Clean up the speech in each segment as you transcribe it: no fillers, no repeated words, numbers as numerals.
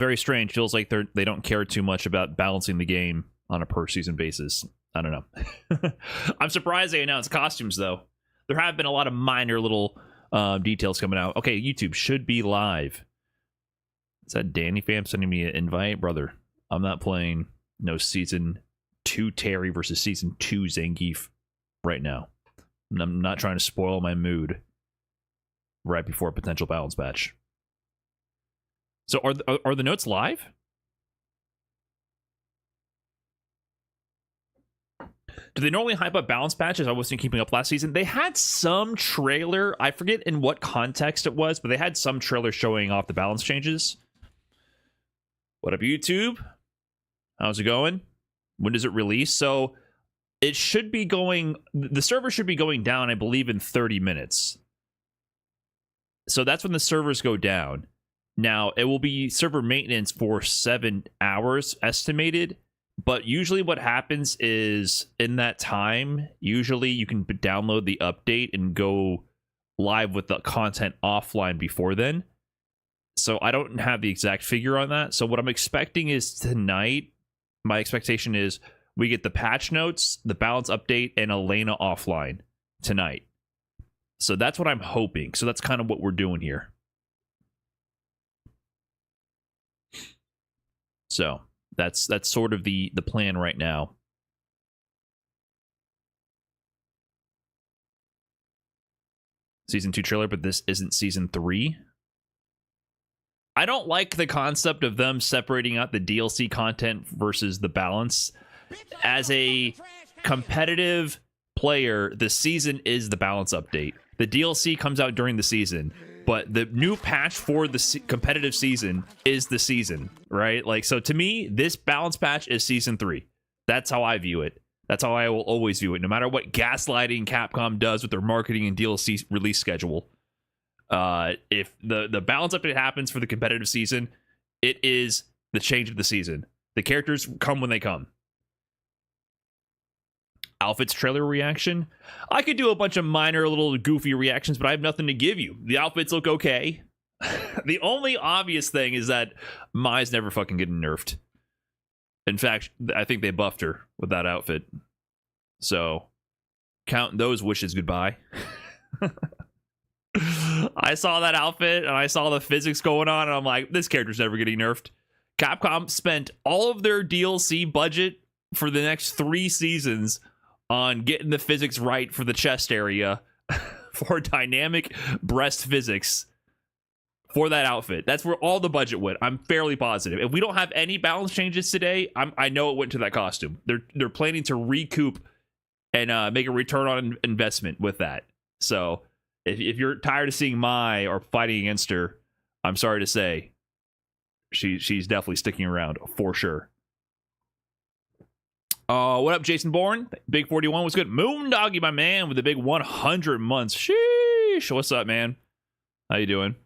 Very strange. Feels like they don't care too much about balancing the game on a per season basis. I don't know. I'm surprised they announced costumes though. There have been a lot of minor little details coming out. Okay, YouTube should be live. Is that Danny Fam sending me an invite? Brother, I'm not playing no Season 2 Terry versus Season 2 Zangief right now. I'm not trying to spoil my mood right before a potential balance patch. So are the notes live? Do they normally hype up balance patches? I wasn't keeping up last season. They had some trailer. I forget in what context it was, but they had some trailer showing off the balance changes. What up, YouTube? How's it going? When does it release? So it should be going... The server should be going down, I believe, in 30 minutes. So that's when the servers go down. Now, it will be server maintenance for 7 hours estimated. But usually what happens is in that time, usually you can download the update and go live with the content offline before then. So I don't have the exact figure on that. So what I'm expecting is tonight, my expectation is we get the patch notes, the balance update, and Elena offline tonight. So that's what I'm hoping. So that's kind of what we're doing here. So that's sort of the plan right now. Season 2 trailer, but this isn't Season 3. I don't like the concept of them separating out the DLC content versus the balance. As a competitive player, the season is the balance update. The DLC comes out during the season, but the new patch for the competitive season is the season, right? Like, so to me, this balance patch is Season 3. That's how I view it. That's how I will always view it, no matter what gaslighting Capcom does with their marketing and DLC release schedule. If the balance update happens for the competitive season, it is the change of the season. The characters come when they come. Outfits trailer reaction. I could do a bunch of minor little goofy reactions, but I have nothing to give you. The outfits look okay. The only obvious thing is that Mai's never fucking getting nerfed. In fact, I think they buffed her with that outfit. So, count those wishes goodbye. I saw that outfit and I saw the physics going on and I'm like, this character's never getting nerfed. Capcom spent all of their DLC budget for the next 3 seasons on getting the physics right for the chest area for dynamic breast physics for that outfit. That's where all the budget went. I'm fairly positive. If we don't have any balance changes today, I know it went to that costume. They're planning to recoup and make a return on investment with that. So if you're tired of seeing Mai or fighting against her, I'm sorry to say, she's definitely sticking around for sure. What up, Jason Bourne? Big 41 was good. Moondoggy, my man, with the big 100 months. Sheesh. What's up, man? How you doing?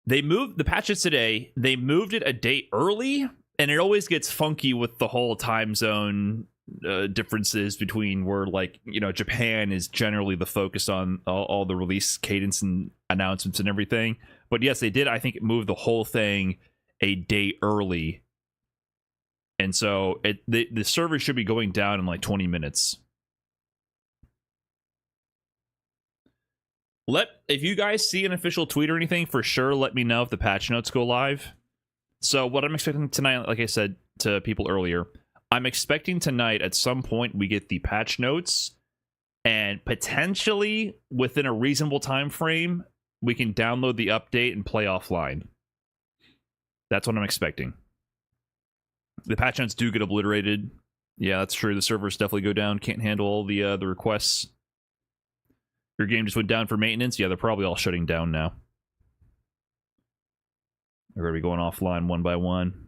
They moved the patches today. They moved it a day early, and it always gets funky with the whole time zone differences between where, like, you know, Japan is generally the focus on all the release cadence and announcements and everything. But yes, they did, I think, move the whole thing a day early. And so the server should be going down in like 20 minutes. If you guys see an official tweet or anything, for sure, let me know if the patch notes go live. So what I'm expecting tonight, like I said to people earlier, I'm expecting tonight at some point we get the patch notes, and potentially within a reasonable time frame, we can download the update and play offline. That's what I'm expecting. The patch notes do get obliterated. Yeah, that's true. The servers definitely go down. Can't handle all the requests. Your game just went down for maintenance. Yeah, they're probably all shutting down now. They're going to be going offline one by one.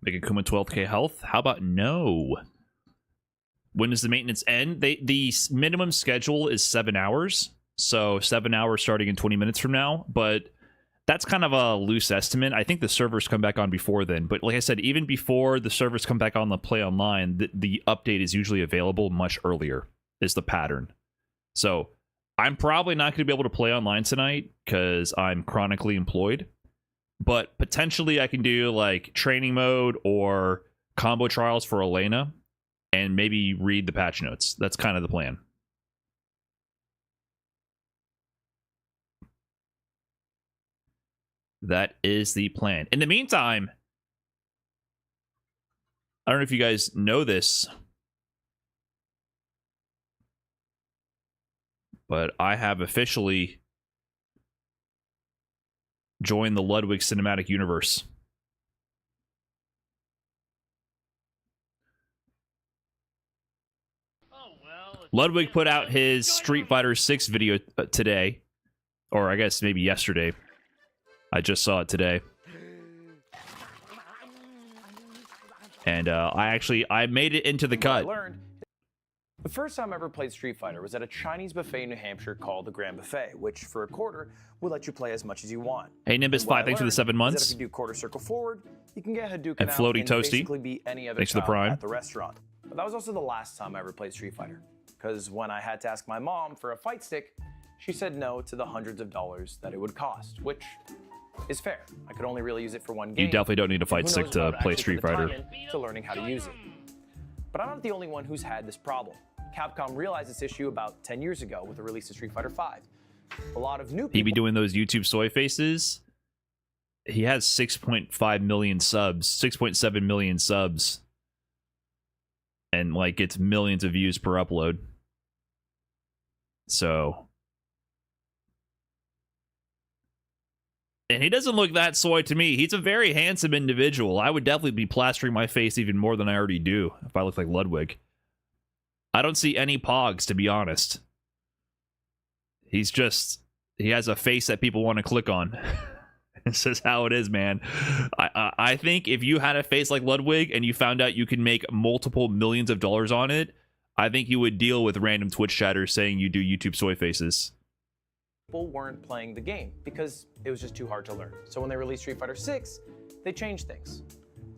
Make Akuma 12k health? How about no? When does the maintenance end? The minimum schedule is 7 hours. So 7 hours starting in 20 minutes from now. But that's kind of a loose estimate. I think the servers come back on before then. But like I said, even before the servers come back on the play online, the update is usually available much earlier, is the pattern. So I'm probably not going to be able to play online tonight because I'm chronically employed. But potentially I can do like training mode or combo trials for Elena and maybe read the patch notes. That's kind of the plan. That is the plan. In the meantime, I don't know if you guys know this, but I have officially joined the Ludwig cinematic universe. Ludwig put out his Street Fighter 6 video today, or I guess maybe yesterday. I just saw it today. And I made it into the cut. The first time I ever played Street Fighter was at a Chinese buffet in New Hampshire called the Grand Buffet, which for a quarter will let you play as much as you want. Hey Nimbus5, thanks for the 7 months. If you do quarter circle forward, you can get Hadouken and Floaty Toasty, basically be any other thanks for the Prime at the restaurant. But that was also the last time I ever played Street Fighter, because when I had to ask my mom for a fight stick, she said no to the hundreds of dollars that it would cost, which is fair. I could only really use it for one game. You definitely don't need a fight stick to play Street Fighter. To learning how to use it. But I'm not the only one who's had this problem. Capcom realized this issue about 10 years ago with the release of Street Fighter V. A lot of new people... He be doing those YouTube soy faces. He has 6.5 million subs, 6.7 million subs. And like gets millions of views per upload. So... And he doesn't look that soy to me. He's a very handsome individual. I would definitely be plastering my face even more than I already do if I look like Ludwig. I don't see any pogs, to be honest. He has a face that people want to click on. This is how it is, man. I think if you had a face like Ludwig and you found out you can make multiple millions of dollars on it, I think you would deal with random Twitch chatters saying you do YouTube soy faces. People weren't playing the game because it was just too hard to learn. So when they released Street Fighter 6, they changed things.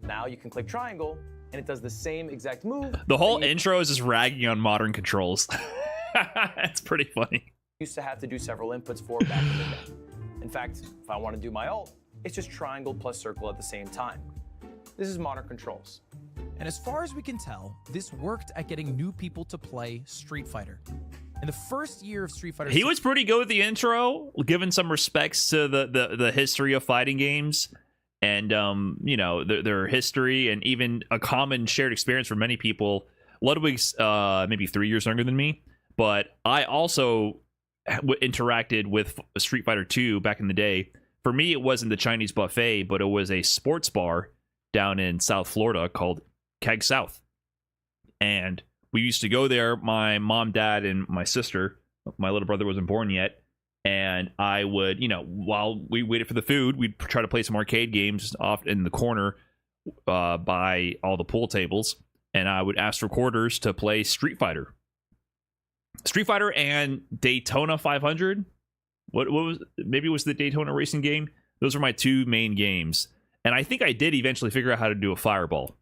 Now you can click triangle and it does the same exact move. The whole intro is just ragging on modern controls. That's pretty funny. Used to have to do several inputs for back in the day. In fact, if I want to do my ult, it's just triangle plus circle at the same time. This is modern controls. And as far as we can tell, this worked at getting new people to play Street Fighter. In the first year of Street Fighter, he was pretty good with the intro, giving some respects to the history of fighting games, and you know, their history, and even a common shared experience for many people. Ludwig's maybe 3 years younger than me, but I also interacted with Street Fighter 2 back in the day. For me, it wasn't the Chinese buffet, but it was a sports bar down in South Florida called Keg South, and we used to go there, my mom, dad, and my sister. My little brother wasn't born yet. And I would, you know, while we waited for the food, we'd try to play some arcade games off in the corner by all the pool tables. And I would ask for quarters to play Street Fighter. Street Fighter and Daytona 500. What was, maybe it was the Daytona racing game? Those were my two main games. And I think I did eventually figure out how to do a fireball.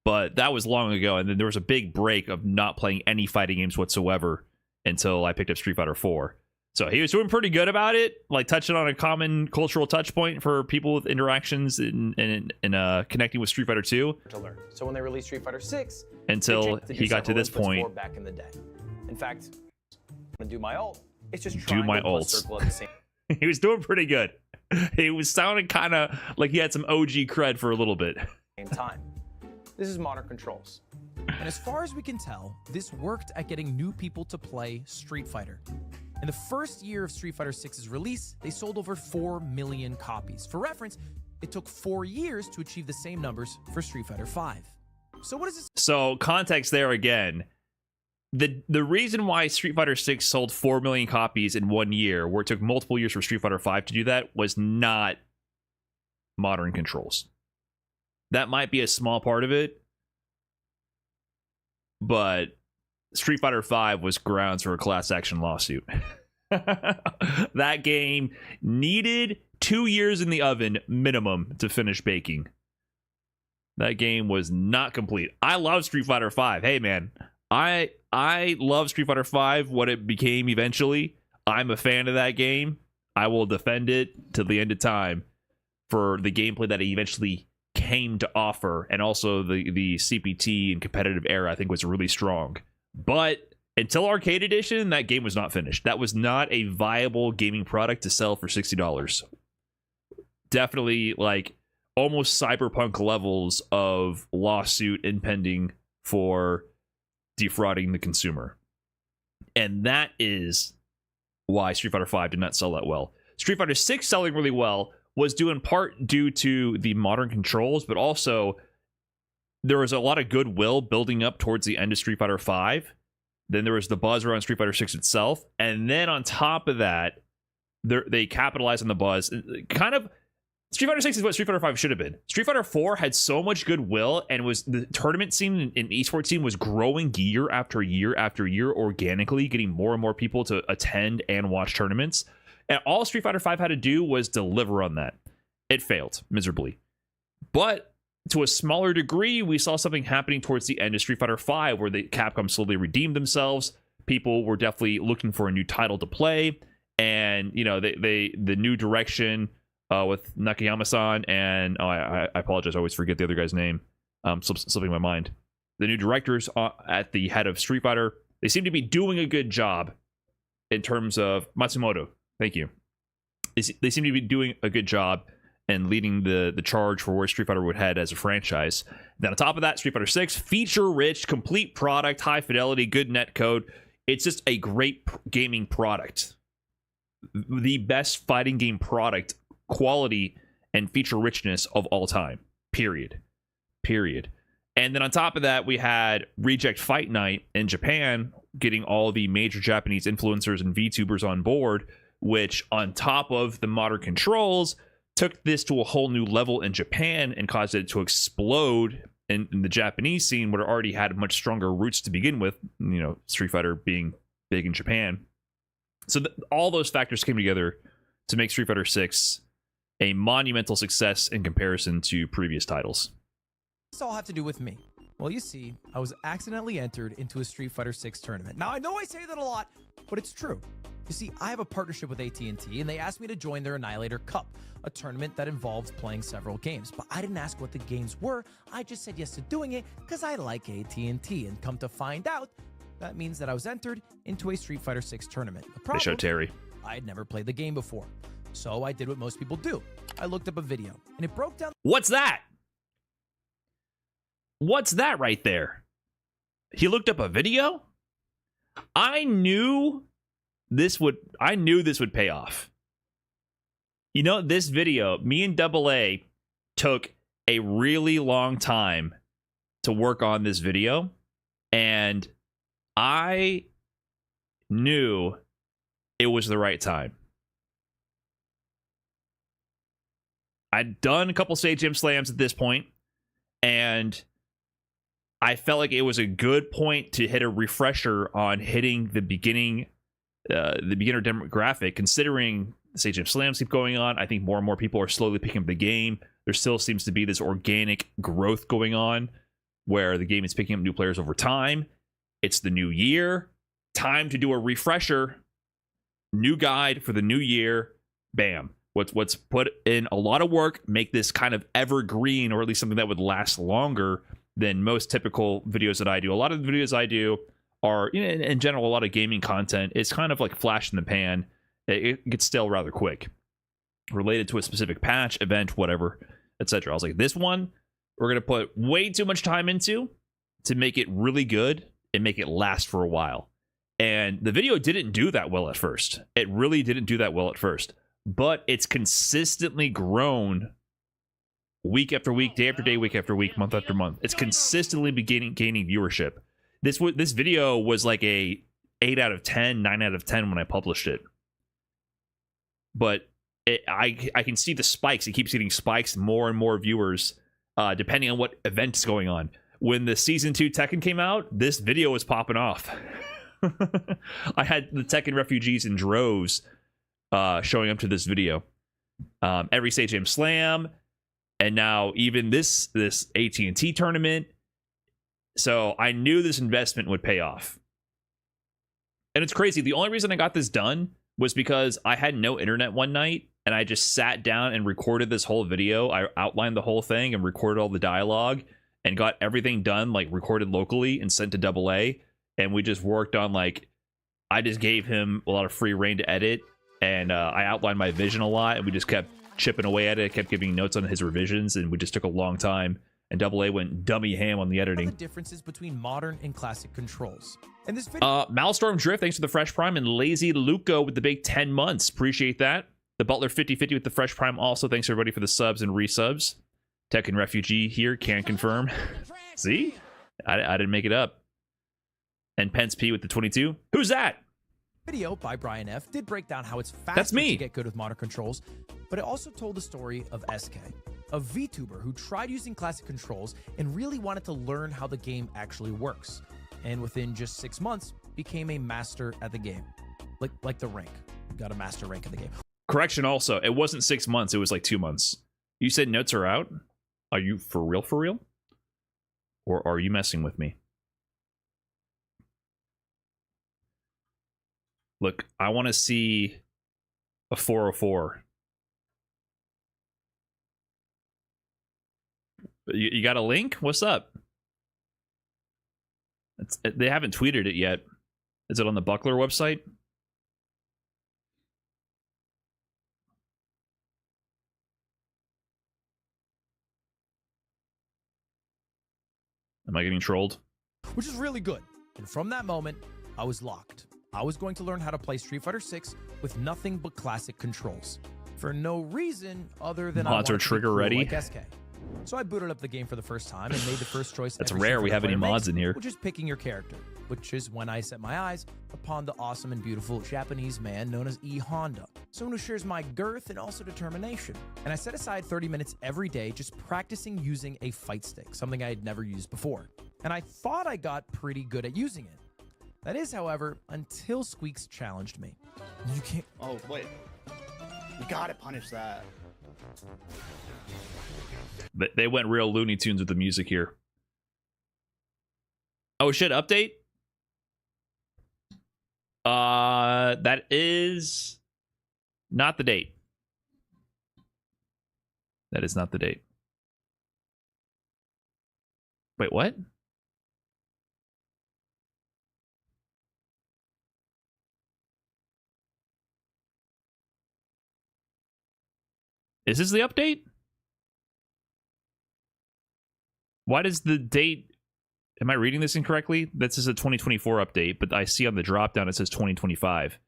But that was long ago, and then there was a big break of not playing any fighting games whatsoever until I picked up Street Fighter 4. So he was doing pretty good about it, like touching on a common cultural touch point for people with interactions in connecting with Street Fighter 2. To learn. So when they released Street Fighter 6, until he got to this point. Back in the day. In fact, when I do my ult, it's just do my ults. Circle at the same He was doing pretty good. He was sounding kind of like he had some OG cred for a little bit. Same time. This is modern controls. And as far as we can tell, this worked at getting new people to play Street Fighter. In the first year of Street Fighter 6's release, they sold over 4 million copies. For reference, it took 4 years to achieve the same numbers for Street Fighter 5. So what is this? So context there again. The reason why Street Fighter 6 sold 4 million copies in 1 year, where it took multiple years for Street Fighter 5 to do that, was not modern controls. That might be a small part of it, but Street Fighter V was grounds for a class action lawsuit. That game needed 2 years in the oven minimum to finish baking. That game was not complete. I love Street Fighter V. Hey man, I love Street Fighter V, what it became eventually. I'm a fan of that game. I will defend it to the end of time for the gameplay that it eventually came to offer, and also the CPT and competitive era I think was really strong. But until Arcade Edition, that game was not finished. That was not a viable gaming product to sell for $60. Definitely like almost cyberpunk levels of lawsuit impending for defrauding the consumer. And that is why Street Fighter V did not sell that well. Street Fighter 6 selling really well was due in part due to the modern controls, but also there was a lot of goodwill building up towards the end of Street Fighter V. Then there was the buzz around Street Fighter 6 itself. And then on top of that, they capitalized on the buzz. Kind of, Street Fighter 6 is what Street Fighter 5 should have been. Street Fighter 4 had so much goodwill, and was the tournament scene and esports scene was growing year after year after year organically, getting more and more people to attend and watch tournaments. And all Street Fighter 5 had to do was deliver on that. It failed miserably. But to a smaller degree, we saw something happening towards the end of Street Fighter V, where the Capcom slowly redeemed themselves. People were definitely looking for a new title to play, and you know, the new direction with Nakayama-san and I apologize, I always forget the other guy's name. Slipping my mind. The new directors at the head of Street Fighter, they seem to be doing a good job in terms of Matsumoto. Thank you. They seem to be doing a good job and leading the charge for where Street Fighter would head as a franchise. Then on top of that, Street Fighter 6, feature-rich, complete product, high fidelity, good netcode. It's just a great gaming product. The best fighting game product, quality, and feature richness of all time. Period. And then on top of that, we had Reject Fight Night in Japan, getting all the major Japanese influencers and VTubers on board, which on top of the modern controls took this to a whole new level in Japan and caused it to explode in the Japanese scene, where it already had much stronger roots to begin with, you know, Street Fighter being big in Japan. So all those factors came together to make Street Fighter 6 a monumental success in comparison to previous titles. This all have to do with me. Well, you see, I was accidentally entered into a Street Fighter 6 tournament. Now, I know I say that a lot, but it's true. You see, I have a partnership with AT&T, and they asked me to join their Annihilator Cup, a tournament that involves playing several games. But I didn't ask what the games were. I just said yes to doing it because I like AT&T. And come to find out, that means that I was entered into a Street Fighter 6 tournament. The problem, They show Terry. I had never played the game before. So I did what most people do. I looked up a video, and it broke down... What's that? What's that right there? He looked up a video? I knew this would pay off. You know, this video, me and AA took a really long time to work on this video, and I knew it was the right time. I'd done a couple Stage Gym slams at this point, and I felt like it was a good point to hit a refresher on hitting the beginner demographic, considering the Stage Gym slams keep going on. I think more and more people are slowly picking up the game. There still seems to be this organic growth going on where the game is picking up new players over time. It's the new year. Time to do a refresher. New guide for the new year. Bam. What's put in a lot of work, make this kind of evergreen, or at least something that would last longer than most typical videos that I do. A lot of the videos I do are, you know, in general, a lot of gaming content. It's kind of like flash in the pan. It gets stale rather quick. Related to a specific patch, event, whatever, etc. I was like, this one, we're going to put way too much time into to make it really good and make it last for a while. And the video didn't do that well at first. It really didn't do that well at first. But it's consistently grown week after week, day after day, week after week, month after month. It's consistently gaining viewership. This video was like a 8 out of 10, 9 out of 10 when I published it. But I can see the spikes. It keeps getting spikes, more and more viewers depending on what event is going on. When the Season 2 Tekken came out, this video was popping off. I had the Tekken refugees in droves showing up to this video. Every Stage Game Slam, and now even this AT&T tournament. So I knew this investment would pay off. And it's crazy. The only reason I got this done was because I had no internet one night, and I just sat down and recorded this whole video. I outlined the whole thing and recorded all the dialogue and got everything done, like recorded locally and sent to AA. And we just worked on, like, I just gave him a lot of free reign to edit, and I outlined my vision a lot, and we just kept chipping away at it. I kept giving notes on his revisions, and we just took a long time. And AA went dummy ham on the editing. The differences between modern and classic controls. In this video, Malstorm Drift, thanks for the Fresh Prime, and Lazy Luco with the big 10 months. Appreciate that. The Butler 5050 with the Fresh Prime also. Thanks everybody for the subs and resubs. Tekken Refugee here, can confirm. See? I didn't make it up. And Pence P with the 22. Who's that? Video by Brian F. did break down how it's faster That's me. to get good with modern controls, but it also told the story of SK, a VTuber who tried using classic controls and really wanted to learn how the game actually works. And within just 6 months, became a master at the game. Like the rank. Got a master rank in the game. Correction also, it wasn't 6 months, it was like 2 months. You said notes are out? Are you for real? Or are you messing with me? Look, I want to see a 404. You got a link? What's up? They haven't tweeted it yet. Is it on the Buckler website? Am I getting trolled? Which is really good. And from that moment, I was locked. I was going to learn how to play Street Fighter 6 with nothing but classic controls. For no reason other than Mods are trigger ready. Like SK. So I booted up the game for the first time and made the first choice. That's rare we have any mods in here. Which is picking your character. Which is when I set my eyes upon the awesome and beautiful Japanese man known as Honda. Someone who shares my girth and also determination. And I set aside 30 minutes every day just practicing using a fight stick, something I had never used before. And I thought I got pretty good at using it. That is, however, until Squeaks challenged me. You can't... Oh, wait. You gotta punish that. They went real Looney Tunes with the music here. Oh shit, update? That is not the date. That is not the date. Wait, what? Is this the update? Why does the date... Am I reading this incorrectly? This is a 2024 update, but I see on the drop-down it says 2025.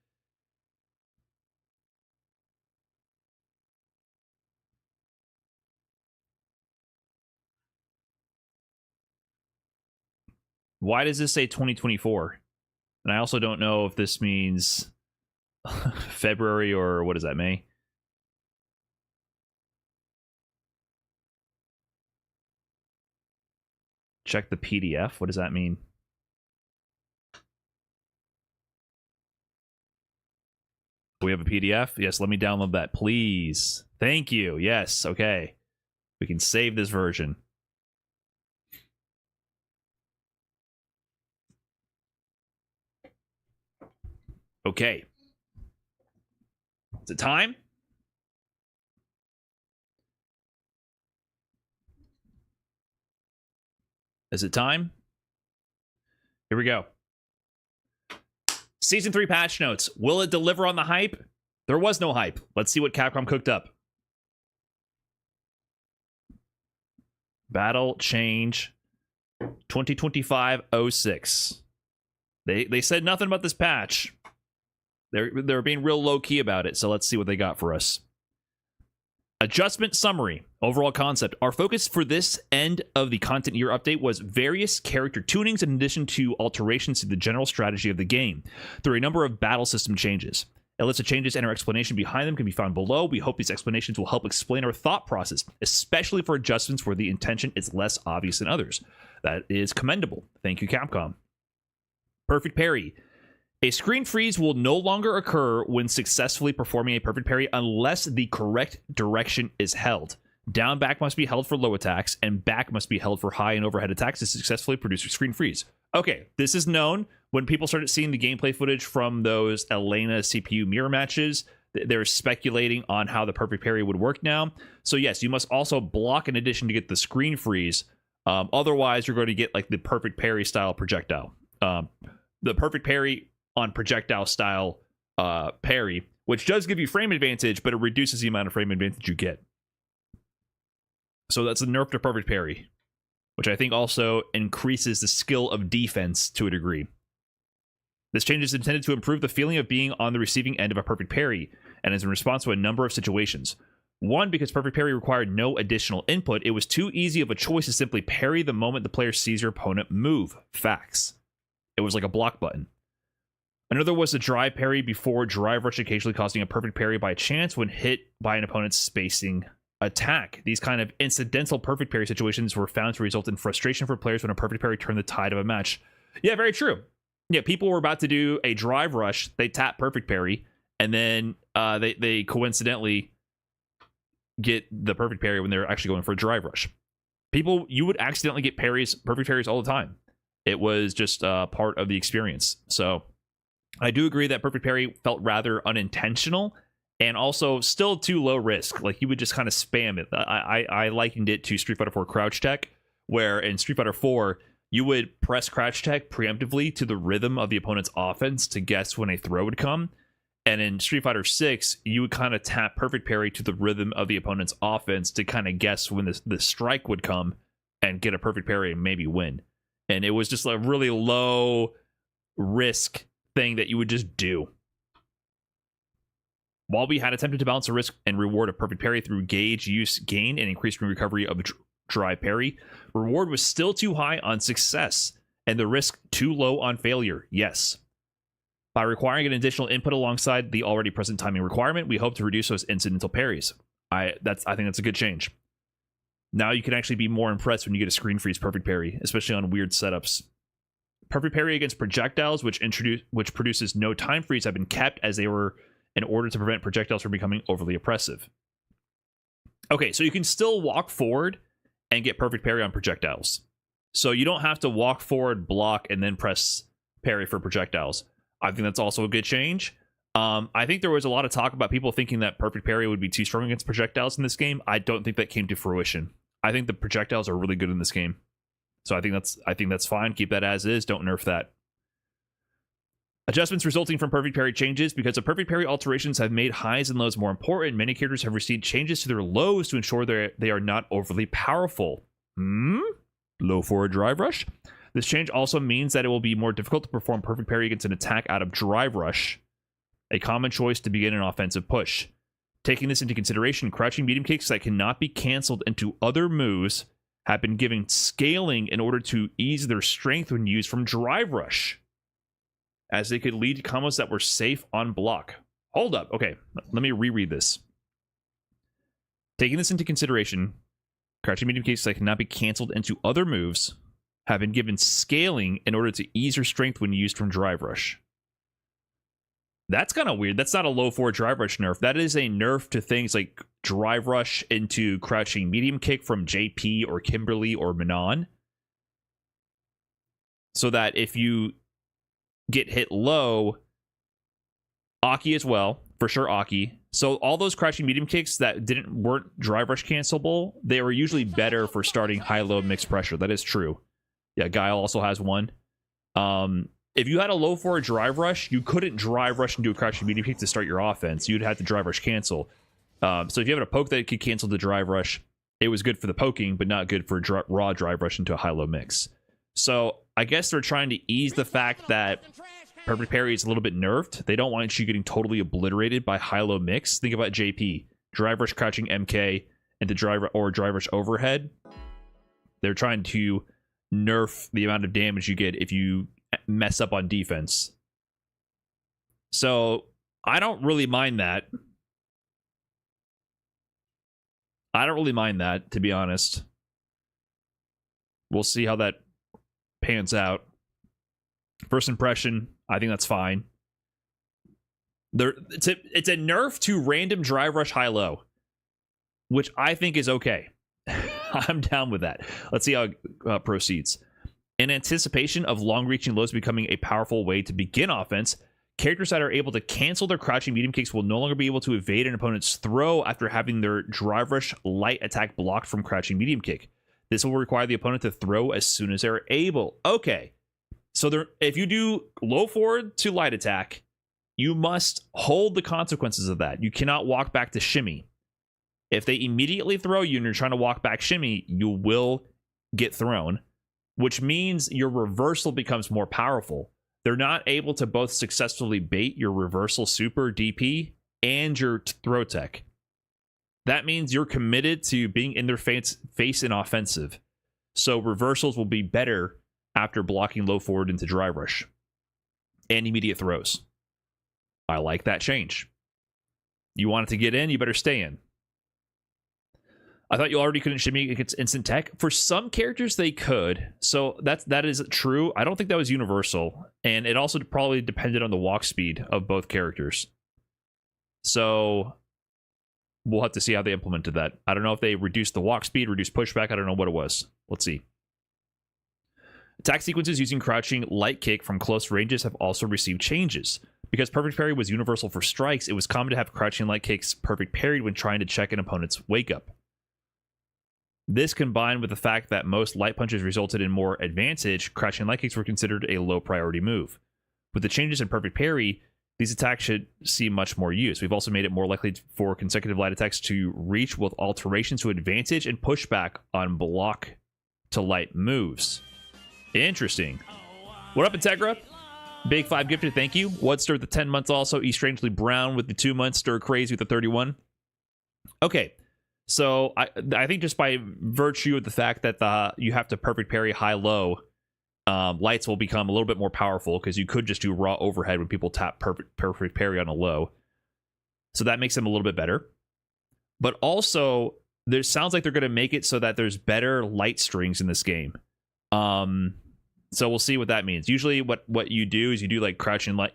Why does this say 2024? And I also don't know if this means February or what is that, May? Check the PDF. What does that mean? We have a PDF? Yes, let me download that, please. Thank you. Yes, okay. We can save this version. Okay. Is it time? Is it time? Here we go. Season 3 patch notes. Will it deliver on the hype? There was no hype. Let's see what Capcom cooked up. Battle change 2025-06. They said nothing about this patch. They're being real low-key about it, so let's see what they got for us. Adjustment summary. Overall concept. Our focus for this end of the content year update was various character tunings in addition to alterations to the general strategy of the game through a number of battle system changes. A list of changes and our explanation behind them can be found below. We hope these explanations will help explain our thought process, especially for adjustments where the intention is less obvious than others. That is commendable. Thank you, Capcom. Perfect parry. A screen freeze will no longer occur when successfully performing a perfect parry unless the correct direction is held. Down back must be held for low attacks, and back must be held for high and overhead attacks to successfully produce a screen freeze. Okay, this is known. When people started seeing the gameplay footage from those Elena CPU mirror matches, they're speculating on how the perfect parry would work now. So yes, you must also block in addition to get the screen freeze. Otherwise, you're going to get like the perfect parry style projectile. The perfect parry on projectile style parry, which does give you frame advantage, but it reduces the amount of frame advantage you get. So that's a nerf to perfect parry, which I think also increases the skill of defense to a degree. This change is intended to improve the feeling of being on the receiving end of a perfect parry, and is in response to a number of situations. One, because perfect parry required no additional input, it was too easy of a choice to simply parry the moment the player sees your opponent move. Facts. It was like a block button. Another was the drive parry before drive rush, occasionally causing a perfect parry by chance when hit by an opponent's spacing attack. These kind of incidental perfect parry situations were found to result in frustration for players when a perfect parry turned the tide of a match. Yeah, very true. Yeah, people were about to do a drive rush, they tap perfect parry, and then they coincidentally get the perfect parry when they're actually going for a drive rush. You would accidentally get perfect parries all the time. It was just part of the experience. So I do agree that perfect parry felt rather unintentional and also still too low risk. Like you would just kind of spam it. I likened it to Street Fighter 4 crouch tech, where in Street Fighter 4 you would press crouch tech preemptively to the rhythm of the opponent's offense to guess when a throw would come. And in Street Fighter 6, you would kind of tap perfect parry to the rhythm of the opponent's offense to kind of guess when the strike would come and get a perfect parry and maybe win. And it was just a really low risk thing that you would just do. While we had attempted to balance the risk and reward of perfect parry through gauge use gain and increased recovery of dry parry, reward was still too high on success and the risk too low on failure. Yes. By requiring an additional input alongside the already present timing requirement, we hope to reduce those incidental parries. I think that's a good change. Now you can actually be more impressed when you get a screen freeze perfect parry, especially on weird setups. Perfect parry against projectiles, which produces no time freeze, have been kept as they were in order to prevent projectiles from becoming overly oppressive. Okay, so you can still walk forward and get perfect parry on projectiles. So you don't have to walk forward, block, and then press parry for projectiles. I think that's also a good change. I think there was a lot of talk about people thinking that perfect parry would be too strong against projectiles in this game. I don't think that came to fruition. I think the projectiles are really good in this game. So I think that's fine. Keep that as is. Don't nerf that. Adjustments resulting from perfect parry changes. Because the perfect parry alterations have made highs and lows more important, many characters have received changes to their lows to ensure they are not overly powerful. Low forward drive rush. This change also means that it will be more difficult to perform perfect parry against an attack out of drive rush, a common choice to begin an offensive push. Taking this into consideration, crouching medium kicks that cannot be canceled into other moves have been given scaling in order to ease their strength when used from drive rush, as they could lead to combos that were safe on block. Hold up. Okay, let me reread this. Taking this into consideration, crouching medium kicks that cannot be canceled into other moves have been given scaling in order to ease their strength when used from drive rush. That's kind of weird. That's not a low forward drive rush nerf. That is a nerf to things like drive rush into crouching medium kick from JP or Kimberly or Manon. So that if you get hit low, Aki as well, for sure Aki. So all those crouching medium kicks that weren't drive rush cancelable, they were usually better for starting high-low mixed pressure. That is true. Yeah, Guile also has one. If you had a low forward drive rush, you couldn't drive rush into a crouching medium kick to start your offense. You'd have to drive rush cancel. So if you have a poke that could cancel the drive rush, it was good for the poking, but not good for raw drive rush into a high-low mix. So I guess they're trying to ease the fact that perfect parry is a little bit nerfed. They don't want you getting totally obliterated by high-low mix. Think about JP. Drive rush crouching MK into drive rush overhead. They're trying to nerf the amount of damage you get if you mess up on defense. So I don't really mind that. To be honest. We'll see how that pans out. First impression, I think that's fine. It's a nerf to random drive rush high-low, which I think is okay. I'm down with that. Let's see how it proceeds. In anticipation of long-reaching lows becoming a powerful way to begin offense, characters that are able to cancel their crouching medium kicks will no longer be able to evade an opponent's throw after having their drive rush light attack blocked from crouching medium kick. This will require the opponent to throw as soon as they're able. Okay. So if you do low forward to light attack, you must hold the consequences of that. You cannot walk back to shimmy. If they immediately throw you and you're trying to walk back shimmy, you will get thrown, which means your reversal becomes more powerful. They're not able to both successfully bait your reversal super DP and your throw tech. That means you're committed to being in their face in offensive. So reversals will be better after blocking low forward into drive rush and immediate throws. I like that change. You want it to get in, you better stay in. I thought you already couldn't shimmy against instant tech. For some characters, they could. So that is true. I don't think that was universal. And it also probably depended on the walk speed of both characters. So we'll have to see how they implemented that. I don't know if they reduced the walk speed, reduced pushback. I don't know what it was. Let's see. Attack sequences using crouching light kick from close ranges have also received changes. Because perfect parry was universal for strikes, it was common to have crouching light kicks perfect parried when trying to check an opponent's wake up. This combined with the fact that most light punches resulted in more advantage, crouching light kicks were considered a low priority move. With the changes in perfect parry, these attacks should see much more use. We've also made it more likely for consecutive light attacks to reach with alterations to advantage and pushback on block to light moves. Interesting. What up, Integra? Big 5 gifted, thank you. Wudster with the 10 months also. E Strangely Brown with the 2 months. Stir Crazy with the 31. Okay. So I think just by virtue of the fact that you have to perfect parry high-low, lights will become a little bit more powerful because you could just do raw overhead when people tap perfect parry on a low. So that makes them a little bit better. But also, there sounds like they're going to make it so that there's better light strings in this game. So we'll see what that means. Usually what you do is you do like crouching light.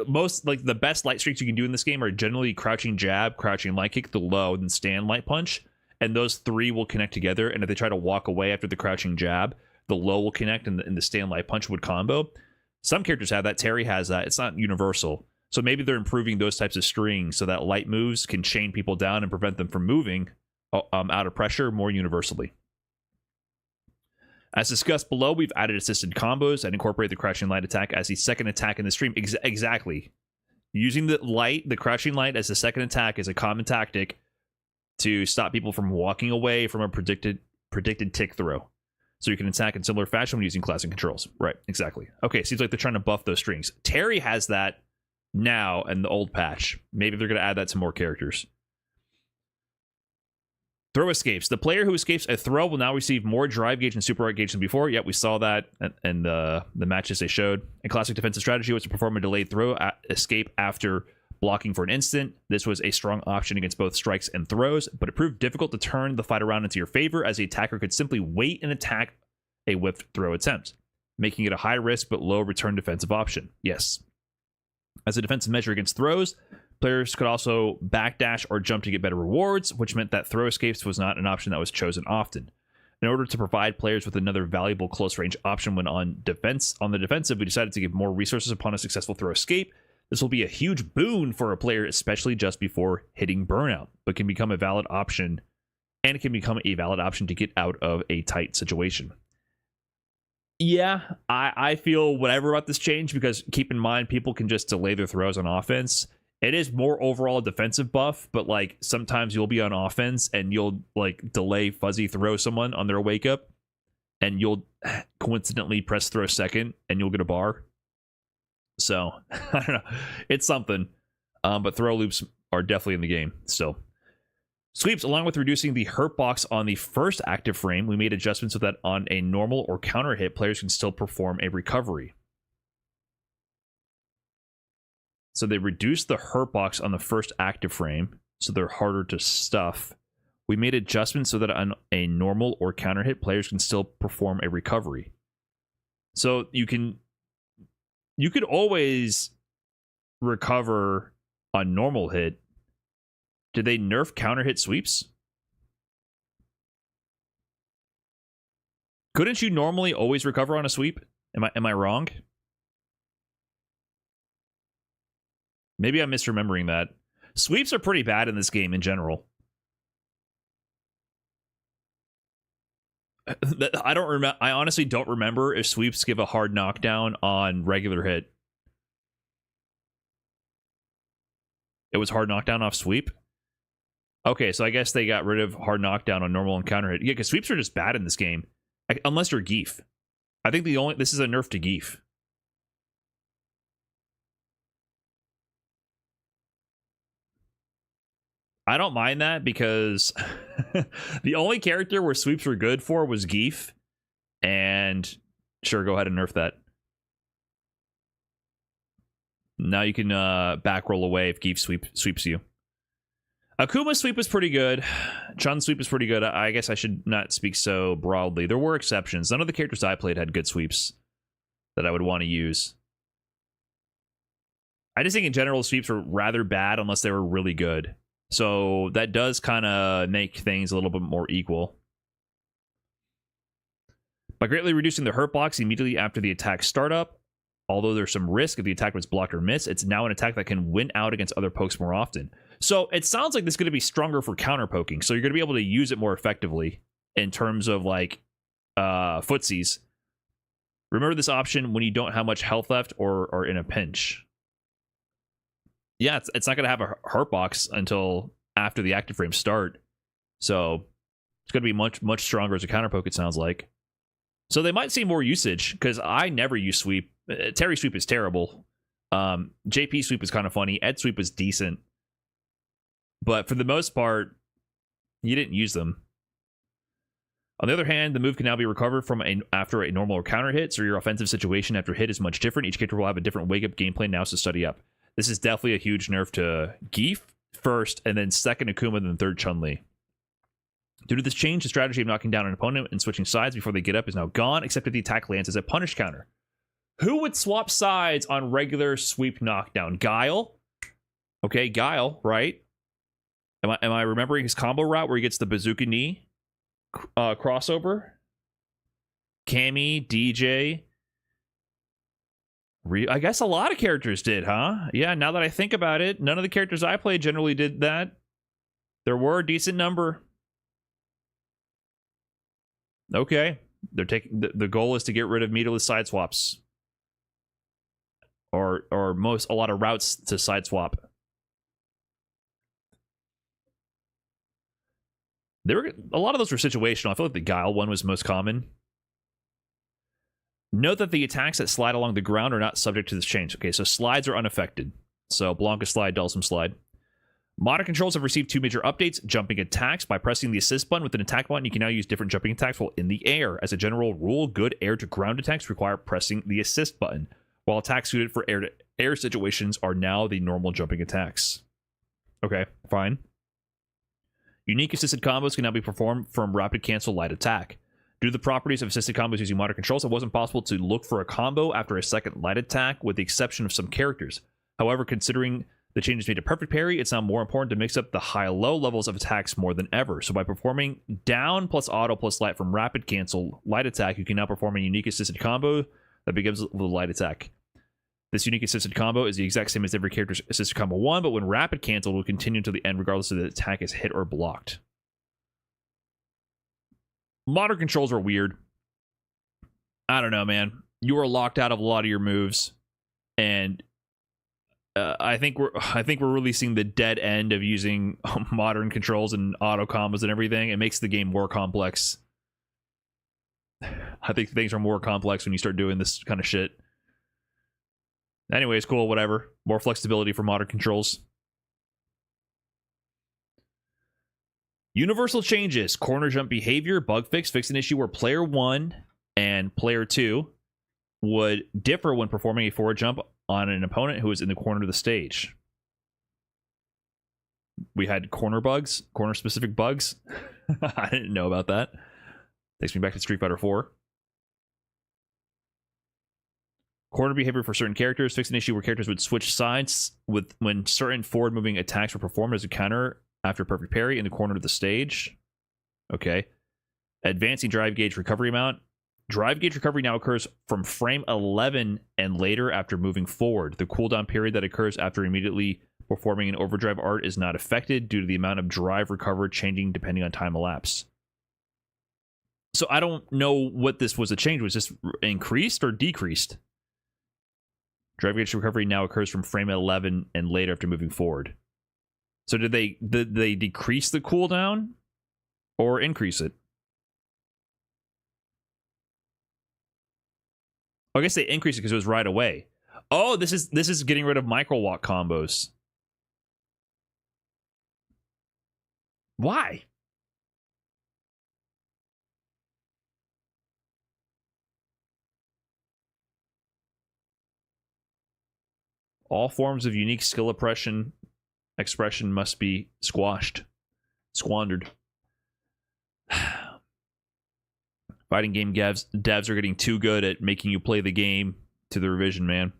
Most like the best light streaks you can do in this game are generally crouching jab, crouching light kick, the low, then stand light punch. And those three will connect together. And if they try to walk away after the crouching jab, the low will connect and the stand light punch would combo. Some characters have that. Terry has that. It's not universal. So maybe they're improving those types of strings so that light moves can chain people down and prevent them from moving out of pressure more universally. As discussed below, we've added assisted combos and incorporate the crouching light attack as the second attack in the stream. Exactly. Using the crouching light as the second attack is a common tactic to stop people from walking away from a predicted tick throw. So you can attack in similar fashion when using classic controls. Right, exactly. Okay, seems like they're trying to buff those strings. Terry has that now in the old patch. Maybe they're going to add that to more characters. Throw escapes. The player who escapes a throw will now receive more drive gauge and super art gauge than before. Yep, we saw that in the matches they showed. In classic defensive strategy was to perform a delayed throw escape after blocking for an instant. This was a strong option against both strikes and throws, but it proved difficult to turn the fight around into your favor as the attacker could simply wait and attack a whiffed throw attempt, making it a high risk but low return defensive option. Yes. As a defensive measure against throws, players could also backdash or jump to get better rewards, which meant that throw escapes was not an option that was chosen often. In order to provide players with another valuable close-range option when on the defensive, we decided to give more resources upon a successful throw escape. This will be a huge boon for a player, especially just before hitting burnout, but can become a valid option, and it can become a valid option to get out of a tight situation. Yeah, I feel whatever about this change, because keep in mind, people can just delay their throws on offense. It is more overall a defensive buff, but like sometimes you'll be on offense and you'll like delay fuzzy throw someone on their wake up, and you'll coincidentally press throw second and you'll get a bar. So I don't know, it's something. But throw loops are definitely in the game still. Sweeps, along with reducing the hurt box on the first active frame, we made adjustments so that on a normal or counter hit, players can still perform a recovery. So they reduced the hurt box on the first active frame, so they're harder to stuff. We made adjustments so that on a normal or counter hit, players can still perform a recovery. So you could always recover on normal hit. Did they nerf counter hit sweeps? Couldn't you normally always recover on a sweep? Am I wrong? Maybe I'm misremembering that. Sweeps are pretty bad in this game in general. I don't remember. I honestly don't remember if sweeps give a hard knockdown on regular hit. It was hard knockdown off sweep. Okay, so I guess they got rid of hard knockdown on normal and counter hit. Yeah, because sweeps are just bad in this game, unless you're Geef. I think this is a nerf to Geef. I don't mind that because the only character where sweeps were good for was Geef. And sure, go ahead and nerf that. Now you can back roll away if Geef sweeps you. Akuma's sweep was pretty good. Chun's sweep is pretty good. I guess I should not speak so broadly. There were exceptions. None of the characters I played had good sweeps that I would want to use. I just think in general sweeps were rather bad unless they were really good. So that does kind of make things a little bit more equal. By greatly reducing the hurt box immediately after the attack startup, although there's some risk if the attack was blocked or missed, it's now an attack that can win out against other pokes more often. So it sounds like this is going to be stronger for counter poking. So you're going to be able to use it more effectively in terms of like footsies. Remember this option when you don't have much health left or are in a pinch. Yeah, it's not going to have a hurt box until after the active frames start. So it's going to be much stronger as a counter poke, it sounds like. So they might see more usage because I never use sweep. Terry sweep is terrible. JP sweep is kind of funny. Ed sweep is decent. But for the most part, you didn't use them. On the other hand, the move can now be recovered from after a normal or counter hit, so your offensive situation after hit is much different. Each character will have a different wake-up game plan now, so study up. This is definitely a huge nerf to Geef first, and then second Akuma, then third Chun-Li. Due to this change, the strategy of knocking down an opponent and switching sides before they get up is now gone, except if the attack lands as a punish counter. Who would swap sides on regular sweep knockdown? Guile? Okay, Guile, right? Am I remembering his combo route where he gets the bazooka knee crossover? Cammy, DJ. I guess a lot of characters did, huh? Yeah, now that I think about it, none of the characters I played generally did that. There were a decent number. Okay, they're taking the goal is to get rid of meterless side swaps, or a lot of routes to side swap. A lot of those were situational. I feel like the Guile one was most common. Note that the attacks that slide along the ground are not subject to this change. Okay, so slides are unaffected. So Blanca slide, Dhalsim slide. Modern controls have received two major updates. Jumping attacks. By pressing the assist button with an attack button, you can now use different jumping attacks while in the air. As a general rule, good air-to-ground attacks require pressing the assist button, while attacks suited for air-to-air situations are now the normal jumping attacks. Okay, fine. Unique assisted combos can now be performed from rapid cancel light attack. Due to the properties of assisted combos using modern controls, it wasn't possible to look for a combo after a second light attack, with the exception of some characters. However, considering the changes made to perfect parry, it's now more important to mix up the high-low levels of attacks more than ever. So by performing down plus auto plus light from rapid cancel light attack, you can now perform a unique assisted combo that begins with a light attack. This unique assisted combo is the exact same as every character's assisted combo 1, but when rapid cancelled, will continue until the end regardless of the attack is hit or blocked. Modern controls are weird. I don't know, man. You are locked out of a lot of your moves, and I think we're really seeing the dead end of using modern controls and auto combos and everything. It makes the game more complex. I think things are more complex when you start doing this kind of shit. Anyways, cool, whatever. More flexibility for modern controls. Universal changes. Corner jump behavior. Bug fix. Fix an issue where player 1 and player 2 would differ when performing a forward jump on an opponent who was in the corner of the stage. We had corner bugs, corner specific bugs. I didn't know about that. Takes me back to Street Fighter 4. Corner behavior for certain characters. Fixed an issue where characters would switch sides with when certain forward moving attacks were performed as a counter after a perfect parry in the corner of the stage. Okay. Advancing drive gauge recovery amount. Drive gauge recovery now occurs from frame 11 and later after moving forward. The cooldown period that occurs after immediately performing an overdrive art is not affected due to the amount of drive recovered changing depending on time elapsed. So I don't know what this was a change. Was this increased or decreased? Drive gauge recovery now occurs from frame 11 and later after moving forward. So did they decrease the cooldown or increase it? I guess they increased it because it was right away. Oh, this is getting rid of micro walk combos. Why? All forms of unique skill expression must be squandered. Fighting game devs are getting too good at making you play the game to the revision, man.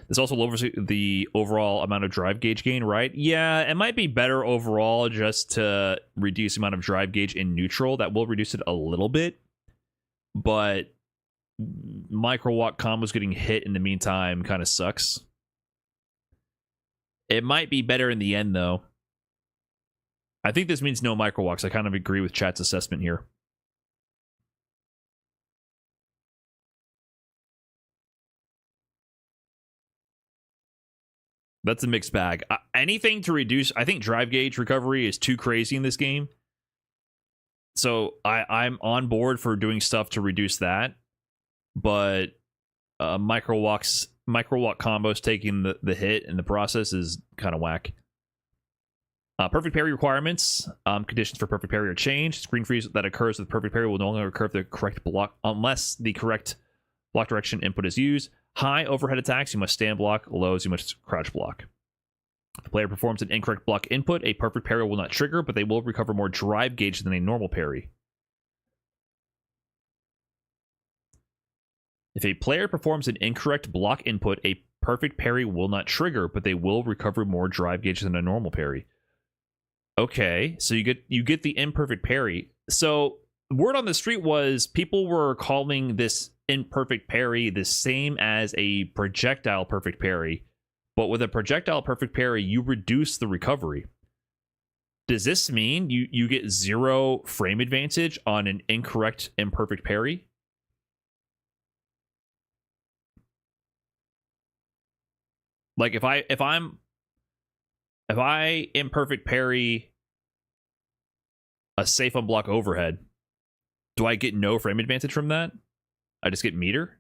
This also lowers the overall amount of drive gauge gain, right? Yeah, it might be better overall just to reduce the amount of drive gauge in neutral. That will reduce it a little bit. But micro walk combos getting hit in the meantime kind of sucks. It might be better in the end, though. I think this means no micro walks. I kind of agree with chat's assessment here. That's a mixed bag. Anything to reduce... I think drive gauge recovery is too crazy in this game. So I'm on board for doing stuff to reduce that. But micro walk combos taking the hit in the process is kind of whack. Perfect parry requirements. Conditions for perfect parry are changed. Screen freeze that occurs with perfect parry will no longer occur if the correct block... unless the correct block direction input is used. High overhead attacks, you must stand block. Lows, you must crouch block. If the player performs an incorrect block input, a perfect parry will not trigger, but they will recover more drive gauge than a normal parry. If a player performs an incorrect block input, a perfect parry will not trigger, but they will recover more drive gauge than a normal parry. Okay, so you get the imperfect parry. So word on the street was people were calling this imperfect parry the same as a projectile perfect parry, but with a projectile perfect parry you reduce the recovery. Does this mean you get 0 frame advantage on an incorrect imperfect parry? Like if I imperfect parry a safe unblock overhead, do I get no frame advantage from that? I just get meter?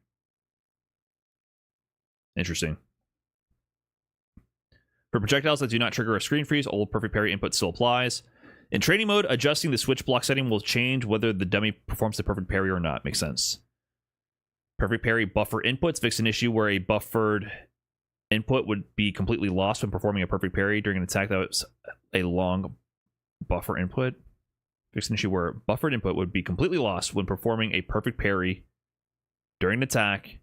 Interesting. For projectiles that do not trigger a screen freeze, old perfect parry input still applies. In training mode, adjusting the switch block setting will change whether the dummy performs the perfect parry or not. Makes sense. Perfect parry buffer inputs fix an issue where a buffered input would be completely lost when performing a perfect parry during an attack that was a long buffer input. Fix an issue where buffered input would be completely lost when performing a perfect parry during an attack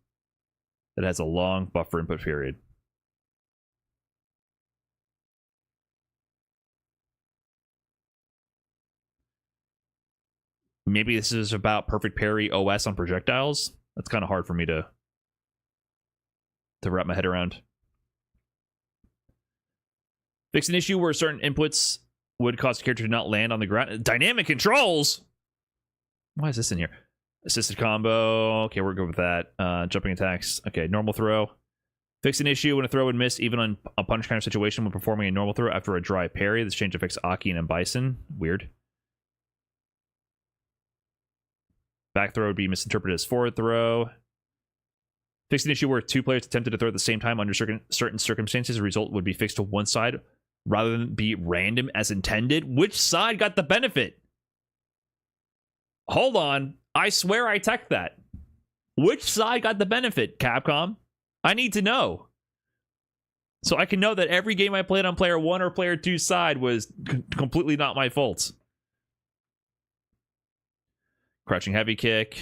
that has a long buffer input period. Maybe this is about perfect parry OS on projectiles. That's kind of hard for me to wrap my head around. Fix an issue where certain inputs would cause the character to not land on the ground. Dynamic controls? Why is this in here? Assisted combo. Okay, we're good with that. Jumping attacks. Okay, normal throw. Fix an issue when a throw would miss even on a punch counter situation when performing a normal throw after a dry parry. This change affects Akuma and Bison. Weird. Back throw would be misinterpreted as forward throw. Fix an issue where 2 players attempted to throw at the same time under certain circumstances. The result would be fixed to one side rather than be random as intended. Which side got the benefit? Hold on. I swear I teched that. Which side got the benefit, Capcom? I need to know. So I can know that every game I played on player 1 or player 2 side was completely not my fault. Crouching heavy kick.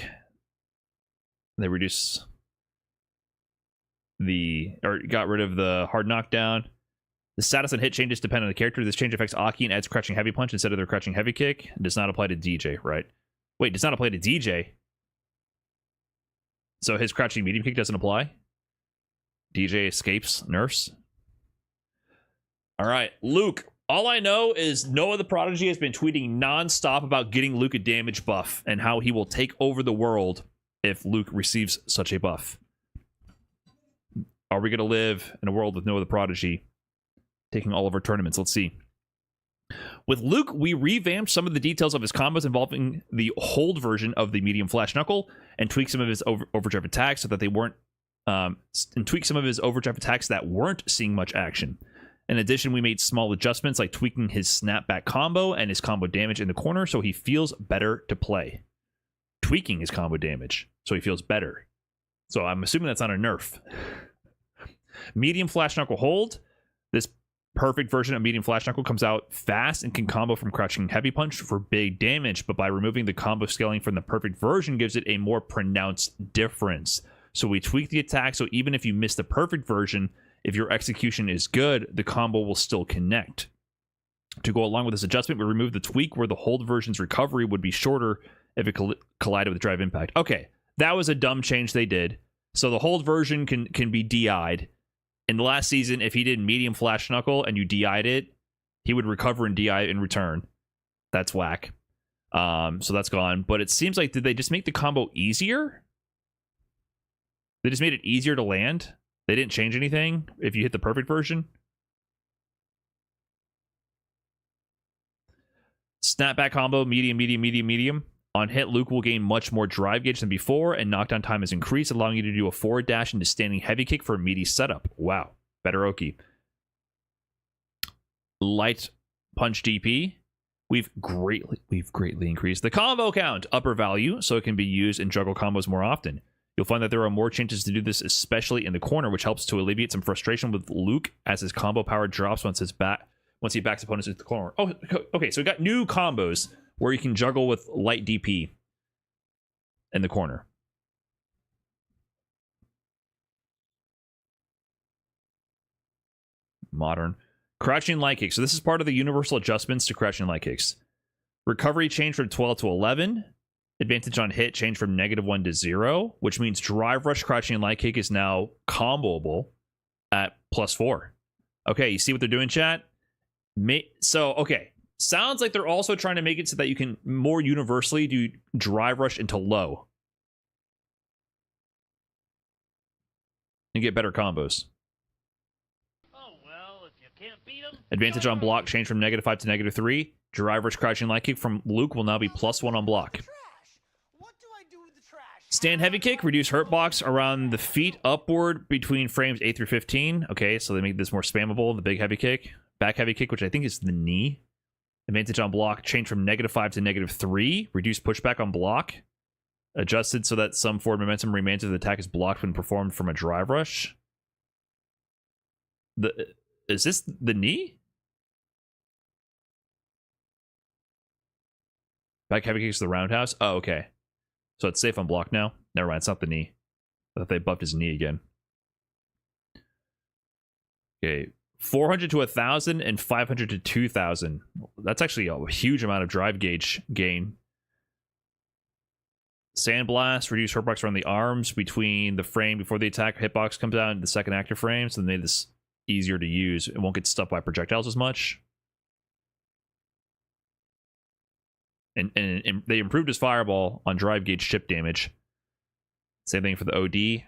They reduce got rid of the hard knockdown. The status and hit changes depend on the character. This change affects Aki and Ed's crouching heavy punch instead of their crouching heavy kick. It does not apply to DJ, right? Wait, does not apply to DJ? So his crouching medium kick doesn't apply? DJ escapes nerfs? All right, Luke. All I know is Noah the Prodigy has been tweeting nonstop about getting Luke a damage buff and how he will take over the world if Luke receives such a buff. Are we going to live in a world with Noah the Prodigy taking all of our tournaments? Let's see. With Luke, we revamped some of the details of his combos involving the hold version of the medium flash knuckle and tweaked some of his overdrive attacks so that they weren't seeing much action. In addition, we made small adjustments like tweaking his snapback combo and his combo damage in the corner so he feels better to play. Tweaking his combo damage so he feels better. So I'm assuming that's not a nerf. Medium flash knuckle hold. This perfect version of medium flash knuckle comes out fast and can combo from crouching heavy punch for big damage, but by removing the combo scaling from the perfect version gives it a more pronounced difference. So we tweak the attack so even if you miss the perfect version, if your execution is good, the combo will still connect. To go along with this adjustment, we remove the tweak where the hold version's recovery would be shorter if it collided with drive impact. Okay, that was a dumb change they did. So the hold version can be DI'd. In the last season, if he did medium flash knuckle and you DI'd it, he would recover and DI in return. That's whack. So that's gone. But it seems like, did they just make the combo easier? They just made it easier to land? They didn't change anything if you hit the perfect version? Snapback combo, medium, medium, medium, medium. On hit, Luke will gain much more drive gauge than before, and knockdown time is increased, allowing you to do a forward dash into standing heavy kick for a meaty setup. Wow. Better Oki. Light punch DP. We've greatly increased the combo count upper value, so it can be used in juggle combos more often. You'll find that there are more chances to do this, especially in the corner, which helps to alleviate some frustration with Luke as his combo power drops once he backs opponents into the corner. Oh, okay, so we got new combos where you can juggle with light DP in the corner. Modern. Crouching light kick. So this is part of the universal adjustments to crouching light kicks. Recovery changed from 12 to 11. Advantage on hit changed from -1 to 0, which means drive rush crouching light kick is now comboable at +4. Okay, you see what they're doing, chat? Okay. Sounds like they're also trying to make it so that you can more universally do drive rush into low. And get better combos. Oh, well, if you can't beat them. Advantage on block changed from -5 to -3. Drive rush crouching light kick from Luke will now be +1 on block. Stand heavy kick, reduce hurt box around the feet upward between frames 8 through 15. Okay, so they make this more spammable. The big heavy kick. Back heavy kick, which I think is the knee. Advantage on block, change from -5 to -3. Reduce pushback on block. Adjusted so that some forward momentum remains if the attack is blocked when performed from a drive rush. Is this the knee? Back heavy kick is the roundhouse. Oh, okay. So it's safe on block now? Never mind, it's not the knee. I thought they buffed his knee again. Okay. 400 to 1,000 and 500 to 2,000. That's actually a huge amount of drive gauge gain. Sandblast, reduce hurtbox around the arms between the frame before the attack hitbox comes out and the second active frame, so they made this easier to use. It won't get stuck by projectiles as much. And they improved his fireball on drive gauge chip damage. Same thing for the OD.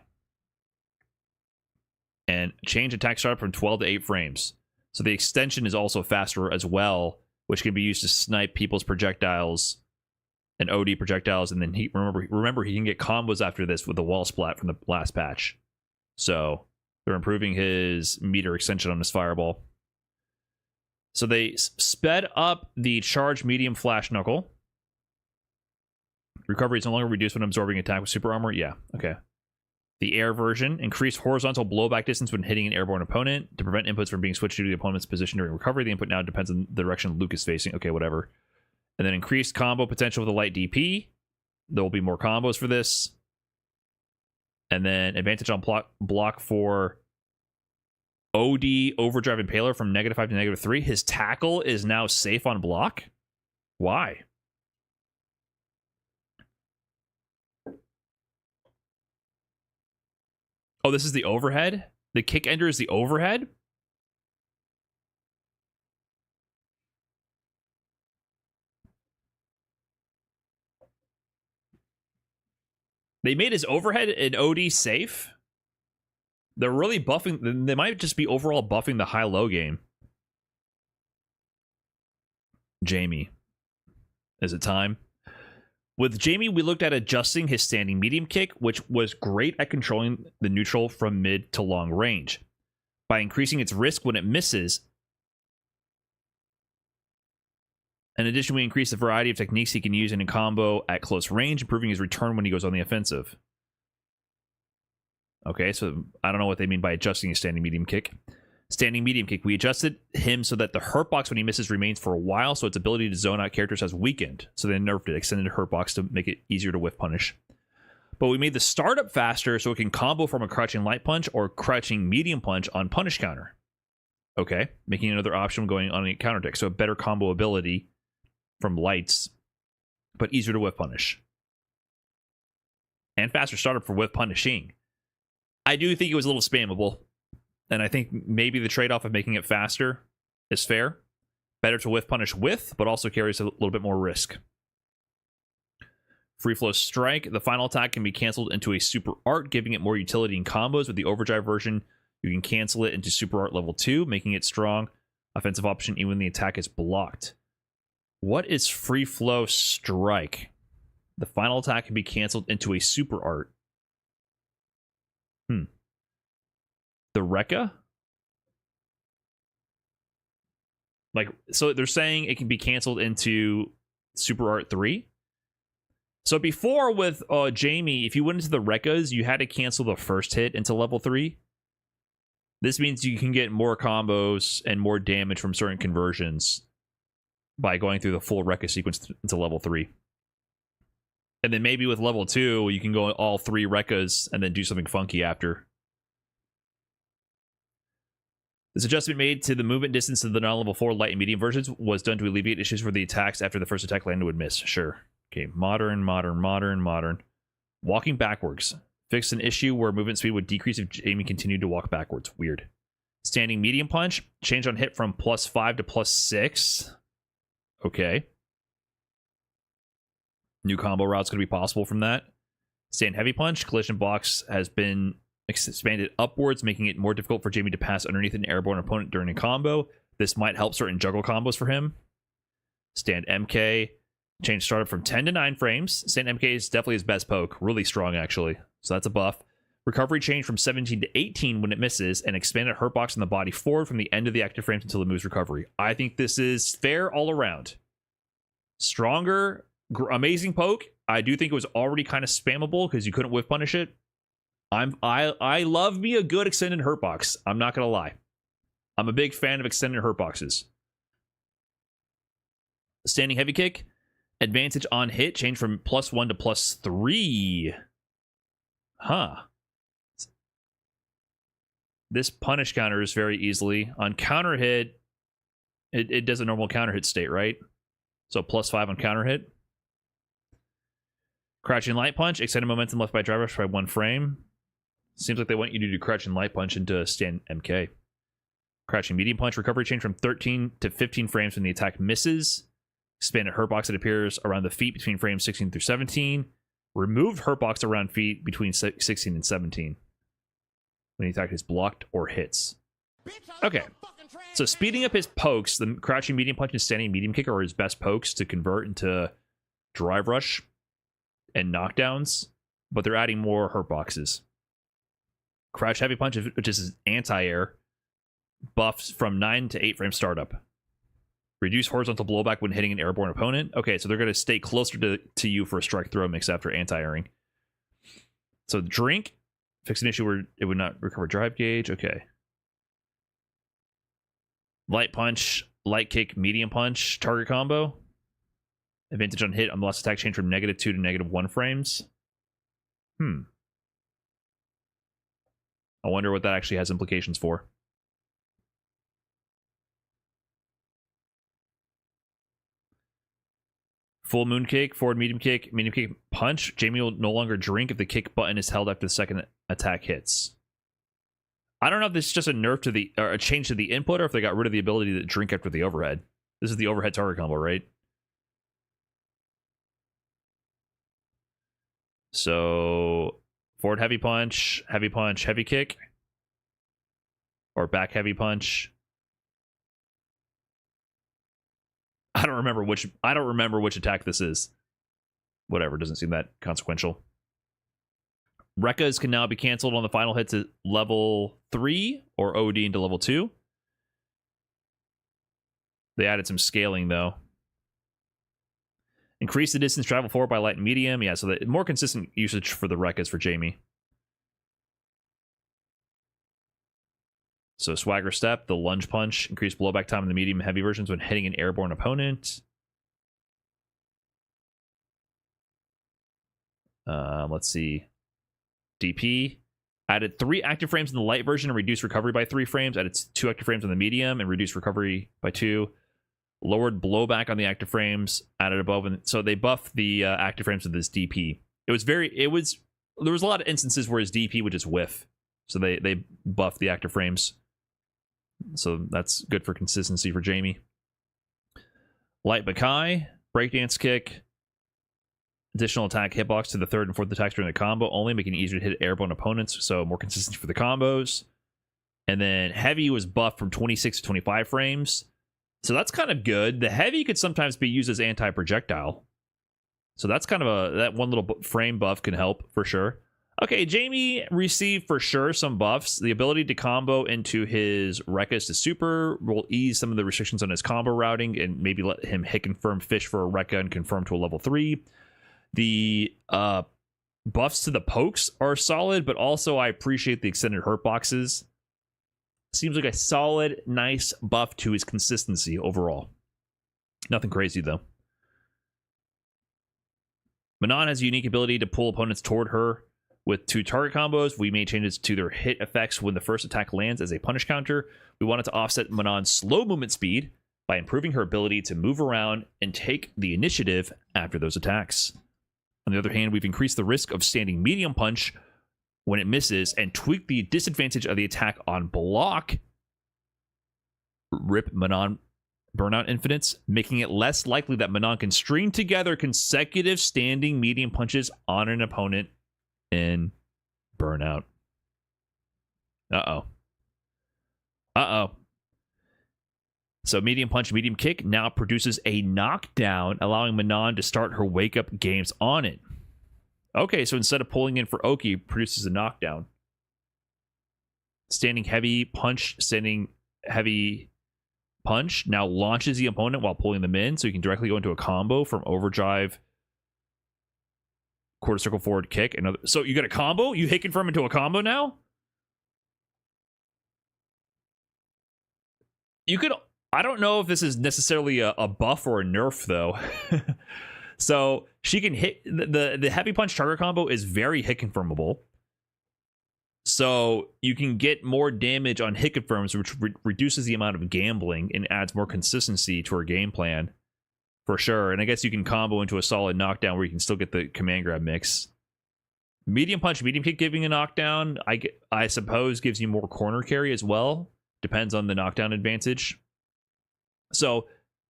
And change attack start from 12 to 8 frames. So the extension is also faster as well, which can be used to snipe people's projectiles and OD projectiles. And then remember he can get combos after this with the wall splat from the last patch. So they're improving his meter extension on his fireball. So they sped up the charge medium flash knuckle. Recovery is no longer reduced when absorbing attack with super armor. Yeah, okay. The air version, increased horizontal blowback distance when hitting an airborne opponent to prevent inputs from being switched due to the opponent's position during recovery. The input now depends on the direction Luke is facing. Okay, whatever. And then increased combo potential with a light DP. There will be more combos for this. And then advantage on block for OD, Overdrive, Impaler from -5 to -3. His tackle is now safe on block. Why? Oh, this is the overhead? The kick ender is the overhead? They made his overhead and OD safe? They're really buffing. They might just be overall buffing the high-low game. Jamie. Is it time? With Jamie, we looked at adjusting his standing medium kick, which was great at controlling the neutral from mid to long range. By increasing its risk when it misses. In addition, we increased the variety of techniques he can use in a combo at close range, improving his return when he goes on the offensive. Okay, so I don't know what they mean by adjusting his standing medium kick. Standing medium kick, we adjusted him so that the hurt box when he misses remains for a while, so its ability to zone out characters has weakened. So they nerfed it, extended hurt box to make it easier to whiff punish. But we made the startup faster so it can combo from a crouching light punch or crouching medium punch on punish counter. Okay, making another option going on a counter deck, so a better combo ability from lights, but easier to whiff punish. And faster startup for whiff punishing. I do think it was a little spammable. And I think maybe the trade-off of making it faster is fair. Better to whiff punish with, but also carries a little bit more risk. Free flow strike. The final attack can be canceled into a super art, giving it more utility in combos. With the overdrive version, you can cancel it into super art level 2, making it strong offensive option even when the attack is blocked. What is free flow strike? The final attack can be canceled into a super art. The Rekka? Like, so they're saying it can be canceled into Super Art 3? So before with Jamie, if you went into the Rekkas, you had to cancel the first hit into level 3. This means you can get more combos and more damage from certain conversions by going through the full Rekka sequence into level 3. And then maybe with level 2, you can go all 3 Rekkas and then do something funky after. This adjustment made to the movement distance of the non-level 4 light and medium versions was done to alleviate issues where the attacks after the first attack landed would miss. Sure. Okay, modern. Walking backwards. Fixed an issue where movement speed would decrease if Jamie continued to walk backwards. Weird. Standing medium punch. Change on hit from +5 to +6. Okay. New combo routes could be possible from that. Stand heavy punch. Collision box has been expanded upwards, making it more difficult for Jamie to pass underneath an airborne opponent during a combo. This might help certain juggle combos for him. Stand MK. Change startup from 10 to 9 frames. Stand MK is definitely his best poke. Really strong, actually. So that's a buff. Recovery change from 17 to 18 when it misses, and expanded hurt box in the body forward from the end of the active frames until it moves recovery. I think this is fair all around. Stronger, amazing poke. I do think it was already kind of spammable because you couldn't whiff punish it. I love me a good extended hurt box. I'm not gonna lie. I'm a big fan of extended hurt boxes. Standing heavy kick. Advantage on hit. Change from +1 to +3. Huh. This punish counter is very easily. On counter hit, it does a normal counter hit state, right? So +5 on counter hit. Crouching light punch. Extended momentum left by drive rush by 1 frame. Seems like they want you to do crouching light punch into stand MK. Crouching medium punch. Recovery change from 13 to 15 frames when the attack misses. Expanded hurt box that appears around the feet between frames 16 through 17. Removed hurt box around feet between 16 and 17. When the attack is blocked or hits. Okay. So speeding up his pokes, the crouching medium punch and standing medium kick are his best pokes to convert into drive rush and knockdowns, but they're adding more hurt boxes. Crouch heavy punch, which is his anti-air, buffs from 9 to 8 frame startup. Reduce horizontal blowback when hitting an airborne opponent. Okay, so they're going to stay closer to you for a strike throw mix after anti-airing. So drink, Fix an issue where it would not recover drive gauge. Okay. Light punch, light kick, medium punch, target combo. Advantage on hit on the last attack change from -2 to -1 frames. I wonder what that actually has implications for. Full moon kick, forward medium kick punch. Jamie will no longer drink if the kick button is held after the second attack hits. I don't know if this is just a nerf to the, or a change to the input, or if they got rid of the ability to drink after the overhead. This is the overhead target combo, right? So forward heavy punch, heavy kick, or back heavy punch. I don't remember which attack this is. Whatever, doesn't seem that consequential. Rekkas can now be canceled on the final hit to level 3 or OD into level 2. They added some scaling though. Increase the distance travel forward by light and medium. Yeah, so the more consistent usage for the Rekkas for Jamie. So swagger step, the lunge punch, increase blowback time in the medium and heavy versions when hitting an airborne opponent. Let's see. DP. Added 3 active frames in the light version and reduced recovery by 3 frames. Added 2 active frames on the medium and reduced recovery by 2. Lowered blowback on the active frames. Added above, and so they buffed the active frames with this DP. There was a lot of instances where his DP would just whiff. So they buffed the active frames. So that's good for consistency for Jamie. Light Bakai, breakdance kick, additional attack hitbox to the 3rd and 4th attacks during the combo, only making it easier to hit airborne opponents, so more consistency for the combos. And then heavy was buffed from 26 to 25 frames, so that's kind of good. The heavy could sometimes be used as anti-projectile, so that's kind of that one little frame buff can help for sure. Okay, Jamie received for sure some buffs. The ability to combo into his Rekkas to super will ease some of the restrictions on his combo routing and maybe let him hit confirm fish for a Rekka and confirm to a level 3. The buffs to the pokes are solid, but also I appreciate the extended hurt boxes. Seems like a solid, nice buff to his consistency overall. Nothing crazy, though. Manon has a unique ability to pull opponents toward her. With 2 target combos, we made changes to their hit effects when the first attack lands as a punish counter. We wanted to offset Manon's slow movement speed by improving her ability to move around and take the initiative after those attacks. On the other hand, we've increased the risk of standing medium punch when it misses and tweaked the disadvantage of the attack on block. Rip Manon Burnout Infinites, making it less likely that Manon can string together consecutive standing medium punches on an opponent in Burnout. Uh-oh. So medium punch, medium kick now produces a knockdown, allowing Manon to start her wake-up games on it. Okay, so instead of pulling in for Oki, it produces a knockdown. Standing heavy punch now launches the opponent while pulling them in, so you can directly go into a combo from overdrive, quarter circle forward kick. So you got a combo? You hit confirm into a combo now? You could... I don't know if this is necessarily a buff or a nerf, though. So she can hit... The heavy punch target combo is very hit confirmable. So you can get more damage on hit confirms, which reduces the amount of gambling and adds more consistency to her game plan. For sure. And I guess you can combo into a solid knockdown where you can still get the command grab mix. Medium punch, medium kick giving a knockdown, I suppose gives you more corner carry as well. Depends on the knockdown advantage. So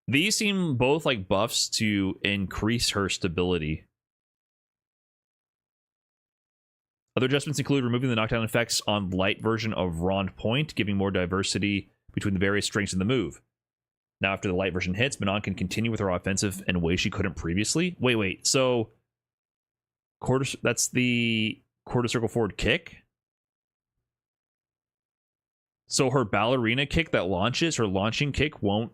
these seem both like buffs to increase her stability. Other adjustments include removing the knockdown effects on light version of Rond Point, giving more diversity between the various strengths in the move. Now, after the light version hits, Manon can continue with her offensive in a way she couldn't previously. Wait. So, that's the quarter circle forward kick? So her ballerina kick that launches, her launching kick won't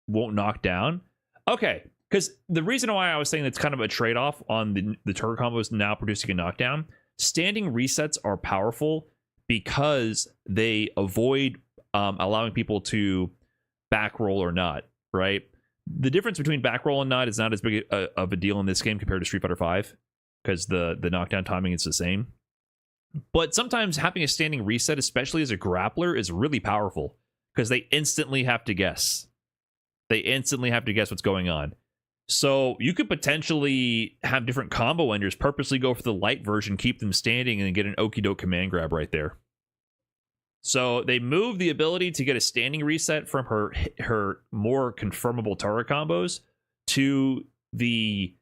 knock down? Okay, because the reason why I was saying it's kind of a trade-off on the turret combos now producing a knockdown, standing resets are powerful because they avoid allowing people to back roll or not, right? The difference between back roll and not is not as big of a deal in this game compared to Street Fighter V, because the knockdown timing is the same. But sometimes having a standing reset, especially as a grappler, is really powerful because they instantly have to guess. They instantly have to guess what's going on. So you could potentially have different combo enders purposely go for the light version, keep them standing, and then get an okie doke command grab right there. So they moved the ability to get a standing reset from her more confirmable turret combos to the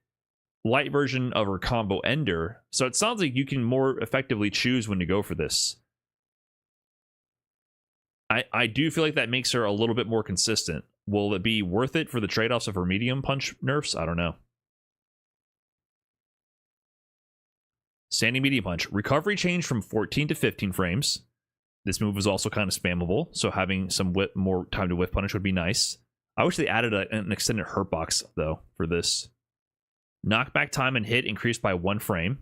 light version of her combo ender. So it sounds like you can more effectively choose when to go for this. I do feel like that makes her a little bit more consistent. Will it be worth it for the trade-offs of her medium punch nerfs? I don't know. Standing medium punch. Recovery changed from 14 to 15 frames. This move is also kind of spammable, so having some more time to whiff punish would be nice. I wish they added an extended hurt box, though, for this. Knockback time and hit increased by 1 frame.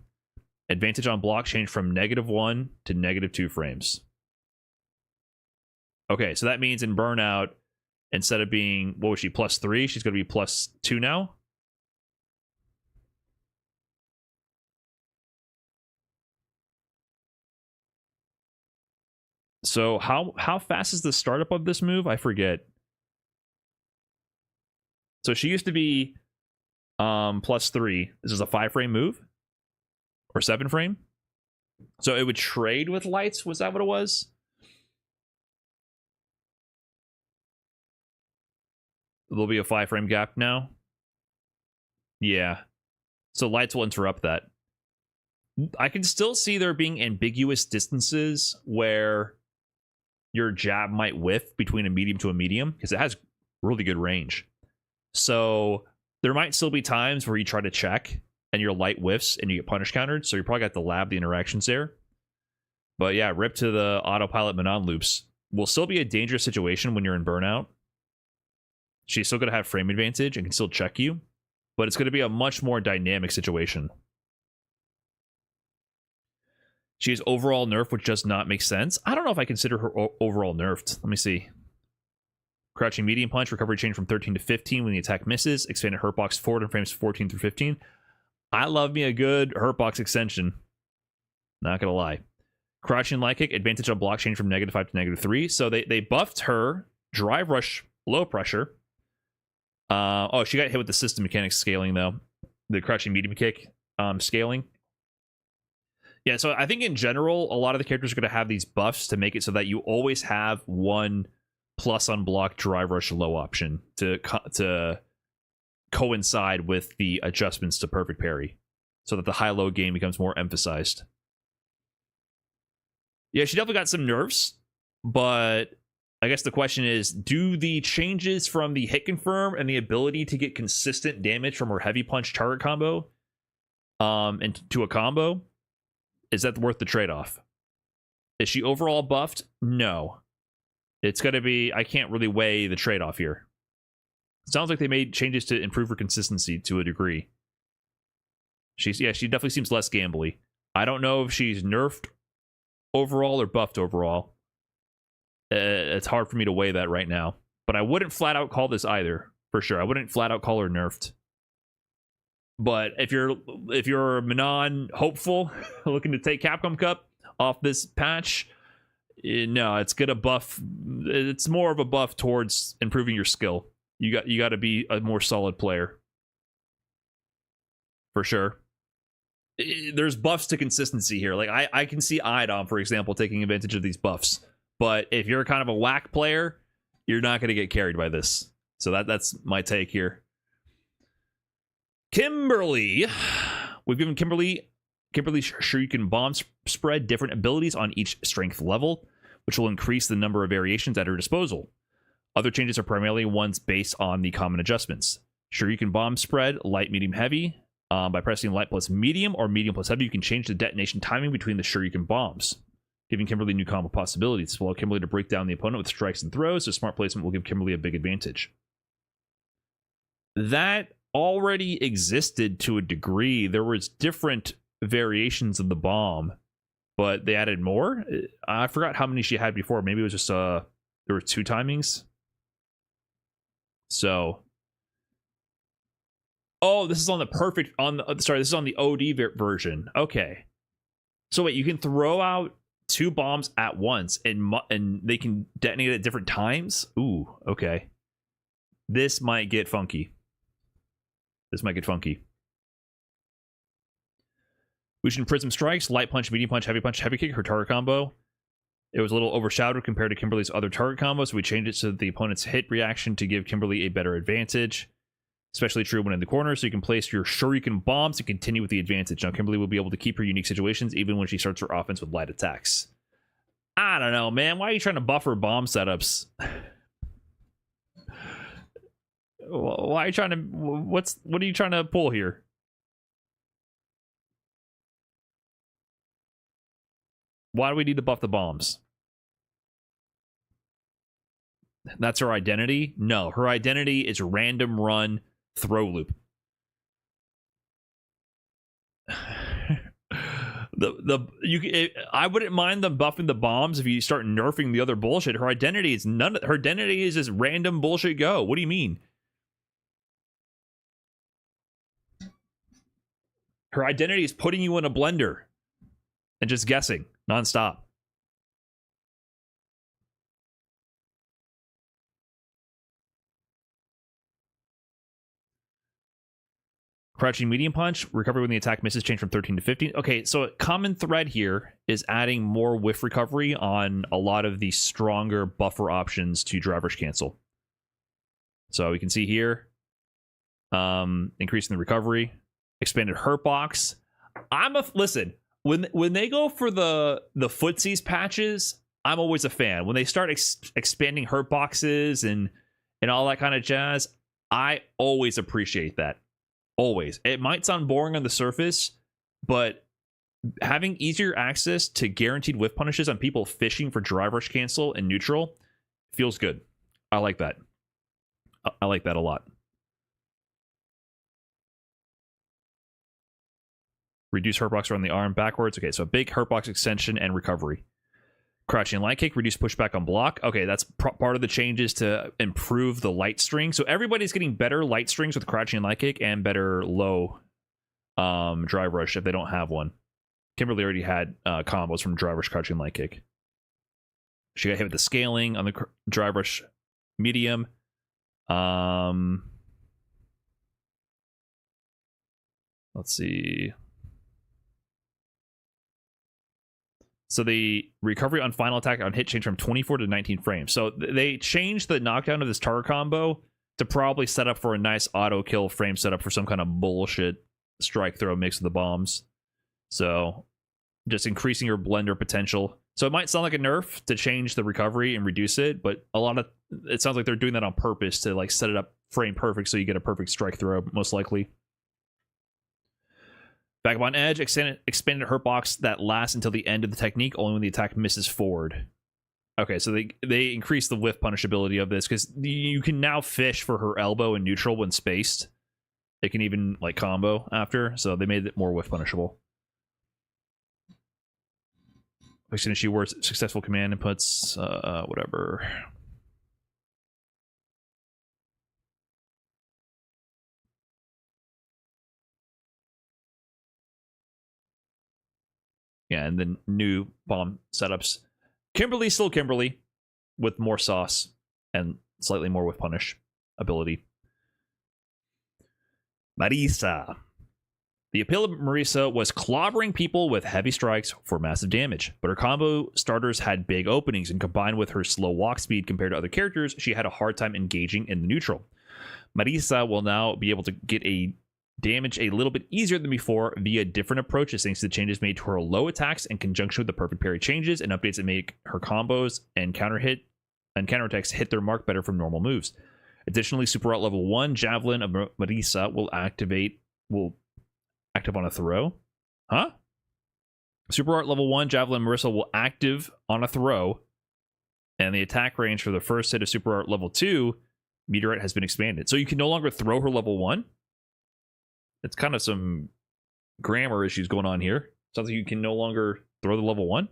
Advantage on block changed from -1 to -2 frames. Okay, so that means in Burnout, instead of being, what was she, +3, she's going to be +2 now? So how fast is the startup of this move? I forget. So she used to be +3. This is a 5-frame move? Or 7-frame? So it would trade with lights? Was that what it was? There'll be a 5-frame gap now? Yeah. So lights will interrupt that. I can still see there being ambiguous distances where your jab might whiff between a medium to a medium, because it has really good range. So there might still be times where you try to check and your light whiffs and you get punish countered, so you probably got to lab the interactions there. But yeah, rip to the autopilot Manon loops. Will still be a dangerous situation when you're in Burnout. She's still going to have frame advantage and can still check you, but it's going to be a much more dynamic situation. She is overall nerfed, which does not make sense. I don't know if I consider her overall nerfed. Let me see. Crouching medium punch, recovery change from 13 to 15 when the attack misses. Expanded hurt box forward in frames 14 through 15. I love me a good hurt box extension. Not gonna lie. Crouching light kick, advantage on block change from -5 to -3. So they buffed her drive rush low pressure. Oh, she got hit with the system mechanics scaling though. The crouching medium kick scaling. Yeah, so I think in general, a lot of the characters are going to have these buffs to make it so that you always have one plus unblock drive rush low option to coincide with the adjustments to perfect parry, so that the high-low game becomes more emphasized. Yeah, she definitely got some nerfs, but I guess the question is, do the changes from the hit confirm and the ability to get consistent damage from her heavy punch target combo and to a combo, is that worth the trade-off? Is she overall buffed? No. It's going to be, I can't really weigh the trade-off here. It sounds like they made changes to improve her consistency to a degree. She definitely seems less gambly. I don't know if she's nerfed overall or buffed overall. It's hard for me to weigh that right now. But I wouldn't flat out call this either, for sure. I wouldn't flat out call her nerfed. But if you're Manon hopeful, looking to take Capcom Cup off this patch, no, it's gonna buff. It's more of a buff towards improving your skill. You got to be a more solid player, for sure. There's buffs to consistency here. Like I can see Idom, for example, taking advantage of these buffs. But if you're kind of a whack player, you're not gonna get carried by this. So that's my take here. Kimberly, we've given Kimberly Shuriken Bomb Spread different abilities on each strength level, which will increase the number of variations at her disposal. Other changes are primarily ones based on the common adjustments. Shuriken Bomb Spread, light, medium, heavy. By pressing light plus medium or medium plus heavy, you can change the detonation timing between the Shuriken bombs, giving Kimberly new combo possibilities. Allow Kimberly to break down the opponent with strikes and throws, so smart placement will give Kimberly a big advantage. That already existed to a degree. There was different variations of the bomb, but they added more. I forgot how many she had before. Maybe it was just there were 2 timings. So, oh, this is on the perfect this is on the OD version. Okay. So wait, you can throw out 2 bombs at once and they can detonate at different times? Ooh, okay. This might get funky. Wushin Prism Strikes, Light Punch, Medium Punch, Heavy Kick, her target combo. It was a little overshadowed compared to Kimberly's other target combos, so we changed it so that the opponent's hit reaction to give Kimberly a better advantage. Especially true when in the corner, so you can place your Shuriken bombs to continue with the advantage. Now Kimberly will be able to keep her unique situations even when she starts her offense with light attacks. I don't know, man. Why are you trying to buffer bomb setups? Why are you trying to... What are you trying to pull here? Why do we need to buff the bombs? That's her identity? No, her identity is random run throw loop. I wouldn't mind them buffing the bombs if you start nerfing the other bullshit. Her identity is her identity is just random bullshit go. What do you mean? Her identity is putting you in a blender and just guessing nonstop. Crouching medium punch, recovery when the attack misses, change from 13 to 15. Okay, so a common thread here is adding more whiff recovery on a lot of the stronger buffer options to drive rush cancel. So we can see here, increasing the recovery, expanded hurt box. Listen, when they go for the footsies patches, I'm always a fan. When they start expanding hurt boxes and all that kind of jazz, I always appreciate that. Always. It might sound boring on the surface, but having easier access to guaranteed whiff punishes on people fishing for drive rush cancel and neutral feels good. I like that. I like that a lot. Reduce hurtbox around the arm backwards. Okay, so a big hurtbox extension and recovery. Crouching light kick, reduce pushback on block. Okay, that's part of the changes to improve the light string. So everybody's getting better light strings with crouching and light kick and better low drive rush if they don't have one. Kimberly already had combos from drive rush, crouching, light kick. She got hit with the scaling on the drive rush medium. Let's see. So the recovery on final attack on hit changed from 24 to 19 frames. So they changed the knockdown of this target combo to probably set up for a nice auto kill frame setup for some kind of bullshit strike throw mix with the bombs. So just increasing your blender potential. So it might sound like a nerf to change the recovery and reduce it, but it sounds like they're doing that on purpose to like set it up frame perfect so you get a perfect strike throw most likely. Vagabond Edge, expanded hurt box that lasts until the end of the technique, only when the attack misses forward. Okay, so they increased the whiff punishability of this because you can now fish for her elbow and neutral when spaced. It can even like combo after, so they made it more whiff punishable. As soon as she works successful command inputs, whatever. Yeah, and then new bomb setups. Kimberly, still Kimberly, with more sauce and slightly more with punish ability. Marisa. The appeal of Marisa was clobbering people with heavy strikes for massive damage, but her combo starters had big openings, and combined with her slow walk speed compared to other characters, she had a hard time engaging in the neutral. Marisa will now be able to get a damage a little bit easier than before via different approaches thanks to the changes made to her low attacks in conjunction with the perfect parry changes and updates that make her combos and counterattacks hit their mark better from normal moves. Additionally, Super Art Level 1 Javelin of Marisa will active on a throw. Huh? Super Art Level 1 Javelin Marisa will active on a throw, and the attack range for the first hit of Super Art Level 2 Meteorite has been expanded. So you can no longer throw her level 1? It's kind of some grammar issues going on here. Sounds like you can no longer throw the level 1.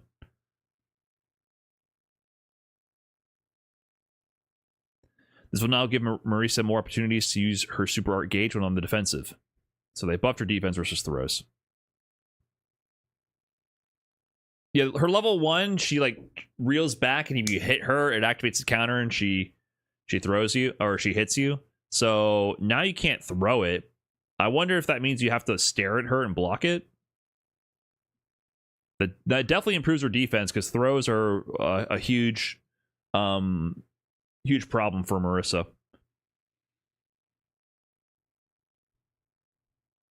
This will now give Marisa more opportunities to use her super art gauge when on the defensive. So they buffed her defense versus throws. Yeah, her level 1, she like reels back, and if you hit her, it activates the counter, and she throws you, or she hits you. So now you can't throw it. I wonder if that means you have to stare at her and block it. That definitely improves her defense, because throws are a huge problem for Marisa.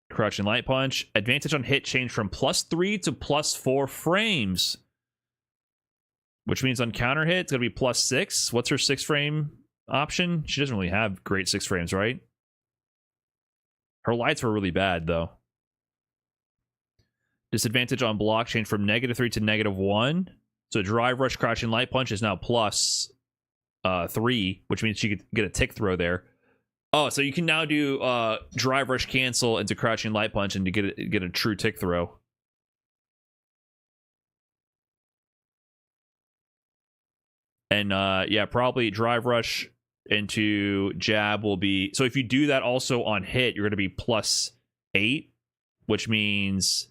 Crouching light punch. Advantage on hit changed from +3 to +4 frames. Which means on counter hit, it's going to be +6. What's her 6 frame option? She doesn't really have great 6 frames, right? Her lights were really bad, though. Disadvantage on block changed from -3 to -1. So drive rush crouching light punch is now +3, which means she could get a tick throw there. Oh, so you can now do drive rush cancel into crouching light punch and to get a true tick throw. And yeah, probably drive rush into jab will be, so if you do that also on hit, you're going to be +8, which means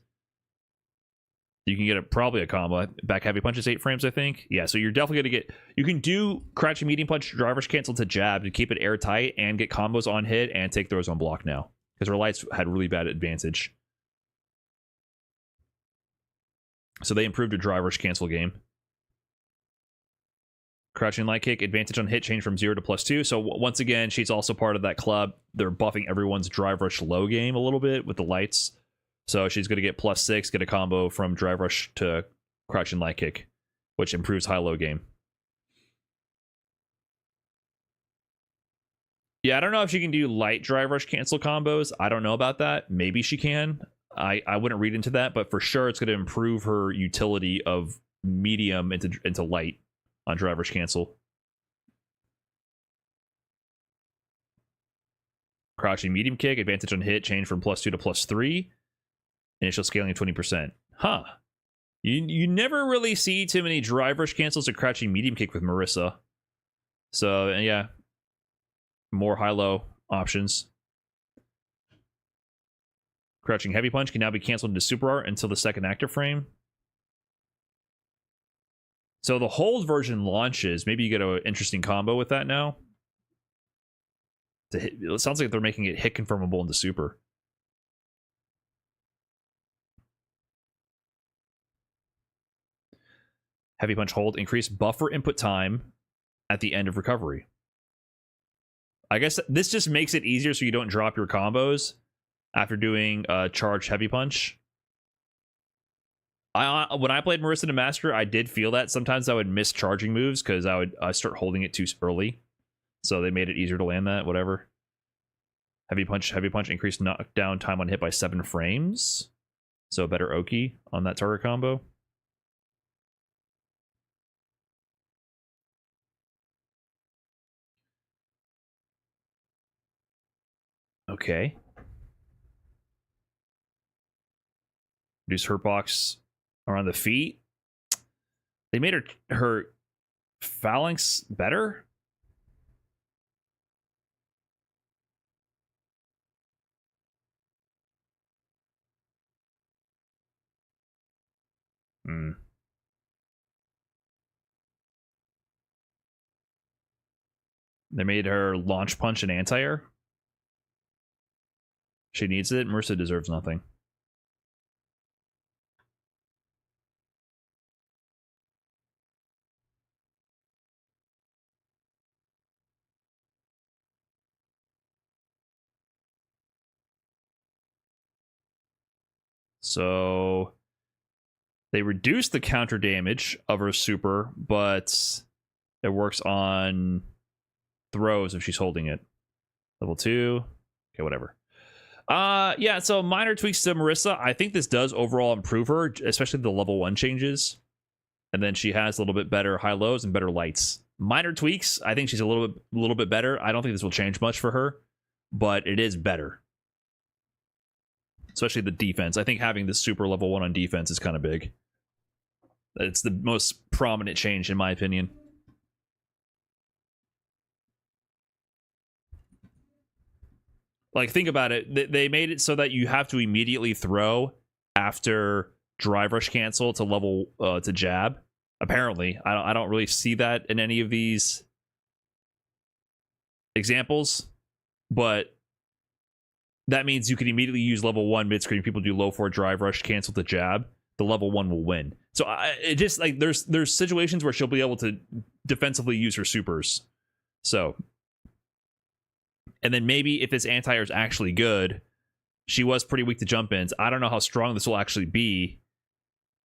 you can get probably a combo. Back heavy punch is 8 frames, I think. Yeah, so you're definitely going to get, you can do crouching medium punch, drive rush cancel to jab to keep it airtight and get combos on hit and take throws on block now, because her lights had really bad advantage. So they improved her drive rush cancel game. Crouching light kick, advantage on hit changed from 0 to +2. So once again, she's also part of that club. They're buffing everyone's drive rush low game a little bit with the lights. So she's going to get +6, get a combo from drive rush to crouching light kick, which improves high-low game. Yeah, I don't know if she can do light drive rush cancel combos. I don't know about that. Maybe she can. I wouldn't read into that, but for sure it's going to improve her utility of medium into light on drive rush cancel. Crouching medium kick, advantage on hit changed from +2 to +3. Initial scaling of 20%. Huh. You never really see too many drive rush cancels or crouching medium kick with Marisa. So, yeah. More high-low options. Crouching heavy punch can now be canceled into super art until the second active frame. So the hold version launches. Maybe you get an interesting combo with that now. It sounds like they're making it hit confirmable into super. Heavy punch hold, increase buffer input time at the end of recovery. I guess this just makes it easier so you don't drop your combos after doing charged heavy punch. When I played Marisa to Master, I did feel that. Sometimes I would miss charging moves because I would start holding it too early. So they made it easier to land that, whatever. Heavy punch, increased knockdown time on hit by 7 frames. So better Oki on that target combo. Okay. Reduce hurt box around the feet. They made her phalanx better. They made her launch punch and anti-air. She needs it. Marisa deserves nothing. So they reduce the counter damage of her super, but it works on throws if she's holding it. Level 2. Okay, whatever. Yeah, so minor tweaks to Marisa. I think this does overall improve her, especially the level 1 changes. And then she has a little bit better high lows and better lights. Minor tweaks. I think she's a little bit better. I don't think this will change much for her, but it is better. especially the defense. I think having the super level 1 on defense is kind of big. It's the most prominent change in my opinion. Like, think about it. They made it so that you have to immediately throw after drive rush cancel to level to jab. Apparently, I don't really see that in any of these examples, but that means you can immediately use level 1 mid screen. People do low 4 drive rush cancel to jab. The level 1 will win. So it just like there's situations where she'll be able to defensively use her supers. So, and then maybe if this anti-air is actually good, she was pretty weak to jump ins. I don't know how strong this will actually be,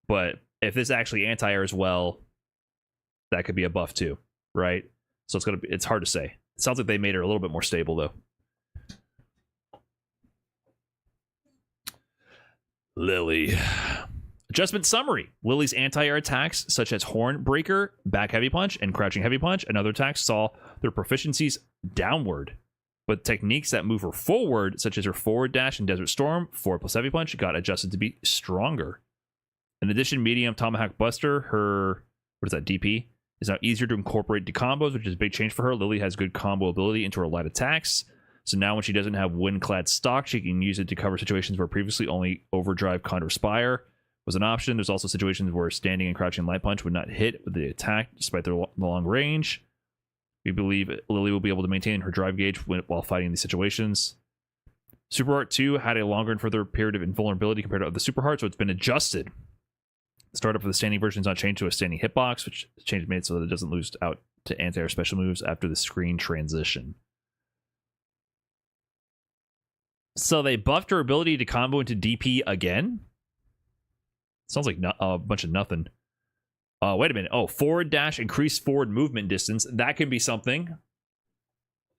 but if this actually anti-airs well, that could be a buff too, right? So it's hard to say. It sounds like they made her a little bit more stable though. Lily. Adjustment summary. Lily's anti-air attacks, such as Horn Breaker, Back Heavy Punch, and Crouching Heavy Punch, and other attacks saw their proficiencies downward. But techniques that move her forward, such as her forward dash and Desert Storm, 4 plus Heavy Punch, got adjusted to be stronger. In addition, Medium Tomahawk Buster, her, what is that, DP, is now easier to incorporate to combos, which is a big change for her. Lily has good combo ability into her light attacks. So now when she doesn't have Wind-Clad stock, she can use it to cover situations where previously only Overdrive, Condor Spire was an option. There's also situations where Standing and Crouching Light Punch would not hit with the attack despite their long range. We believe Lily will be able to maintain her drive gauge while fighting these situations. Super Heart 2 had a longer and further period of invulnerability compared to other Super Heart, so it's been adjusted. The startup for the standing version is not changed to a standing hitbox, which change made so that it doesn't lose out to anti-air special moves after the screen transition. So they buffed her ability to combo into DP again? Sounds like a bunch of nothing. Wait a minute. Oh, forward dash, increased forward movement distance. That could be something.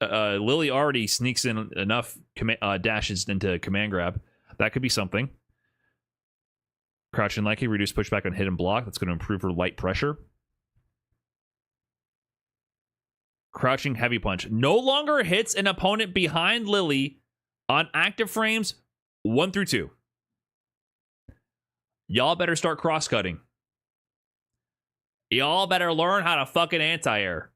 Lily already sneaks in enough dashes into command grab. That could be something. Crouching Likey, reduce pushback on hit and block. That's going to improve her light pressure. Crouching Heavy Punch. No longer hits an opponent behind Lily on active frames 1 through 2. Y'all better start cross-cutting. Y'all better learn how to fucking anti-air.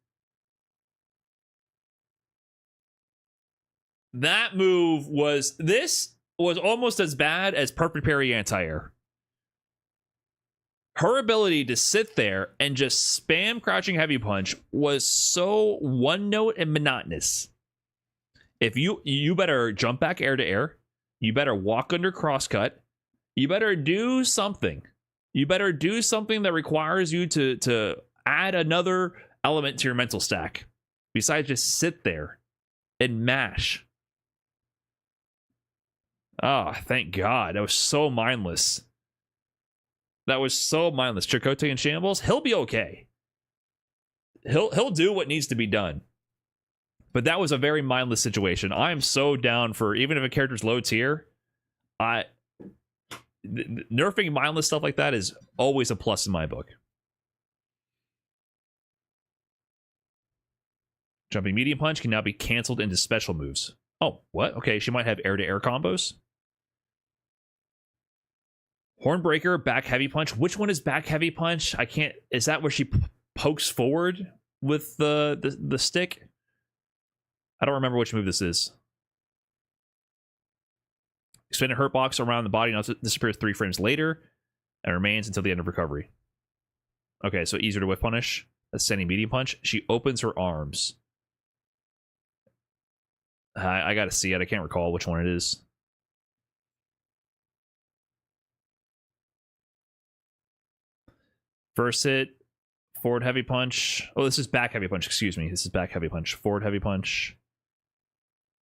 That move was... This was almost as bad as perfect parry anti-air. Her ability to sit there and just spam Crouching Heavy Punch was so one-note and monotonous. If you better jump back air to air, you better walk under crosscut, you better do something. You better do something that requires you to add another element to your mental stack besides just sit there and mash. Oh, thank God. That was so mindless. That was so mindless. Chakotay in shambles, he'll be okay. He'll do what needs to be done. But that was a very mindless situation. I am so down for, even if a character's low tier, nerfing mindless stuff like that is always a plus in my book. Jumping Medium Punch can now be canceled into special moves. Oh, what? Okay, she might have air-to-air combos. Hornbreaker, Back Heavy Punch. Which one is Back Heavy Punch? I can't... Is that where she pokes forward with the stick? I don't remember which move this is. Expanded hurt box around the body now disappears 3 frames later and remains until the end of recovery. Okay, so easier to whiff punish. That's Standing Medium Punch. She opens her arms. I gotta see it. I can't recall which one it is. First hit, forward heavy punch. Oh, this is back heavy punch. Excuse me. This is back heavy punch. Forward heavy punch.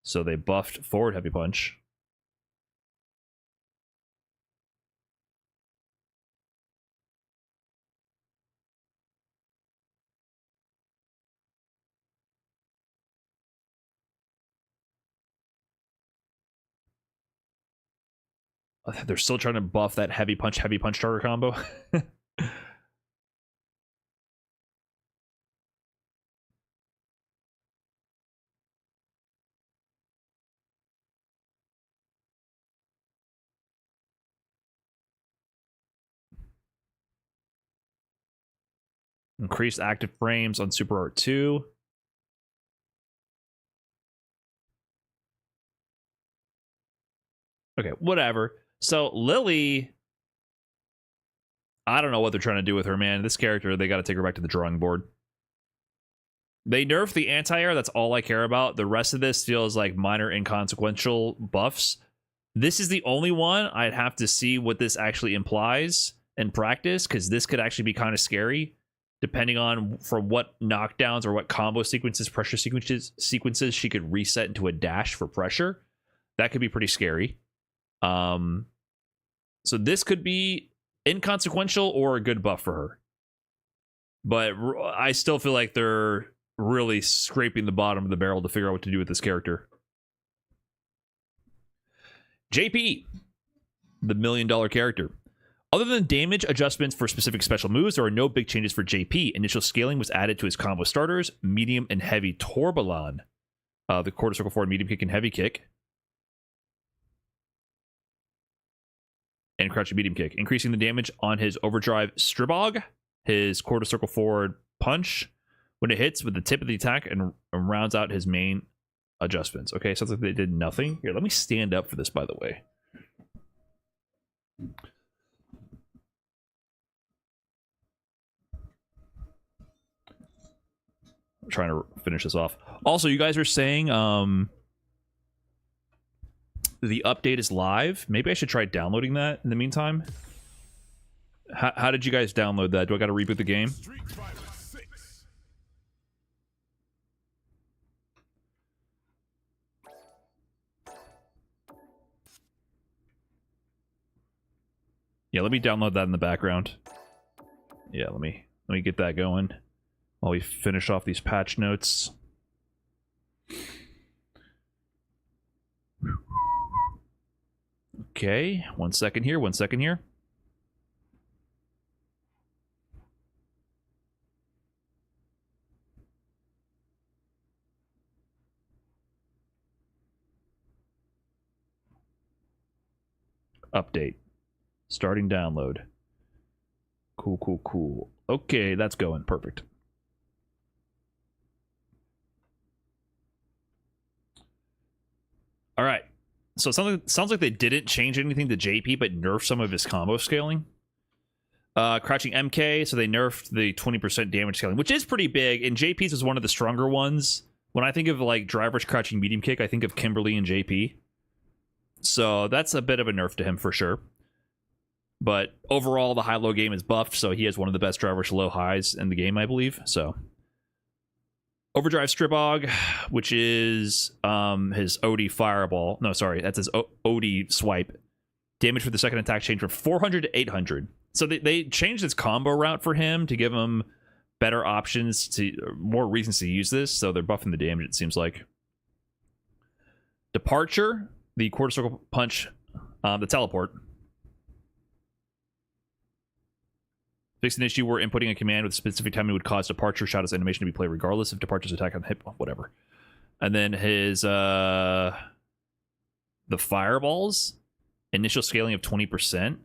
So they buffed forward heavy punch. They're still trying to buff that heavy punch starter combo. Increased active frames on Super Art 2. Okay, whatever. So Lily, I don't know what they're trying to do with her, man. This character, they got to take her back to the drawing board. They nerfed the anti-air. That's all I care about. The rest of this feels like minor inconsequential buffs. This is the only one I'd have to see what this actually implies in practice, because this could actually be kind of scary, depending on from what knockdowns or what combo sequences, pressure sequences she could reset into a dash for pressure. That could be pretty scary. So this could be inconsequential or a good buff for her. But I still feel like they're really scraping the bottom of the barrel to figure out what to do with this character. JP, the $1 million character. Other than damage adjustments for specific special moves, there are no big changes for JP. Initial scaling was added to his combo starters, medium and heavy Torbalan. The quarter circle forward, medium kick, and heavy kick. And crouching medium kick, increasing the damage on his overdrive Stribog, his quarter circle forward punch when it hits with the tip of the attack, and rounds out his main adjustments. Okay, sounds like they did nothing. Here, let me stand up for this, by the way. I'm trying to finish this off. Also, you guys are saying the update is live. Maybe I should try downloading that in the meantime. How did you guys download that? Do I got to reboot the game? Yeah, let me download that in the background. Yeah, let me get that going while we finish off these patch notes. Okay, 1 second here, 1 second here. Update. Starting download. Cool, cool, cool. Okay, that's going. Perfect. All right. So it sounds like they didn't change anything to JP, but nerfed some of his combo scaling. Crouching MK, so they nerfed the 20% damage scaling, which is pretty big, and JP's was one of the stronger ones. When I think of like driver's crouching medium kick, I think of Kimberly and JP. So that's a bit of a nerf to him for sure. But overall, the high-low game is buffed, so he has one of the best drivers low highs in the game, I believe. So Overdrive Stribog, which is his OD Fireball. No, sorry, that's his OD Swipe. Damage for the second attack changed from 400 to 800. So they changed his combo route for him to give him better options, more reasons to use this. So they're buffing the damage, it seems like. Departure, the quarter circle punch, the teleport. Fix an issue where inputting a command with a specific timing would cause departure shot as animation to be played regardless if departure's attack on the hip, whatever. And then his the fireballs, initial scaling of 20%.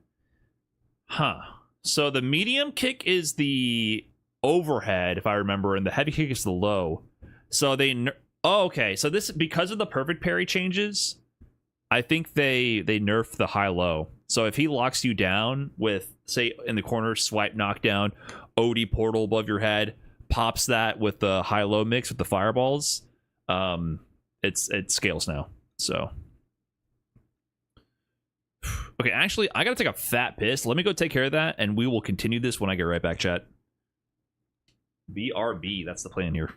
Huh. So the medium kick is the overhead, if I remember, and the heavy kick is the low. So they oh, okay. So this, because of the perfect parry changes, I think they nerf the high-low. So if he locks you down with, say, in the corner, swipe knockdown, OD portal above your head, pops that with the high-low mix with the fireballs, it scales now. So okay, actually, I gotta take a fat piss. Let me go take care of that, and we will continue this when I get right back, chat. BRB, that's the plan here.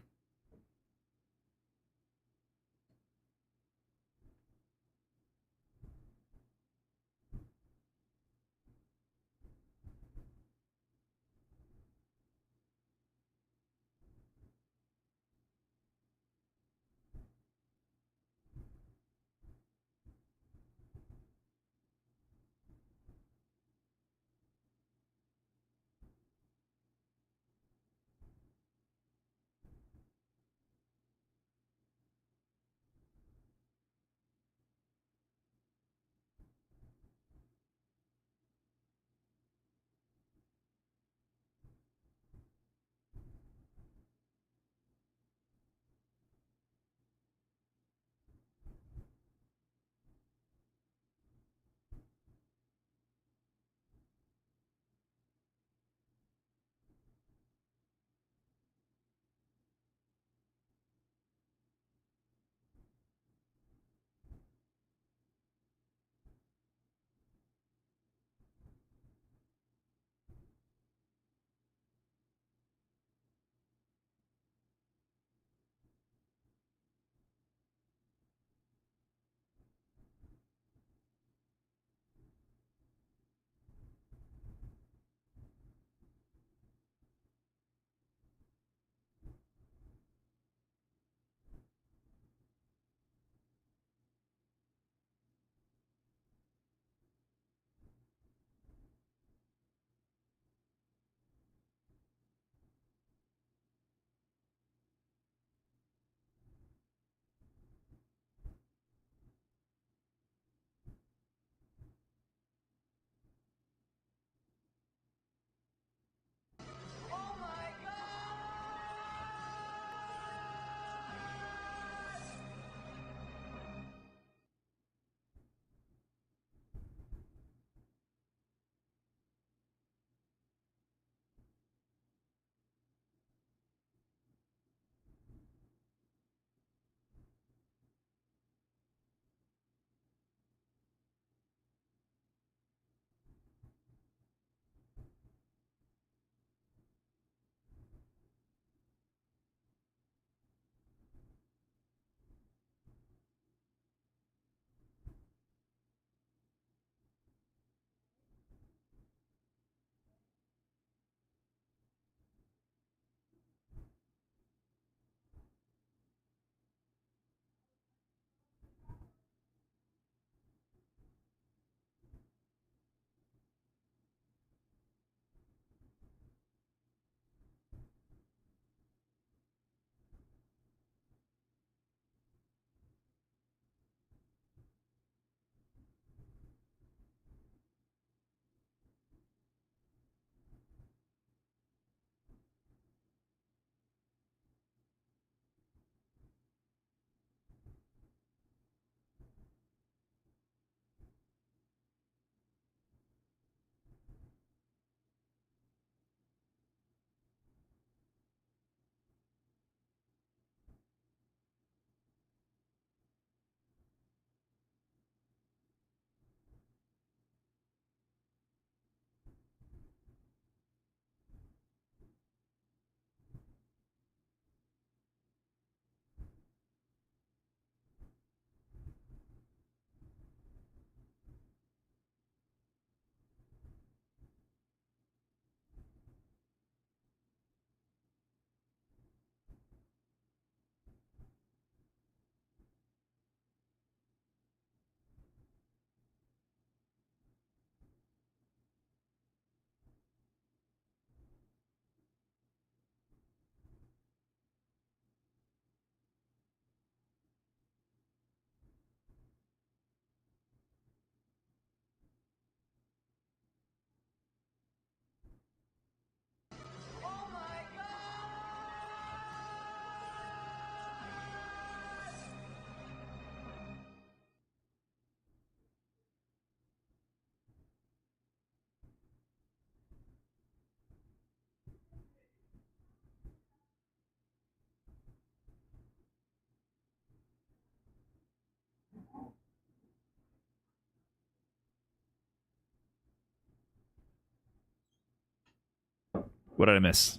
What did I miss?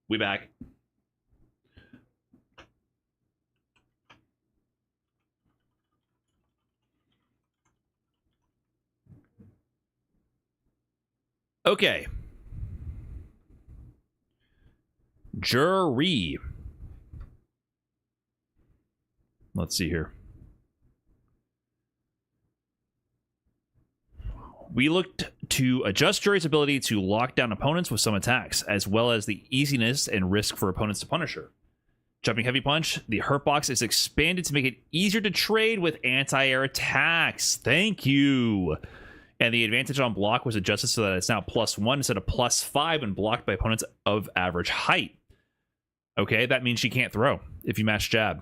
We back. Okay. Jury. Let's see here. We looked to adjust Jury's ability to lock down opponents with some attacks, as well as the easiness and risk for opponents to punish her. Jumping Heavy Punch, the hurt box is expanded to make it easier to trade with anti-air attacks. Thank you. And the advantage on block was adjusted so that it's now +1 instead of +5 when blocked by opponents of average height. Okay, that means she can't throw if you match jab.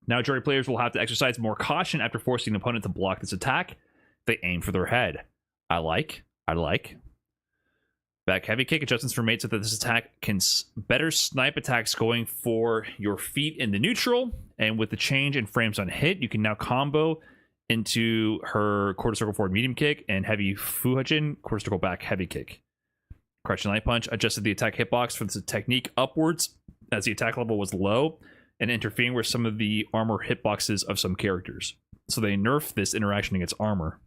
Now Jury players will have to exercise more caution after forcing an opponent to block this attack. They aim for their head. I like. Back Heavy Kick adjustments for mates so that this attack can better snipe attacks going for your feet in the neutral. And with the change in frames on hit, you can now combo into her quarter circle forward medium kick and heavy Fuhajin quarter circle back heavy kick. Crouching Light Punch adjusted the attack hitbox for this technique upwards as the attack level was low and interfering with some of the armor hitboxes of some characters. So they nerfed this interaction against armor.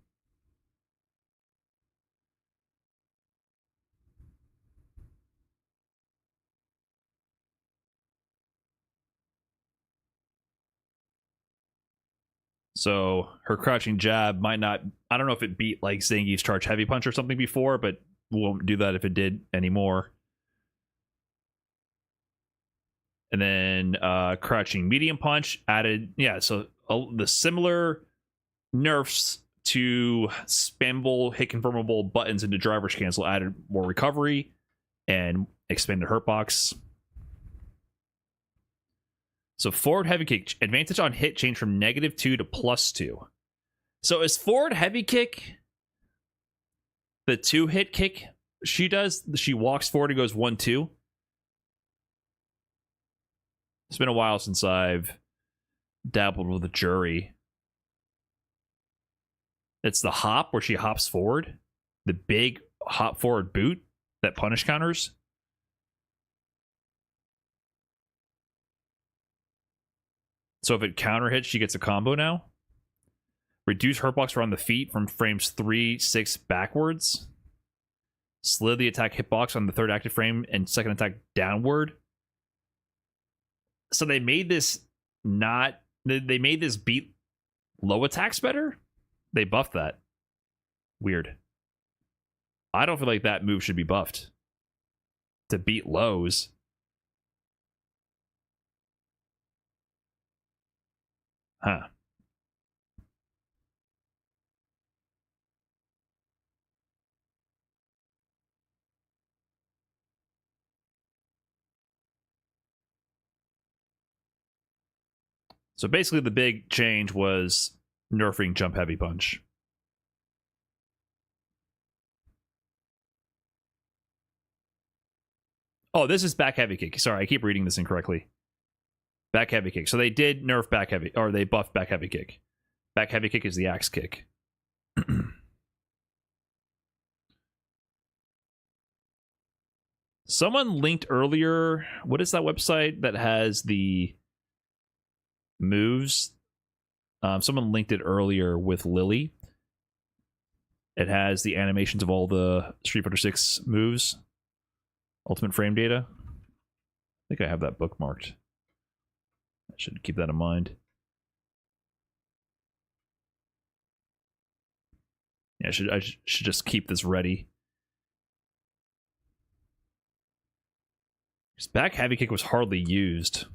So her crouching jab might not, I don't know if it beat like Zangief's charge heavy punch or something before, but won't do that if it did anymore. And then crouching medium punch added, yeah, so the similar nerfs to spammable hit confirmable buttons into driver's cancel added more recovery and expanded hurt box. So forward heavy kick advantage on hit changed from -2 to +2. So is forward heavy kick the 2-hit kick she does? She walks forward and goes 1-2. It's been a while since I've dabbled with a Jury. It's the hop where she hops forward, the big hop forward boot that punish counters. So if it counter hits, she gets a combo now. Reduce hurt box around the feet from frames 3, 6 backwards. Slid the attack hitbox on the third active frame and second attack downward. So they made this not... They made this beat low attacks better? They buffed that. Weird. I don't feel like that move should be buffed. To beat lows. Huh. So basically the big change was nerfing jump heavy punch. Oh, this is back heavy kick. Sorry, I keep reading this incorrectly. Back heavy kick. So they did nerf back heavy, or they buffed back heavy kick. Back heavy kick is the axe kick. Someone linked earlier. What is that website that has the moves? Someone linked it earlier with Lily. It has the animations of all the Street Fighter 6 moves. Ultimate frame data. I think I have that bookmarked. I should keep that in mind. Yeah, I should just keep this ready. His back heavy kick was hardly used.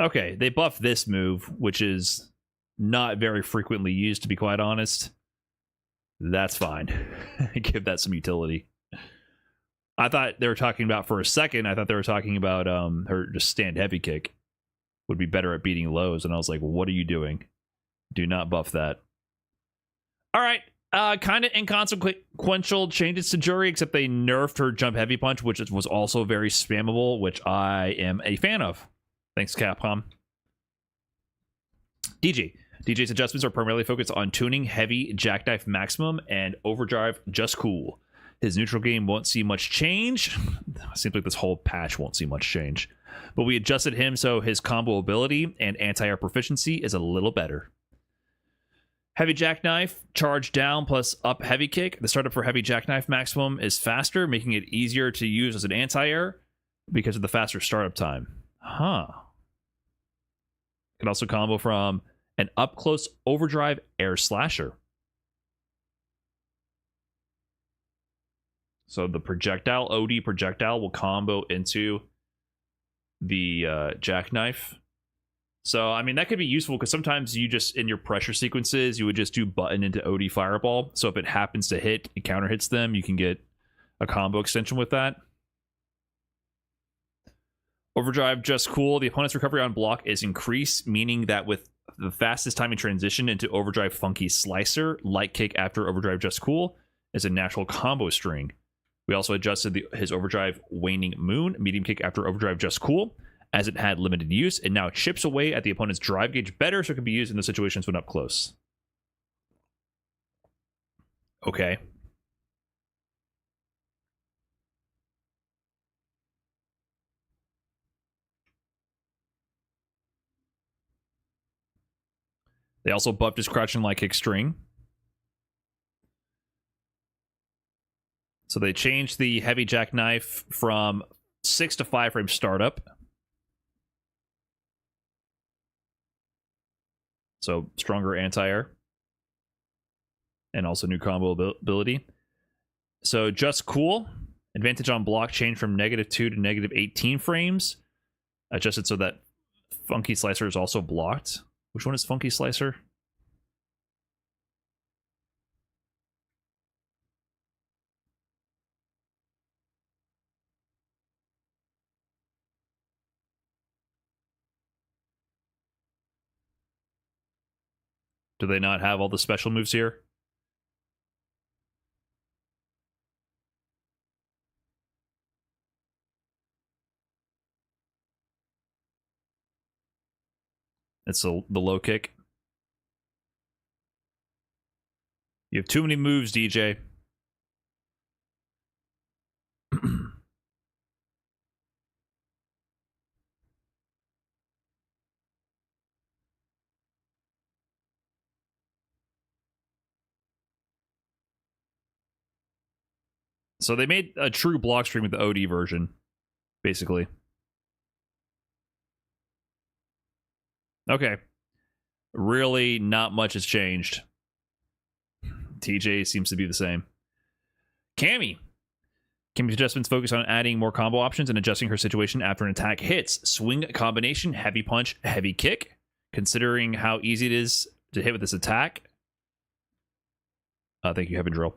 Okay, they buffed this move, which is not very frequently used, to be quite honest. That's fine. Give that some utility. I thought they were talking about, for a second, I thought they were talking about her just stand heavy kick would be better at beating lows, and I was like, what are you doing? Do not buff that. All right, kind of inconsequential changes to Jury, except they nerfed her jump heavy punch, which was also very spammable, which I am a fan of. Thanks, Capcom. DG, DJ's adjustments are primarily focused on tuning heavy jackknife maximum and overdrive just cool. His neutral game won't see much change. Seems like this whole patch won't see much change. But we adjusted him so his combo ability and anti-air proficiency is a little better. Heavy jackknife, charge down plus up heavy kick. The startup for heavy jackknife maximum is faster, making it easier to use as an anti-air because of the faster startup time. Huh. Can also combo from an up-close overdrive air slasher. So the projectile, OD projectile, will combo into the jackknife. So, I mean, that could be useful because sometimes you just, in your pressure sequences, you would just do button into OD fireball. So if it happens to hit, it counter hits them, you can get a combo extension with that. Overdrive, just cool. The opponent's recovery on block is increased, meaning that with the fastest timing transition into overdrive funky slicer, light kick after overdrive just cool is a natural combo string. We also adjusted his overdrive waning moon, medium kick after overdrive just cool, as it had limited use. It now chips away at the opponent's drive gauge better, so it can be used in the situations when up close. Okay. They also buffed his crouching light kick string. So they changed the heavy jackknife from 6 to 5 frame startup. So stronger anti-air. And also new combo ability. So just cool. Advantage on block changed from -2 to -18 frames. Adjusted so that Funky Slicer is also blocked. Which one is Funky Slicer? Do they not have all the special moves here? It's the low kick. You have too many moves, DJ. So they made a true block stream with the OD version, basically. Okay. Really, not much has changed. TJ seems to be the same. Cammy. Cammy's adjustments focus on adding more combo options and adjusting her situation after an attack hits. Swing combination, heavy punch, heavy kick. Considering how easy it is to hit with this attack. Thank you, Heaven Drill.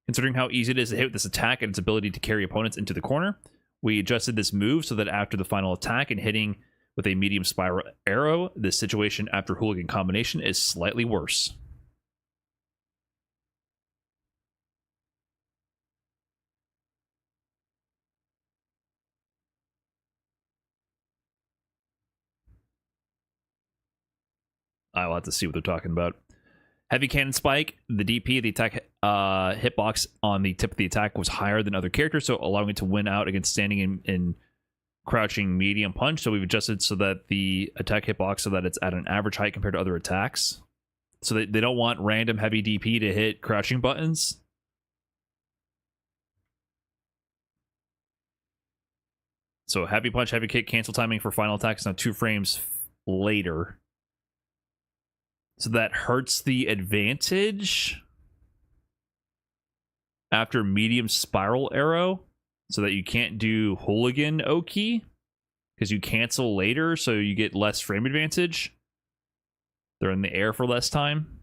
Considering how easy it is to hit with this attack and its ability to carry opponents into the corner, we adjusted this move so that after the final attack and hitting with a medium spiral arrow, this situation after hooligan combination is slightly worse. I'll have to see what they're talking about. Heavy cannon spike, the DP, the attack hitbox on the tip of the attack was higher than other characters, so allowing it to win out against standing in crouching medium punch. So we've adjusted so that the attack hitbox so that it's at an average height compared to other attacks. So they don't want random heavy DP to hit crouching buttons. So heavy punch, heavy kick, cancel timing for final attack is now 2 frames later. So that hurts the advantage after medium spiral arrow, so that you can't do hooligan Oki because you cancel later, so you get less frame advantage. They're in the air for less time.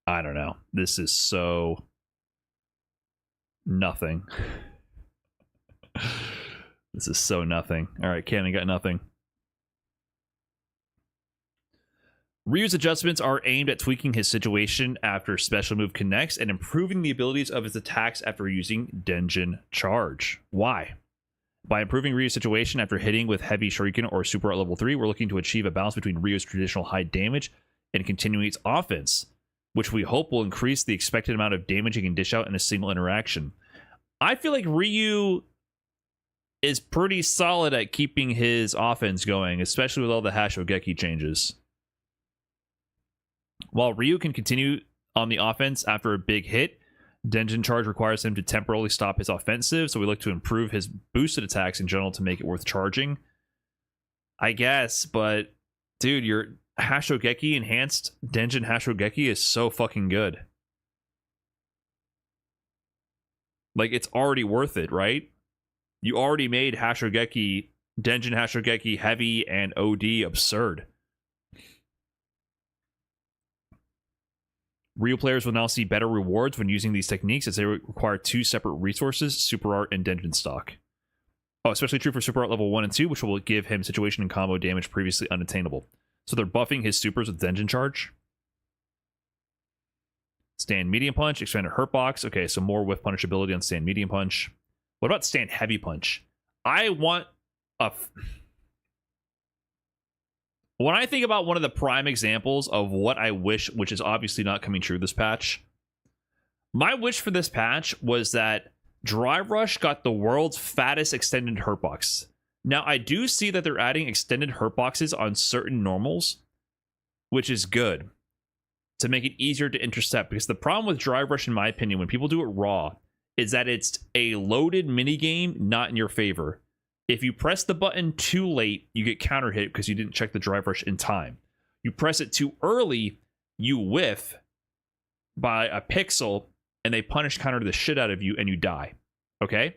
I don't know. This is so nothing. This is so nothing. All right, Cammy got nothing. Ryu's adjustments are aimed at tweaking his situation after special move connects and improving the abilities of his attacks after using Denjin Charge. Why? By improving Ryu's situation after hitting with heavy shuriken or super art level 3, we're looking to achieve a balance between Ryu's traditional high damage and continuing its offense, which we hope will increase the expected amount of damage he can dish out in a single interaction. I feel like Ryu is pretty solid at keeping his offense going, especially with all the Hashogeki changes. While Ryu can continue on the offense after a big hit, Denjin Charge requires him to temporarily stop his offensive, so we look to improve his boosted attacks in general to make it worth charging. I guess, but dude, your Hashogeki enhanced Denjin Hashogeki is so fucking good. Like, it's already worth it, right? You already made Hashogeki, Denjin Hashogeki heavy and OD absurd. Ryu players will now see better rewards when using these techniques as they require 2 separate resources, Super Art and Denjin Stock. Oh, especially true for Super Art level 1 and 2, which will give him situation and combo damage previously unattainable. So they're buffing his supers with Denjin Charge. Stand Medium Punch, expanded Hurt Box. Okay, so more whiff punish ability on Stand Medium Punch. What about Stand Heavy Punch? I want a... When I think about one of the prime examples of what I wish, which is obviously not coming true this patch, my wish for this patch was that Dry Rush got the world's fattest extended hurt box. Now, I do see that they're adding extended hurt boxes on certain normals, which is good to make it easier to intercept, because the problem with Dry Rush, in my opinion, when people do it raw, is that it's a loaded minigame not in your favor. If you press the button too late, you get counter hit because you didn't check the Drive Rush in time. You press it too early, you whiff by a pixel, and they punish counter the shit out of you, and you die. Okay?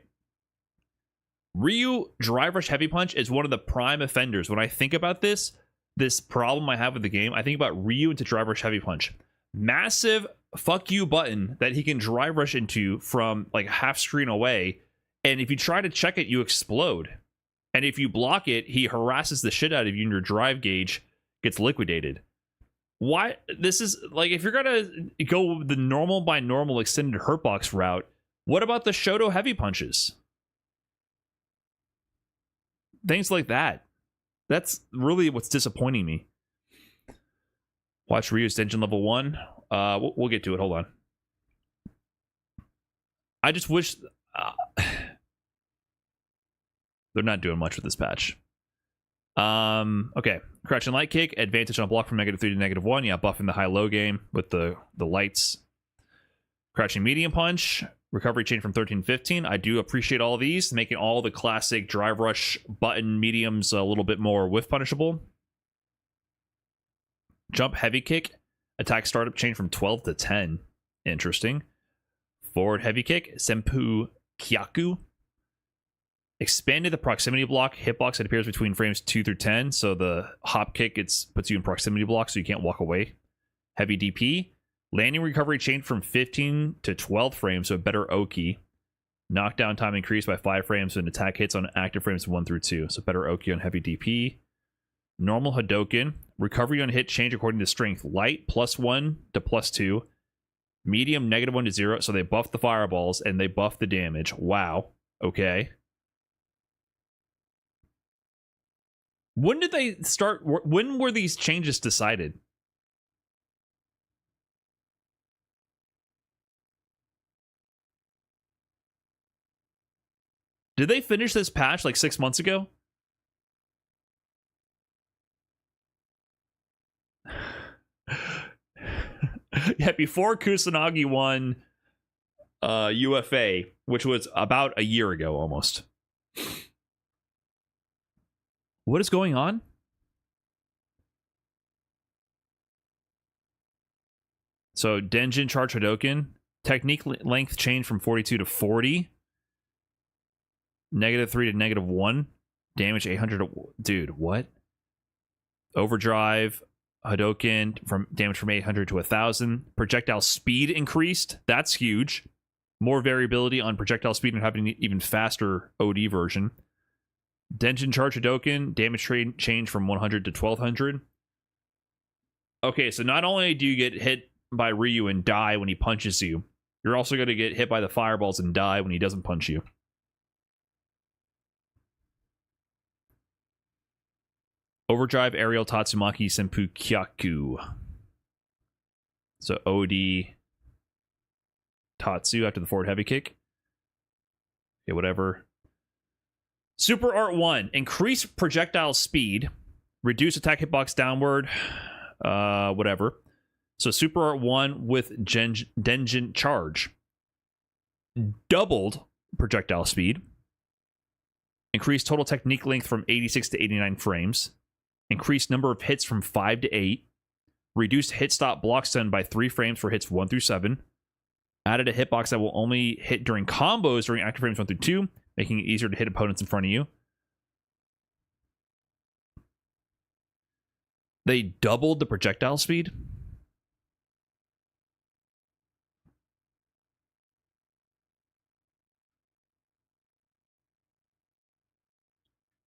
Ryu Drive Rush Heavy Punch is one of the prime offenders. When I think about this problem I have with the game, I think about Ryu into Drive Rush Heavy Punch. Massive fuck you button that he can Drive Rush into from like half screen away, and if you try to check it, you explode. And if you block it, he harasses the shit out of you and your drive gauge gets liquidated. Why? This is like, if you're gonna go the normal by normal extended hurt box route, what about the Shoto heavy punches? Things like that. That's really what's disappointing me. Watch Ryu's Denjin level 1. We'll get to it. Hold on. I just wish... they're not doing much with this patch. Okay. Crouch and light kick. Advantage on block from -3 to -1. Yeah, buffing the high-low game with the lights. Crouching medium punch. Recovery chain from 13 to 15. I do appreciate all of these, making all the classic Drive Rush button mediums a little bit more whiff punishable. Jump heavy kick. Attack startup chain from 12 to 10. Interesting. Forward heavy kick. Senpu Kyaku. Expanded the proximity block hitbox that appears between frames 2 through 10. So the hop kick puts you in proximity block so you can't walk away. Heavy DP. Landing recovery chain from 15 to 12 frames, so better Oki. Knockdown time increased by 5 frames when attack hits on active frames 1 through 2. So better Oki on heavy DP. Normal Hadoken. Recovery on hit change according to strength. Light +1 to +2. Medium -1 to 0. So they buff the fireballs and they buff the damage. Wow. Okay. When did they start? When were these changes decided? Did they finish this patch like 6 months ago? Yeah, before Kusanagi won UFA, which was about a year ago almost. What is going on? So Denjin Charge Hadoken. Technique length change from 42 to 40. -3 to -1. Damage 800. Dude, what? Overdrive. Hadoken from damage from 800 to 1,000. Projectile speed increased. That's huge. More variability on projectile speed and having an even faster OD version. Denjin Charge Hadoken. Damage change from 100 to 1,200. Okay, so not only do you get hit by Ryu and die when he punches you, you're also going to get hit by the fireballs and die when he doesn't punch you. Overdrive Aerial Tatsumaki Senpu Kyaku. So OD Tatsu after the forward heavy kick. Okay, whatever. Super Art 1. Increase projectile speed. Reduce attack hitbox downward. Whatever. So Super Art 1 with Denjin Charge. Doubled projectile speed. Increased total technique length from 86 to 89 frames. Increased number of hits from 5 to 8. Reduced hit stop block stun by 3 frames for hits 1 through 7. Added a hitbox that will only hit during combos during active frames 1 through 2, making it easier to hit opponents in front of you. They doubled the projectile speed.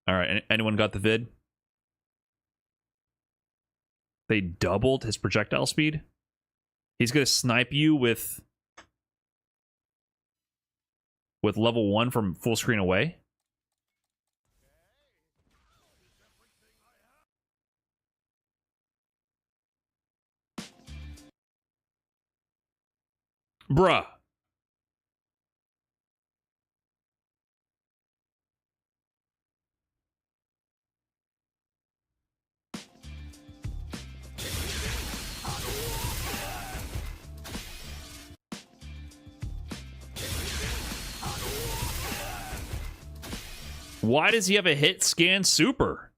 All right, anyone got the vid? They doubled his projectile speed. He's going to snipe you with level 1 from full screen away. Bruh. Why does he have a hit scan super?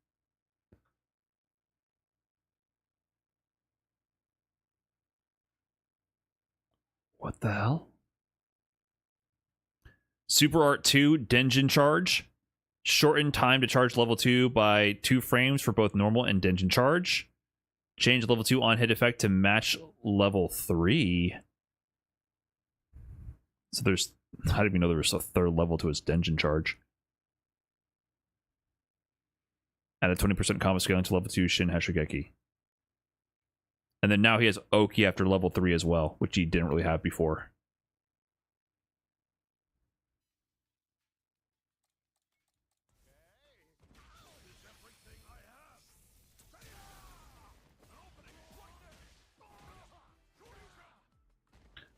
What the hell? Super Art 2 Denjin Charge. Shorten time to charge level 2 by 2 frames for both normal and Denjin Charge. Change level 2 on hit effect to match level 3. So there's... I didn't even know there was a third level to his Denjin Charge. Add a 20% combo scaling to level 2 Shin Hashigeki. And then now he has Oki after level 3 as well, which he didn't really have before.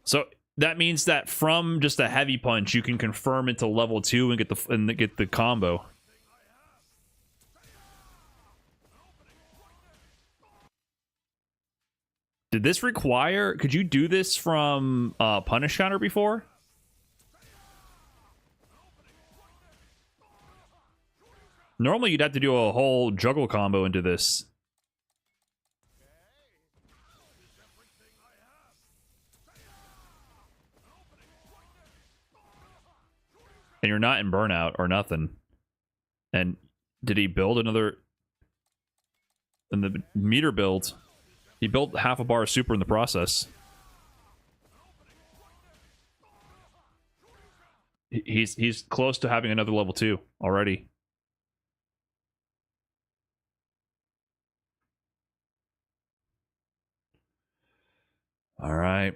So that means that from just a heavy punch, you can confirm into level 2 and get the combo. Did this require... Could you do this from Punish Counter before? Normally, you'd have to do a whole juggle combo into this. And you're not in Burnout or nothing. And did he build another... In the meter build... He built half a bar of super in the process. He's close to having another level 2 already. All right.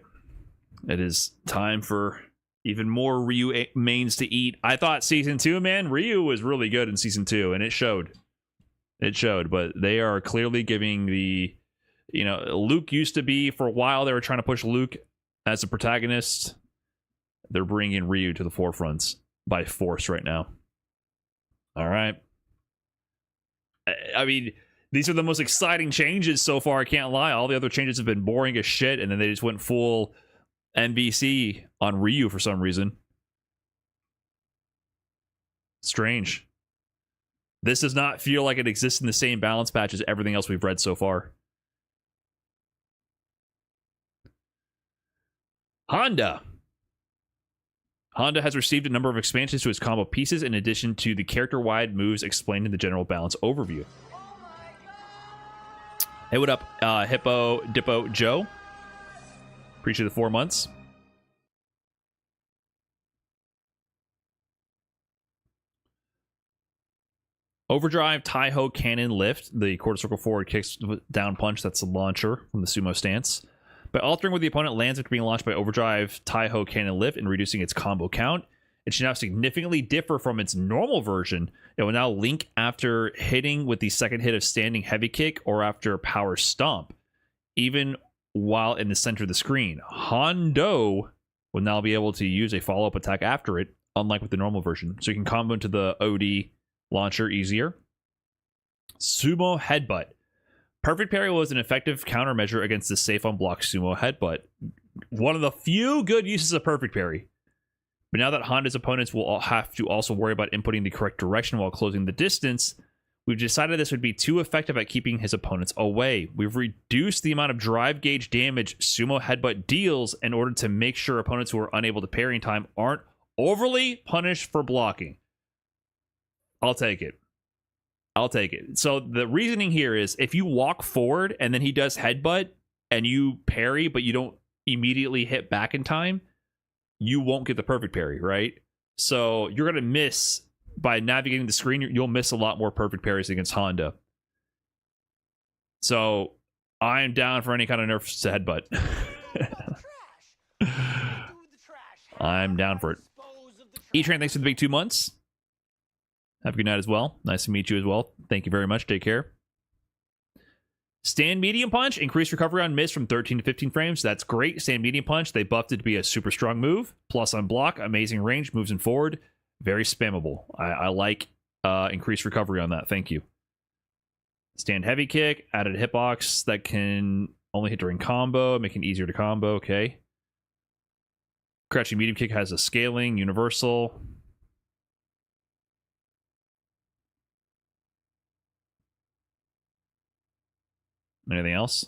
It is time for even more Ryu mains to eat. I thought Season 2, man, Ryu was really good in Season 2, and it showed. It showed, but they are clearly giving the... You know, Luke used to be, for a while, they were trying to push Luke as a protagonist. They're bringing Ryu to the forefront by force right now. All right. I mean, these are the most exciting changes so far, I can't lie. All the other changes have been boring as shit, and then they just went full MVC on Ryu for some reason. Strange. This does not feel like it exists in the same balance patch as everything else we've read so far. Honda. Honda has received a number of expansions to its combo pieces in addition to the character-wide moves explained in the general balance overview. Hey, what up, Hippo Dippo Joe? Appreciate the 4 months. Overdrive, Taiho, Cannon, Lift. The quarter circle forward kicks down punch. That's the launcher from the sumo stance. By altering where the opponent lands after being launched by Overdrive, Taiho, Cannon, Lift, and reducing its combo count, it should now significantly differ from its normal version. It will now link after hitting with the second hit of standing heavy kick or after power stomp, even while in the center of the screen. Hondo will now be able to use a follow-up attack after it, unlike with the normal version. So you can combo into the OD launcher easier. Sumo Headbutt. Perfect parry was an effective countermeasure against the safe on block sumo headbutt. One of the few good uses of perfect parry. But now that Honda's opponents will all have to also worry about inputting the correct direction while closing the distance, we've decided this would be too effective at keeping his opponents away. We've reduced the amount of drive gauge damage sumo headbutt deals in order to make sure opponents who are unable to parry in time aren't overly punished for blocking. I'll take it. I'll take it. So the reasoning here is if you walk forward and then he does headbutt and you parry, but you don't immediately hit back in time, you won't get the perfect parry, right? So you're going to miss by navigating the screen. You'll miss a lot more perfect parries against Honda. So I'm down for any kind of nerfs to headbutt. I'm down for it. E-Train, thanks for the big 2 months. Have a good night as well. Nice to meet you as well. Thank you very much. Take care. Stand medium punch. Increased recovery on miss from 13 to 15 frames. That's great. Stand medium punch. They buffed it to be a super strong move. Plus on block. Amazing range. Moves in forward. Very spammable. I like increased recovery on that. Thank you. Stand heavy kick. Added a hitbox that can only hit during combo. Making it easier to combo. Okay. Crouching medium kick has a scaling. Universal. Anything else?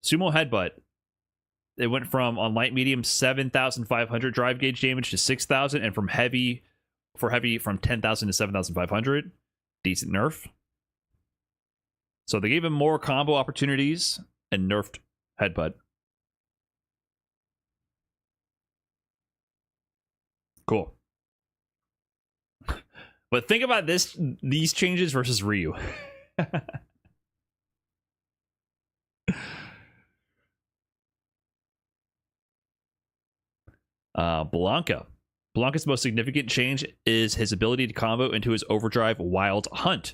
Sumo Headbutt. It went from on light medium 7,500 drive gauge damage to 6,000, and from heavy from 10,000 to 7,500. Decent nerf. So they gave him more combo opportunities and nerfed Headbutt. Cool. But think about these changes versus Ryu. Blanca's most significant change is his ability to combo into his overdrive Wild Hunt.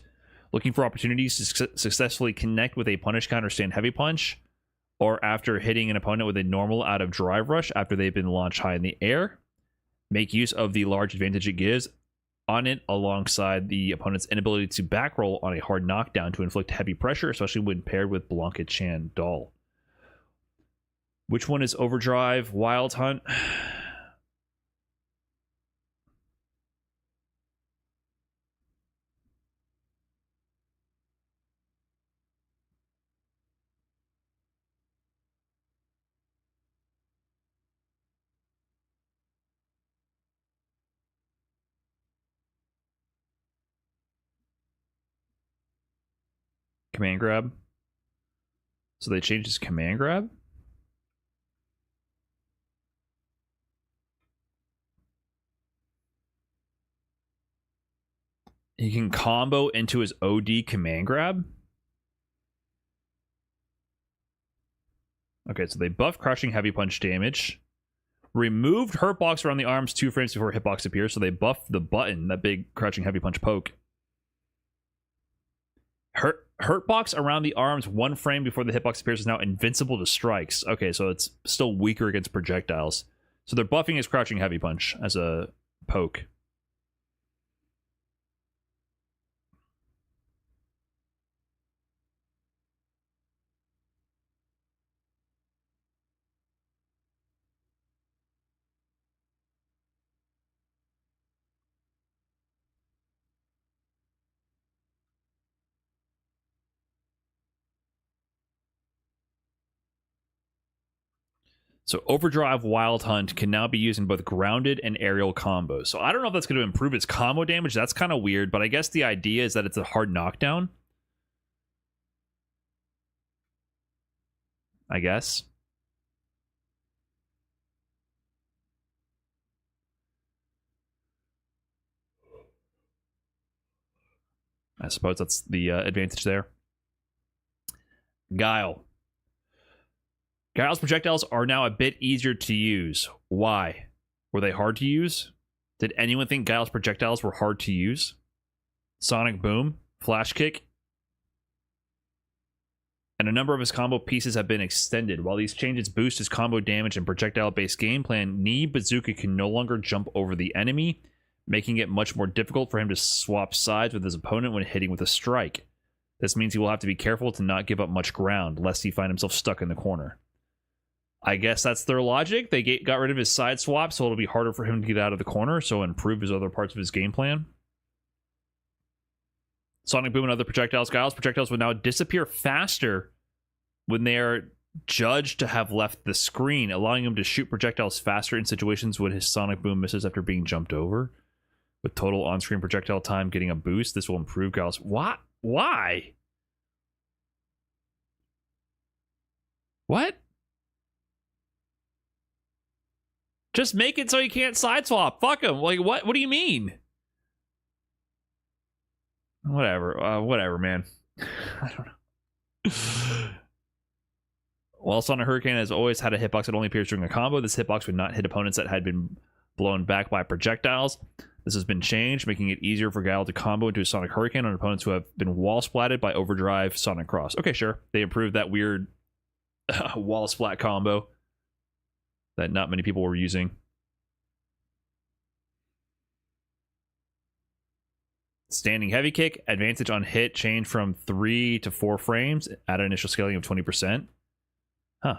Looking for opportunities to successfully connect with a punish counter stand heavy punch, or after hitting an opponent with a normal out of drive rush after they've been launched high in the air. Make use of the large advantage it gives on it alongside the opponent's inability to back roll on a hard knockdown to inflict heavy pressure, especially when paired with Blanca Chan Doll. Which one is Overdrive Wild Hunt? Command grab. So they changed his command grab? He can combo into his OD command grab? Okay, so they buffed crushing heavy punch damage. Removed hurtbox around the arms 2 frames before hitbox appears, so they buffed the button, that big crouching heavy punch poke. Hurtbox around the arms 1 frame before the hitbox appears is now invincible to strikes. Okay, so it's still weaker against projectiles. So they're buffing his crouching heavy punch as a poke. So Overdrive Wild Hunt can now be used in both grounded and aerial combos. So I don't know if that's going to improve its combo damage. That's kind of weird, but I guess the idea is that it's a hard knockdown. I guess. I suppose that's the advantage there. Guile. Guile's projectiles are now a bit easier to use. Why? Were they hard to use? Did anyone think Guile's projectiles were hard to use? Sonic Boom, Flash Kick, and a number of his combo pieces have been extended. While these changes boost his combo damage and projectile-based game plan, Knee Bazooka can no longer jump over the enemy, making it much more difficult for him to swap sides with his opponent when hitting with a strike. This means he will have to be careful to not give up much ground, lest he find himself stuck in the corner. I guess that's their logic. They got rid of his side swap, so it'll be harder for him to get out of the corner, so improve his other parts of his game plan. Sonic Boom and other projectiles. Guile's projectiles will now disappear faster when they are judged to have left the screen, allowing him to shoot projectiles faster in situations when his Sonic Boom misses after being jumped over. With total on-screen projectile time getting a boost, this will improve Guile's... What? Why? What? Just make it so he can't side swap. Fuck him. Like, what? What do you mean? Whatever, man. I don't know. While Sonic Hurricane has always had a hitbox that only appears during a combo, this hitbox would not hit opponents that had been blown back by projectiles. This has been changed, making it easier for Guile to combo into a Sonic Hurricane on opponents who have been wall splatted by Overdrive Sonic Cross. Okay, sure. They improved that weird wall splat combo that not many people were using. Standing heavy kick, advantage on hit change from 3 to 4 frames at an initial scaling of 20%. Huh.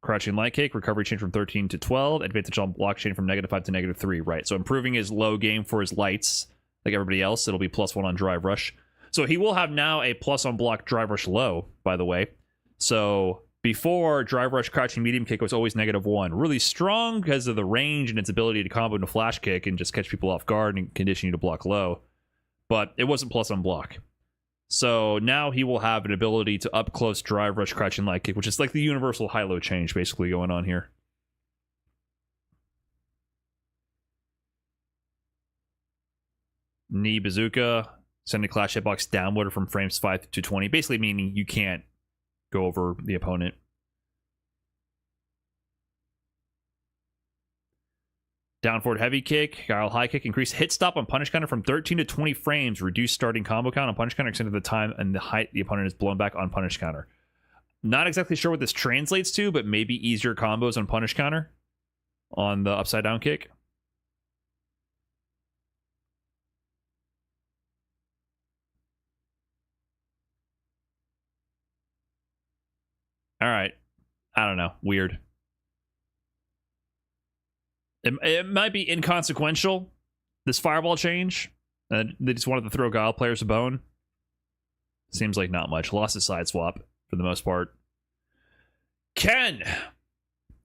Crouching light kick, recovery change from 13 to 12, advantage on block chain from -5 to -3. Right, so improving his low game for his lights, like everybody else. It'll be +1 on drive rush. So he will have now a plus on block drive rush low, by the way. So before, drive rush crouching medium kick was always -1. Really strong because of the range and its ability to combo into flash kick and just catch people off guard and condition you to block low. But it wasn't plus on block. So now he will have an ability to up close drive rush crouching light kick, which is like the universal high-low change basically going on here. Knee Bazooka, sending Clash hitbox downward from frames 5 to 20, basically meaning you can't go over the opponent. Down forward heavy kick, Guile high kick, increase hit stop on punish counter from 13 to 20 frames, reduce starting combo count on punish counter, extended the time and the height the opponent is blown back on punish counter. Not exactly sure what this translates to, but maybe easier combos on punish counter on the upside down kick. All right. I don't know. Weird. It might be inconsequential, this fireball change. They just wanted to throw Guile players a bone. Seems like not much. Lost his side swap for the most part. Ken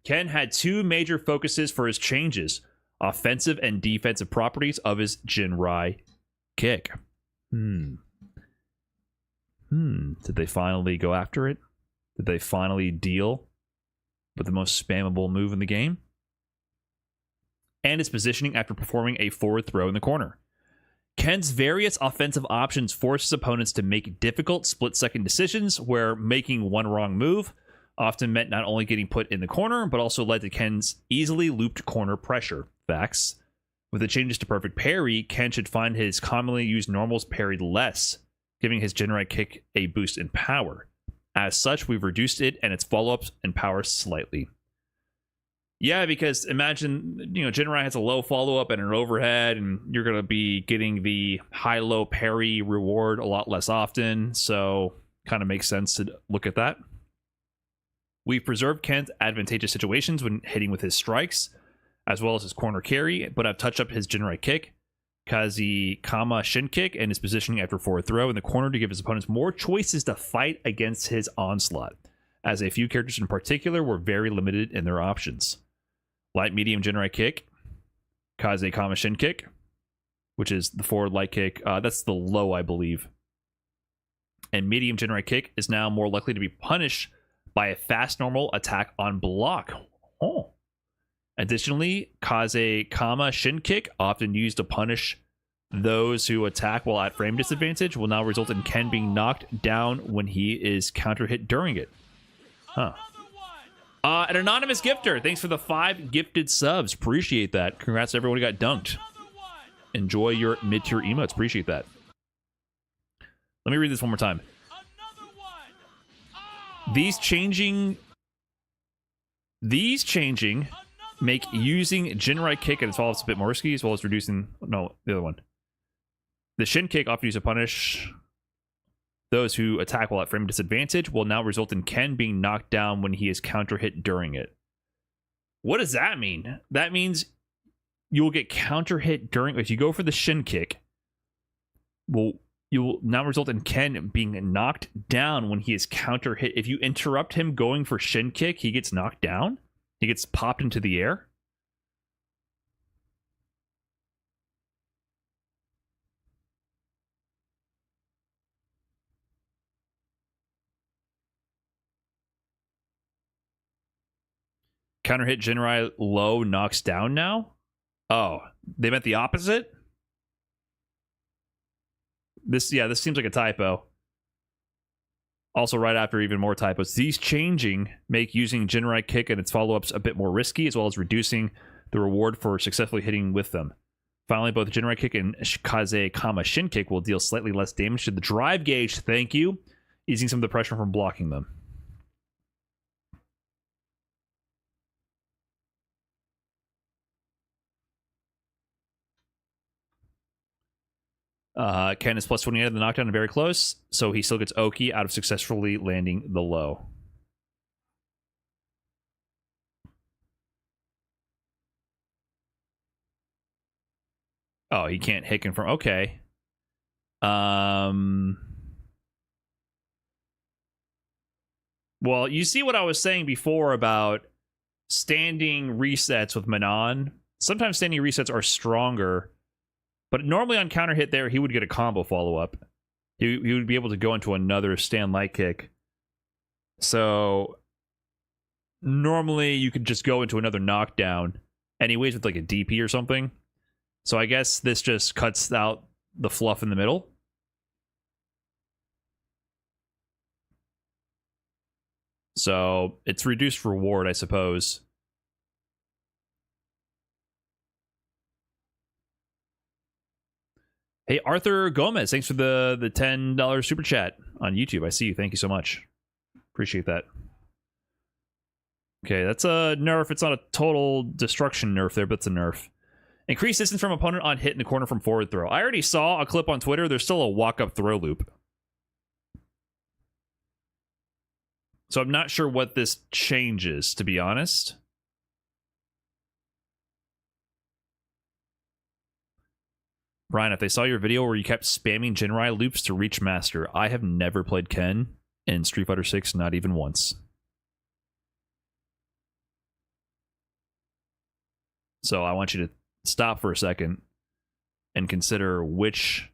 had 2 major focuses for his changes. Offensive and defensive properties of his Jinrai kick. Did they finally go after it? Did they finally deal with the most spammable move in the game? And his positioning after performing a forward throw in the corner. Ken's various offensive options force his opponents to make difficult split-second decisions where making one wrong move often meant not only getting put in the corner, but also led to Ken's easily looped corner pressure. Facts. With the changes to perfect parry, Ken should find his commonly used normals parried less, giving his Jinrai kick a boost in power. As such, we've reduced it and its follow-ups and power slightly. Yeah, because imagine, Jinrai has a low follow-up and an overhead, and you're going to be getting the high-low parry reward a lot less often, so kind of makes sense to look at that. We've preserved Ken's advantageous situations when hitting with his strikes, as well as his corner carry, but I've touched up his Jinrai kick, Kazi Kama Shin kick, and his positioning after forward throw in the corner to give his opponents more choices to fight against his onslaught, as a few characters in particular were very limited in their options. Light medium Jinrai kick, Kaze Kama Shin kick, which is the forward light kick. That's the low, I believe. And medium Jinrai kick is now more likely to be punished by a fast normal attack on block. Oh. Additionally, Kaze Kama Shin kick, often used to punish Those who attack while at frame disadvantage will now result in Ken being knocked down when he is counter hit during it. Huh. An anonymous gifter. Thanks for the 5 gifted subs. Appreciate that. Congrats to everyone who got dunked. Enjoy your mid-tier emotes. Appreciate that. Let me read this one more time. These changing make using Jinrai kick and its follow-ups a bit more risky, as well as reducing... No, the other one. The Shin kick, often used to punish those who attack while at frame disadvantage, will now result in Ken being knocked down when he is counter hit during it. What does that mean? That means you will get counter hit during... If you go for the Shin kick, you will now result in Ken being knocked down when he is counter hit. If you interrupt him going for Shin kick, he gets knocked down? He gets popped into the air? Counter hit Jinrai low knocks down now? Oh, they meant the opposite? This seems like a typo. Also, right after even more typos. These changing make using Jinrai kick and its follow-ups a bit more risky, as well as reducing the reward for successfully hitting with them. Finally, both Jinrai kick and Kaze, Shin kick will deal slightly less damage to the drive gauge, thank you, easing some of the pressure from blocking them. Ken is plus 28 at the knockdown and very close, so he still gets Oki out of successfully landing the low. Oh, he can't hit confirm. Okay. Well, you see what I was saying before about standing resets with Manon. Sometimes standing resets are stronger. But normally on counter hit there, he would get a combo follow-up. He would be able to go into another stand light kick. So normally you could just go into another knockdown anyways with like a DP or something. So I guess this just cuts out the fluff in the middle. So it's reduced reward, I suppose. Hey, Arthur Gomez, thanks for the $10 super chat on YouTube. I see you. Thank you so much. Appreciate that. Okay, that's a nerf. It's not a total destruction nerf there, but it's a nerf. Increase distance from opponent on hit in the corner from forward throw. I already saw a clip on Twitter. There's still a walk-up throw loop. So I'm not sure what this changes, to be honest. Ryan, if they saw your video where you kept spamming Jinrai loops to reach master, I have never played Ken in Street Fighter 6, not even once. So I want you to stop for a second and consider which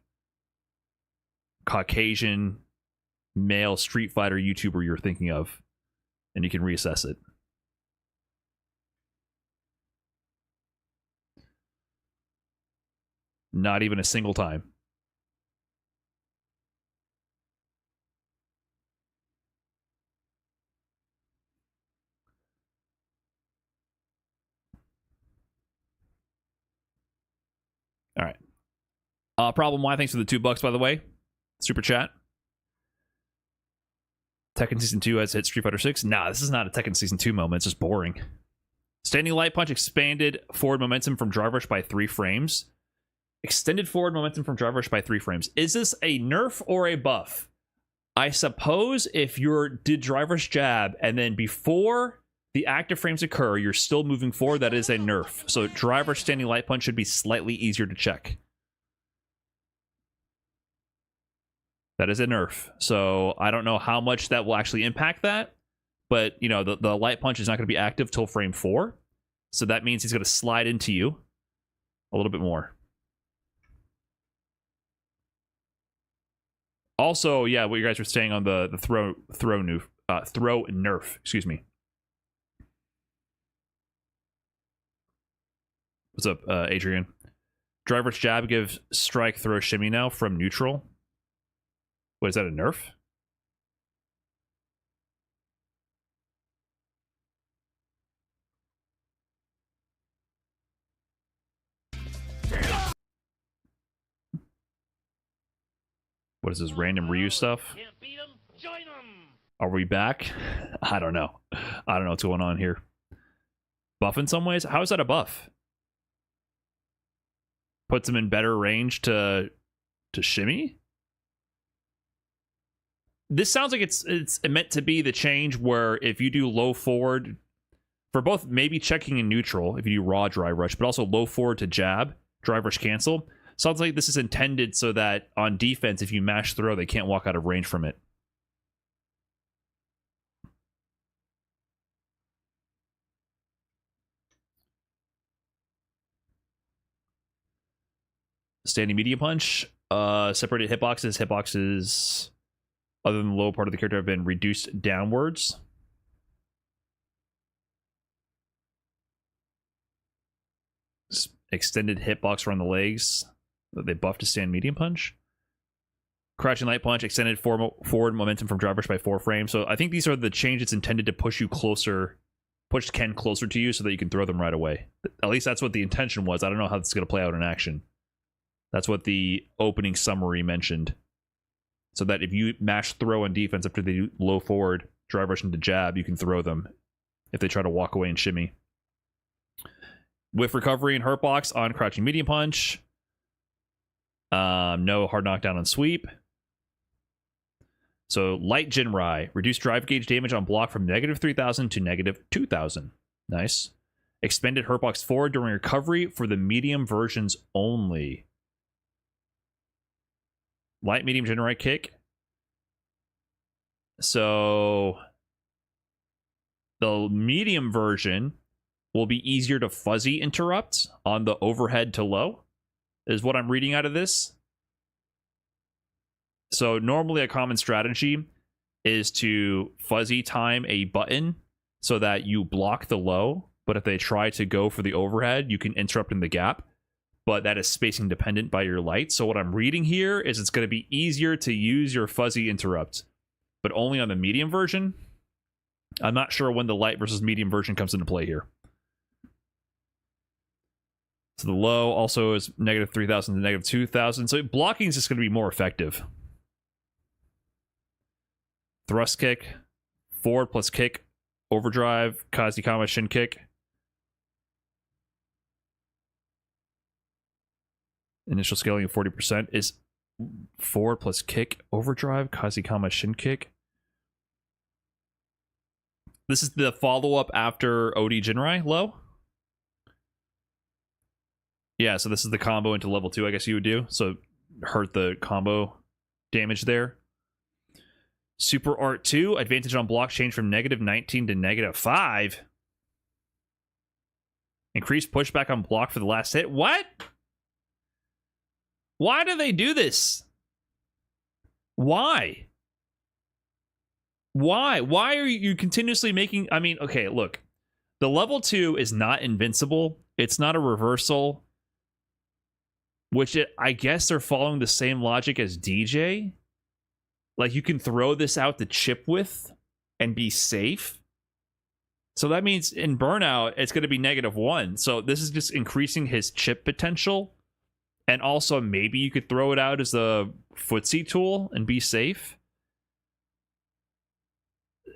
Caucasian male Street Fighter YouTuber you're thinking of, and you can reassess it. Not even a single time. All right. Problem Y, thanks for the $2, by the way. Super chat. Tekken Season 2 has hit Street Fighter 6. Nah, this is not a Tekken Season 2 moment. It's just boring. Standing Light Punch expanded forward momentum from drive rush by 3 frames. Extended forward momentum from drive rush by 3 frames. Is this a nerf or a buff? I suppose if you did drive rush jab and then before the active frames occur, you're still moving forward, that is a nerf. So drive rush standing light punch should be slightly easier to check. That is a nerf. So I don't know how much that will actually impact that. But, you know, the light punch is not going to be active till frame 4. So that means he's going to slide into you a little bit more. Also, yeah, what you guys were saying on the throw nerf, excuse me. What's up, Adrian? Driver's jab gives strike, throw, shimmy now from neutral. What is that, a nerf? What is this random Ryu stuff? Can't beat 'em? Join 'em! Are we back? I don't know. I don't know what's going on here. Buff in some ways? How is that a buff? Puts him in better range to shimmy? This sounds like it's meant to be the change where if you do low forward for both maybe checking in neutral if you do raw drive rush, but also low forward to jab, drive rush cancel. Sounds like this is intended so that on defense, if you mash throw, they can't walk out of range from it. Standing medium punch. Separated hitboxes. Hitboxes, other than the low part of the character, have been reduced downwards. Extended hitbox around the legs. They buffed to stand medium punch. Crouching light punch, extended forward momentum from drive rush by 4 frames. So I think these are the changes intended to push you closer, push Ken closer to you so that you can throw them right away. At least that's what the intention was. I don't know how this is going to play out in action. That's what the opening summary mentioned. So that if you mash throw on defense after they do low forward, drive rush into jab, you can throw them if they try to walk away and shimmy. With recovery and hurt box on crouching medium punch. No hard knockdown on sweep. So light Jinrai. Reduce drive gauge damage on block from -3000 to -2000. Nice. Expended hurt box forward during recovery for the medium versions only. Light medium Jinrai kick. So the medium version will be easier to fuzzy interrupt on the overhead to low, is what I'm reading out of this. So normally a common strategy is to fuzzy time a button so that you block the low, but if they try to go for the overhead, you can interrupt in the gap, but that is spacing dependent by your light. So what I'm reading here is it's going to be easier to use your fuzzy interrupt, but only on the medium version. I'm not sure when the light versus medium version comes into play here. So the low also is -3000 to -2000. So blocking is just going to be more effective. Thrust kick, forward plus kick, overdrive, Kazikama shin kick. Initial scaling of 40% is forward plus kick, overdrive, Kazikama shin kick. This is the follow-up after OD Jinrai low. Yeah, so this is the combo into level 2, I guess you would do. So hurt the combo damage there. Super Art 2, advantage on block change from -19 to -5. Increased pushback on block for the last hit. What? Why do they do this? Why? Why? Why are you continuously making... I mean, okay, look. The level 2 is not invincible. It's not a reversal. Which I guess they're following the same logic as DJ. Like, you can throw this out to chip with and be safe. So that means in Burnout, it's going to be -1. So this is just increasing his chip potential. And also, maybe you could throw it out as a footsie tool and be safe.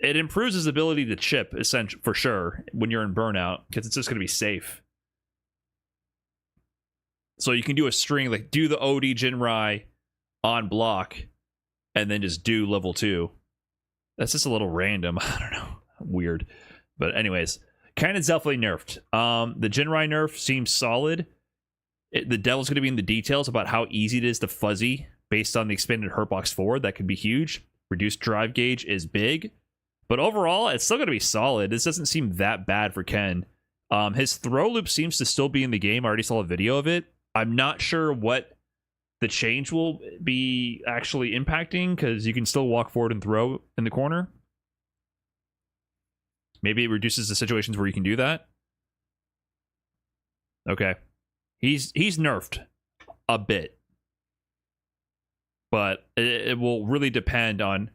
It improves his ability to chip, essentially, for sure, when you're in Burnout, because it's just going to be safe. So you can do a string, like do the OD Jinrai on block, and then just do level 2. That's just a little random. I don't know. Weird. But anyways, Cannon's definitely nerfed. The Jinrai nerf seems solid. The devil's going to be in the details about how easy it is to fuzzy based on the expanded hurt box forward. That could be huge. Reduced drive gauge is big. But overall, it's still going to be solid. This doesn't seem that bad for Ken. His throw loop seems to still be in the game. I already saw a video of it. I'm not sure what the change will be actually impacting, because you can still walk forward and throw in the corner. Maybe it reduces the situations where you can do that. Okay. He's nerfed. a bit. But it will really depend on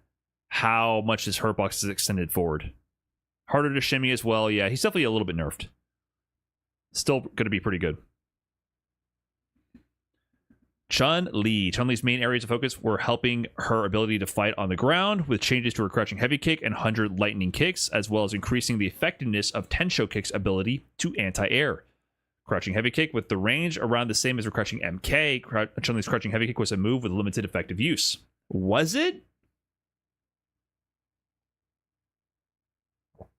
how much his hurt box is extended forward. Harder to shimmy as well. Yeah, he's definitely a little bit nerfed. Still going to be pretty good. Chun-Li. Chun-Li's main areas of focus were helping her ability to fight on the ground with changes to her crouching heavy kick and 100 lightning kicks, as well as increasing the effectiveness of Tensho kick's ability to anti-air. Crouching heavy kick with the range around the same as her crouching MK. Chun-Li's crouching heavy kick was a move with limited effective use. Was it?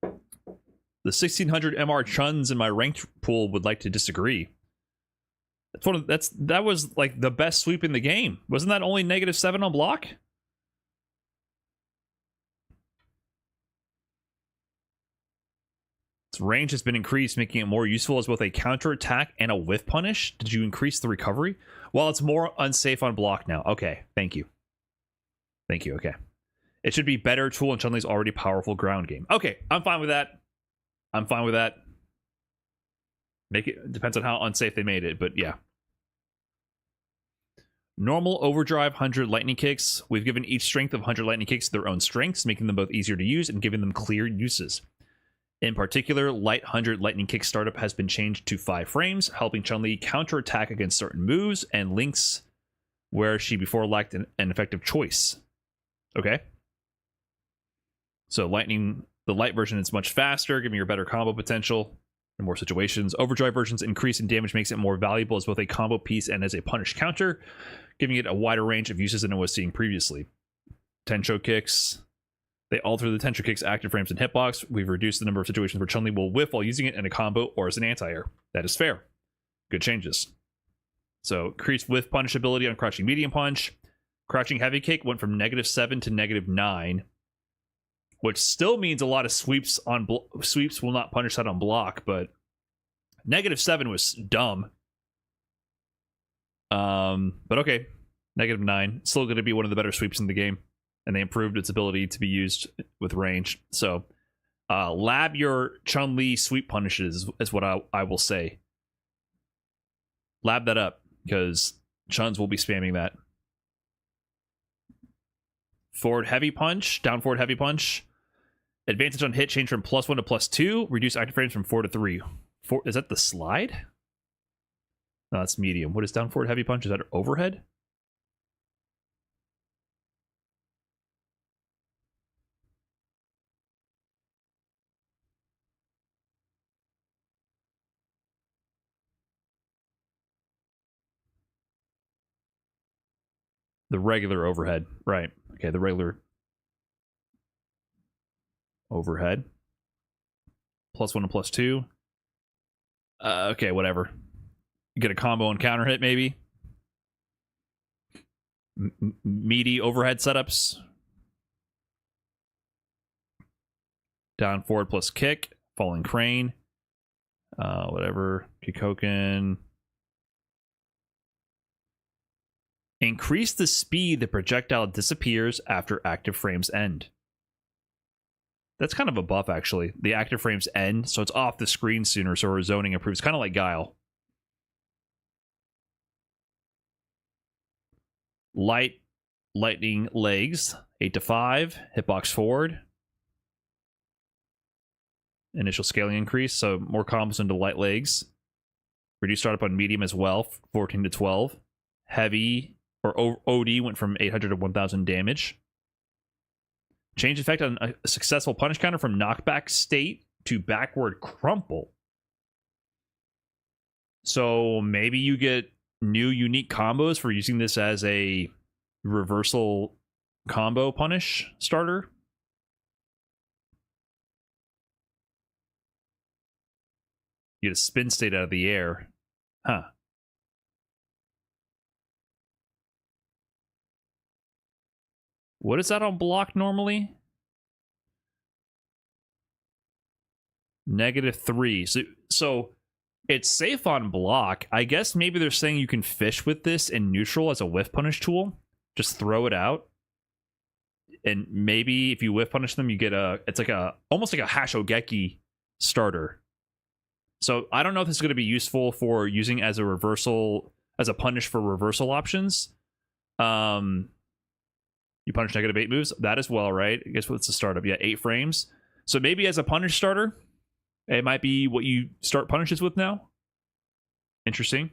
The 1600 MR Chuns in my ranked pool would like to disagree. That was like the best sweep in the game. Wasn't that only -7 on block? Its range has been increased, making it more useful as both a counter attack and a whiff punish. Did you increase the recovery? Well, it's more unsafe on block now. Okay, thank you. Thank you, okay. It should be better tool in Chun-Li's already powerful ground game. Okay, I'm fine with that. I'm fine with that. Make it depends on how unsafe they made it, but yeah. Normal overdrive 100 lightning kicks. We've given each strength of 100 lightning kicks their own strengths, making them both easier to use and giving them clear uses. In particular, light 100 lightning kick startup has been changed to 5 frames, helping Chun-Li counterattack against certain moves and links where she before lacked an effective choice. Okay. So the light version is much faster, giving her better combo potential in more situations. Overdrive version's increase in damage makes it more valuable as both a combo piece and as a punish counter, giving it a wider range of uses than it was seeing previously. Tensho kicks. They alter the Tensho kicks active frames and hitbox. We've reduced the number of situations where Chun-Li will whiff while using it in a combo or as an anti-air. That is fair. Good changes. So increased whiff punish ability on crouching medium punch. Crouching heavy kick went from -7 to -9, which still means a lot of sweeps on sweeps will not punish that on block, but -7 was dumb. But okay, -9, still going to be one of the better sweeps in the game, and they improved its ability to be used with range. So, lab your Chun-Li sweep punishes is what I will say. Lab that up because Chuns will be spamming that. Forward heavy punch, down forward heavy punch. Advantage on hit change from +1 to +2. Reduce active frames from 4 to 3. Is that the slide? No, that's medium. What is down forward heavy punch? Is that overhead? The regular overhead. Right. Okay, the regular overhead. +1 to +2. Okay, whatever. You get a combo and counter hit, maybe. Meaty overhead setups. Down forward plus kick. Falling crane. Whatever. Kikoken. Increase the speed the projectile disappears after active frames end. That's kind of a buff, actually. The active frames end, so it's off the screen sooner, so our zoning improves. Kind of like Guile. Lightning legs, 8 to 5. Hitbox forward. Initial scaling increase, so more combos into light legs. Reduce startup on medium as well, 14 to 12. Heavy, or OD, went from 800 to 1000 damage. Change effect on a successful punish counter from knockback state to backward crumple. So maybe you get new unique combos for using this as a reversal combo punish starter. You get a spin state out of the air. Huh. What is that on block normally? -3. So it's safe on block. I guess maybe they're saying you can fish with this in neutral as a whiff punish tool. Just throw it out. And maybe if you whiff punish them, you get it's like almost like a Hashogeki starter. So I don't know if this is going to be useful for using as a reversal as a punish for reversal options. You punish negative 8 moves. That as well, right? I guess what's the startup? Yeah, 8 frames. So maybe as a punish starter, it might be what you start punishes with now. Interesting.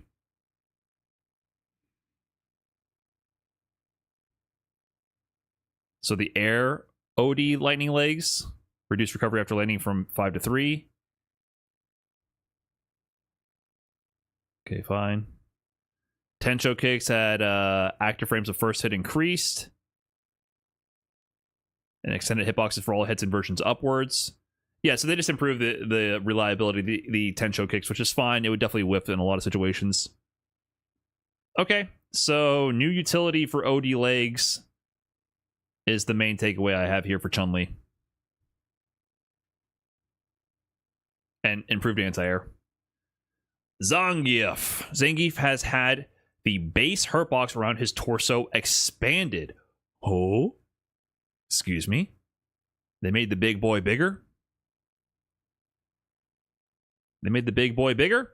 So the air OD lightning legs reduce recovery after landing from 5 to 3. Okay, fine. Tencho kicks had active frames of first hit increased. And extended hitboxes for all hits and versions upwards. Yeah, so they just improved the reliability, the Tencho kicks, which is fine. It would definitely whiff in a lot of situations. Okay, so new utility for OD legs is the main takeaway I have here for Chun-Li. And improved anti-air. Zangief has had the base hurt box around his torso expanded. Oh? Excuse me? They made the big boy bigger? They made the big boy bigger?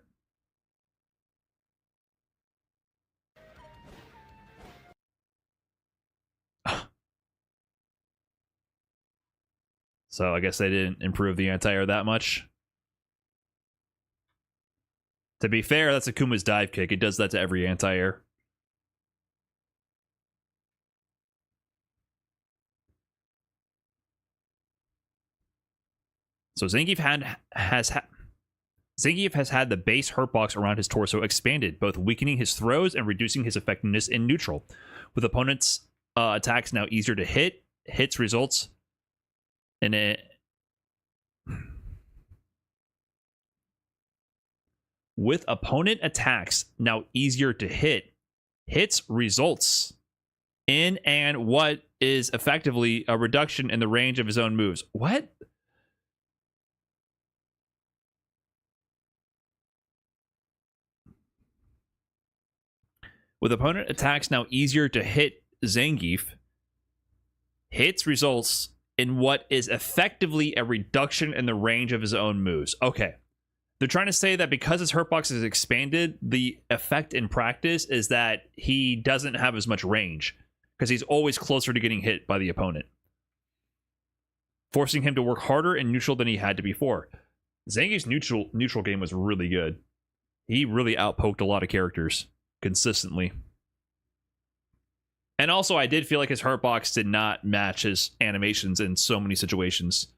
So I guess they didn't improve the anti-air that much. To be fair, that's Akuma's dive kick. It does that to every anti-air. So Zangief has had the base hurt box around his torso expanded, both weakening his throws and reducing his effectiveness in neutral. With opponents' attacks now easier to hit, hits results in it. With opponent attacks now easier to hit, hits results in and what is effectively a reduction in the range of his own moves. What? With opponent attacks now easier to hit Zangief, hits results in what is effectively a reduction in the range of his own moves. Okay. They're trying to say that because his hurt box is expanded, the effect in practice is that he doesn't have as much range because he's always closer to getting hit by the opponent, forcing him to work harder in neutral than he had to before. Zangief's neutral game was really good. He really outpoked a lot of characters consistently. And also, I did feel like his hurt box did not match his animations in so many situations.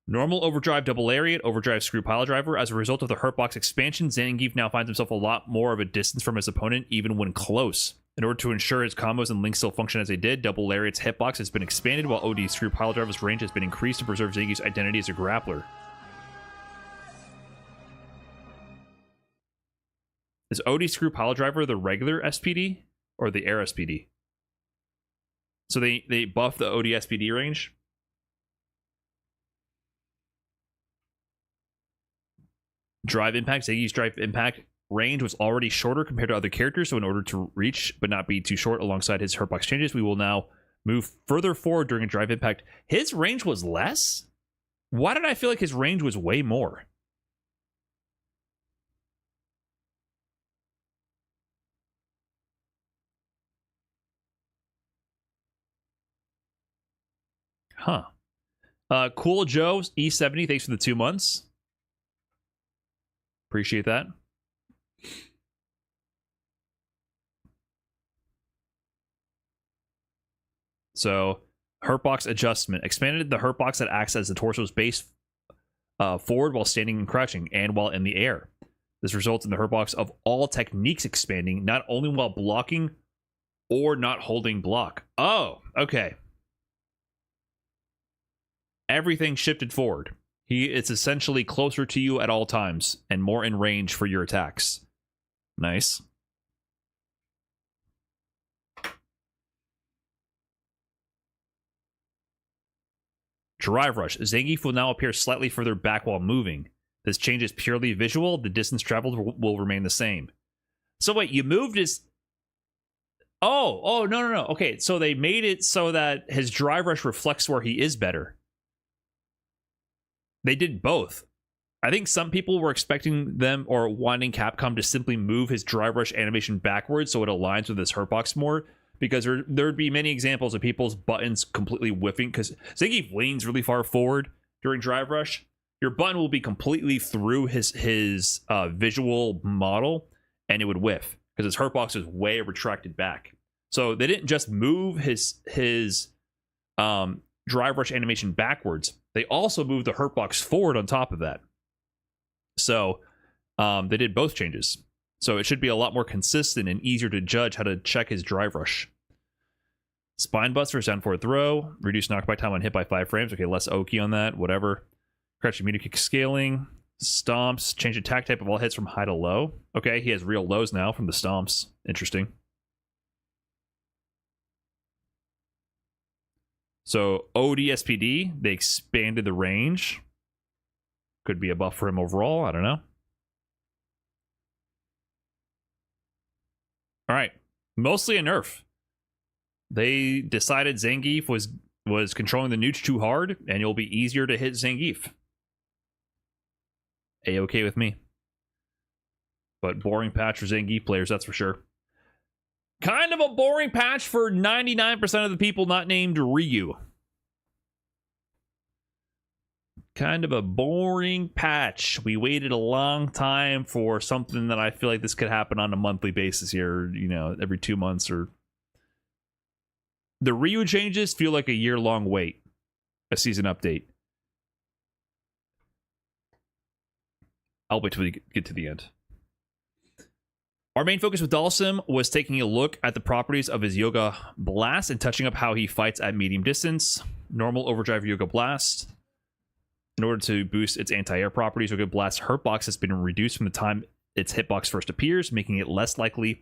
Normal overdrive double lariat, overdrive screw pile driver. As a result of the hurt box expansion, Zangief now finds himself a lot more of a distance from his opponent, even when close. In order to ensure his combos and links still function as they did, double lariat's hitbox has been expanded, while OD screw pile driver's range has been increased to preserve Zangief's identity as a grappler. Is OD screw pile driver the regular SPD or the air SPD? So they buff the OD SPD range. Drive impact. Zangief's drive impact range was already shorter compared to other characters, so in order to reach but not be too short alongside his hurt box changes, we will now move further forward during a drive impact. His range was less? Why did I feel like his range was way more? Huh. Cool Joe, E70, thanks for the 2 months. Appreciate that. So, hurtbox adjustment. Expanded the hurtbox that acts as the torso's base forward while standing and crouching, and while in the air. This results in the hurtbox of all techniques expanding, not only while blocking or not holding block. Oh, okay. Everything shifted forward. It's essentially closer to you at all times and more in range for your attacks. Nice. Drive rush. Zangief will now appear slightly further back while moving. This change is purely visual. The distance traveled will remain the same. So wait, you moved his... Oh, no. Okay, so they made it so that his drive rush reflects where he is better. They did both. I think some people were expecting them or wanting Capcom to simply move his drive rush animation backwards so it aligns with his hurtbox more, because there would be many examples of people's buttons completely whiffing, because Zangief leans really far forward during drive rush. Your button will be completely through his visual model, and it would whiff because his hurtbox is way retracted back. So they didn't just move his drive rush animation backwards, they also moved the hurtbox forward on top of that. So they did both changes. So it should be a lot more consistent and easier to judge how to check his drive rush. Spine Busters down for a throw. Reduce knockback time on hit by 5 frames. Okay, less Oki on that. Whatever. Crouching meter kick scaling. Stomps. Change attack type of all hits from high to low. Okay, he has real lows now from the stomps. Interesting. So ODSPD, they expanded the range. Could be a buff for him overall. I don't know. All right. Mostly a nerf. They decided Zangief was controlling the neuts too hard, and it'll be easier to hit Zangief. A-okay with me. But boring patch for Zangief players, that's for sure. Kind of a boring patch for 99% of the people not named Ryu. Kind of a boring patch. We waited a long time for something that I feel like this could happen on a monthly basis here, you know, every 2 months. Or the Ryu changes feel like a year-long wait. A season update. I'll wait till we get to the end. Our main focus with Dhalsim was taking a look at the properties of his Yoga Blast and touching up how he fights at medium distance. Normal Overdrive Yoga Blast. In order to boost its anti-air properties, Yoga Blast's hurtbox has been reduced from the time its hitbox first appears, making it less likely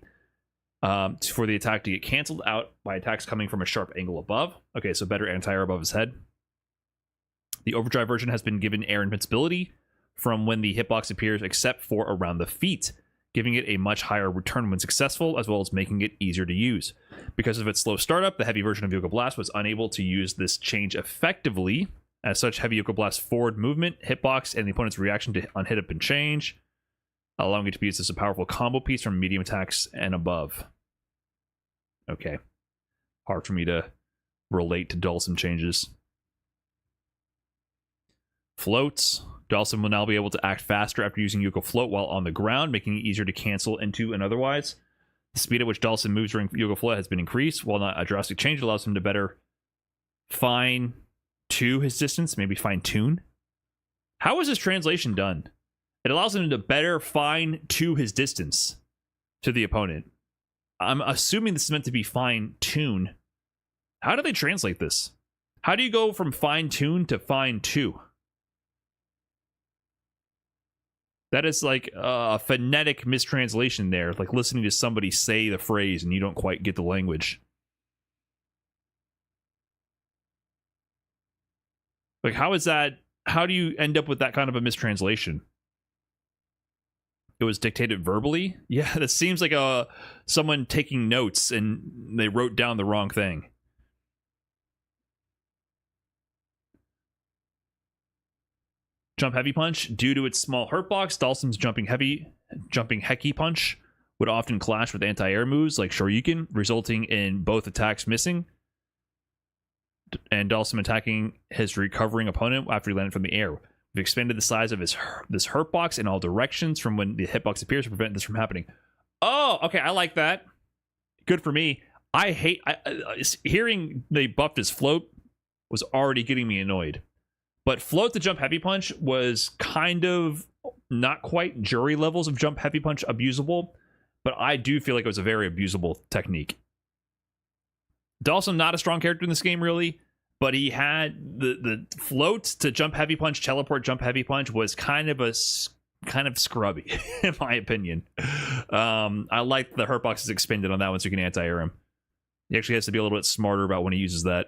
for the attack to get canceled out by attacks coming from a sharp angle above. Okay, so better anti-air above his head. The Overdrive version has been given air invincibility from when the hitbox appears, except for around the feet, giving it a much higher return when successful, as well as making it easier to use. Because of its slow startup, the heavy version of Yoga Blast was unable to use this change effectively. As such, heavy Yoga Blast forward movement, hitbox, and the opponent's reaction to on hit have been changed, allowing it to be used as a powerful combo piece from medium attacks and above. Okay. Hard for me to relate to Dhalsim changes. Floats. Dhalsim will now be able to act faster after using Yoga Float while on the ground, making it easier to cancel into and otherwise. The speed at which Dhalsim moves during Yoga Float has been increased. While not a drastic change, it allows him to better fine-tune his distance, maybe fine-tune. How is this translation done? It allows him to better fine-tune his distance to the opponent. I'm assuming this is meant to be fine-tune. How do they translate this? How do you go from fine-tune to fine-tune? That is like a phonetic mistranslation there, like listening to somebody say the phrase and you don't quite get the language. Like, how is that? How do you end up with that kind of a mistranslation? It was dictated verbally? Yeah, that seems like someone taking notes and they wrote down the wrong thing. Jump Heavy Punch. Due to its small hurtbox, Dhalsim's jumping Heki Punch would often clash with anti-air moves like Shoryuken, resulting in both attacks missing, and Dhalsim attacking his recovering opponent after he landed from the air. We've expanded the size of this hurtbox in all directions from when the hitbox appears to prevent this from happening. Oh, okay, I like that. Good for me. I hate hearing they buffed his float was already getting me annoyed. But float to jump heavy punch was kind of not quite jury levels of jump heavy punch abusable, but I do feel like it was a very abusable technique. Dhalsim, not a strong character in this game, really, but he had the float to jump heavy punch, teleport jump heavy punch was kind of scrubby, in my opinion. I like the hurtbox is expanded on that one so you can anti-air him. He actually has to be a little bit smarter about when he uses that.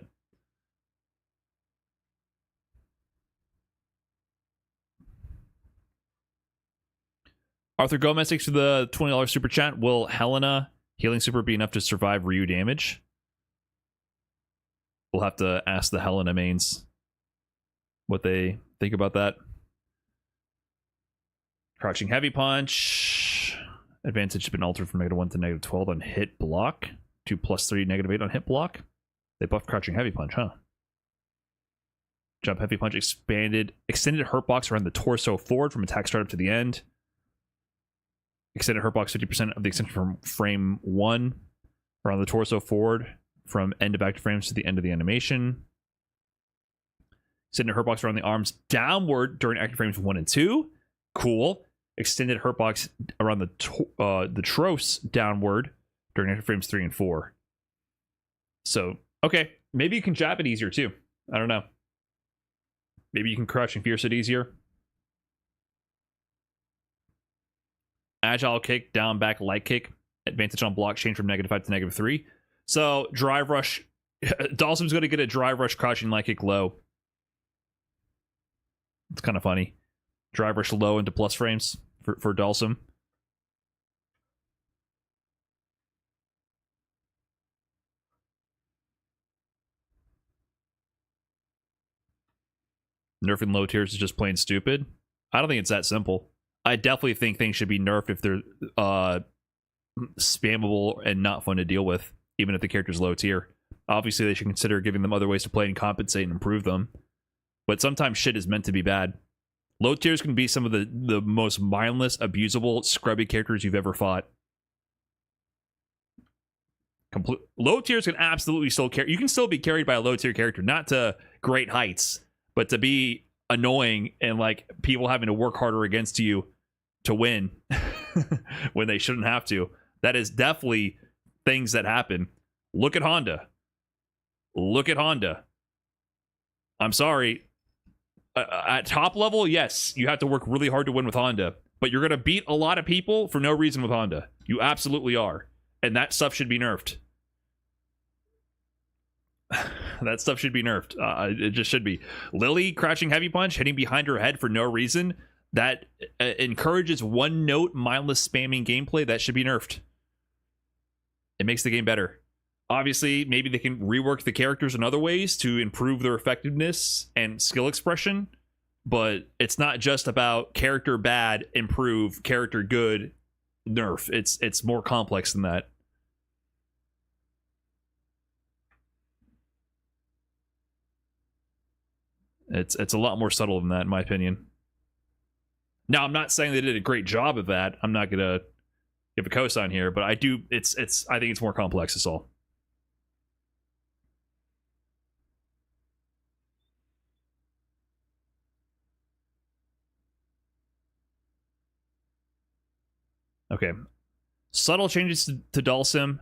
Arthur Gomez, thanks for the $20 super chat. Will Helena healing super be enough to survive Ryu damage? We'll have to ask the Helena mains what they think about that. Crouching heavy punch. Advantage has been altered from -1 to -12 on hit block to +3, -8 on hit block. They buffed crouching heavy punch, huh? Jump heavy punch extended hurt box around the torso forward from attack start up to the end. Extended hurt box 50% of the extension from frame 1 around the torso forward from end of active frames to the end of the animation. Extended hurt box around the arms downward during active frames 1 and 2. Cool. Extended hurt box around the trouse downward during active frames 3 and 4. So, okay. Maybe you can jab it easier too. I don't know. Maybe you can crouch and fierce it easier. Agile kick, down, back, light kick. Advantage on block, change from -5 to -3. So, drive rush. Dhalsim's going to get a drive rush, crouching light kick low. It's kind of funny. Drive rush low into plus frames for Dhalsim. Nerfing low tiers is just plain stupid. I don't think it's that simple. I definitely think things should be nerfed if they're spammable and not fun to deal with, even if the character's low tier. Obviously, they should consider giving them other ways to play and compensate and improve them. But sometimes shit is meant to be bad. Low tiers can be some of the most mindless, abusable, scrubby characters you've ever fought. Low tiers can absolutely still carry. You can still be carried by a low tier character, not to great heights, but to be annoying and like people having to work harder against you to win when they shouldn't have to. That is definitely things that happen. Look at Honda. Look at Honda. I'm sorry. At top level, yes, you have to work really hard to win with Honda, but you're going to beat a lot of people for no reason with Honda. You absolutely are. And that stuff should be nerfed. That stuff should be nerfed. It just should be. Lily, crouching heavy punch, hitting behind her head for no reason. That encourages one-note, mindless spamming gameplay. That should be nerfed. It makes the game better. Obviously, maybe they can rework the characters in other ways to improve their effectiveness and skill expression. But it's not just about character bad, improve, character good, nerf. It's more complex than that. It's a lot more subtle than that, in my opinion. Now, I'm not saying they did a great job of that. I'm not gonna give a cosign here, but I do. I think it's more complex. That's all. Okay. Subtle changes to Dhalsim.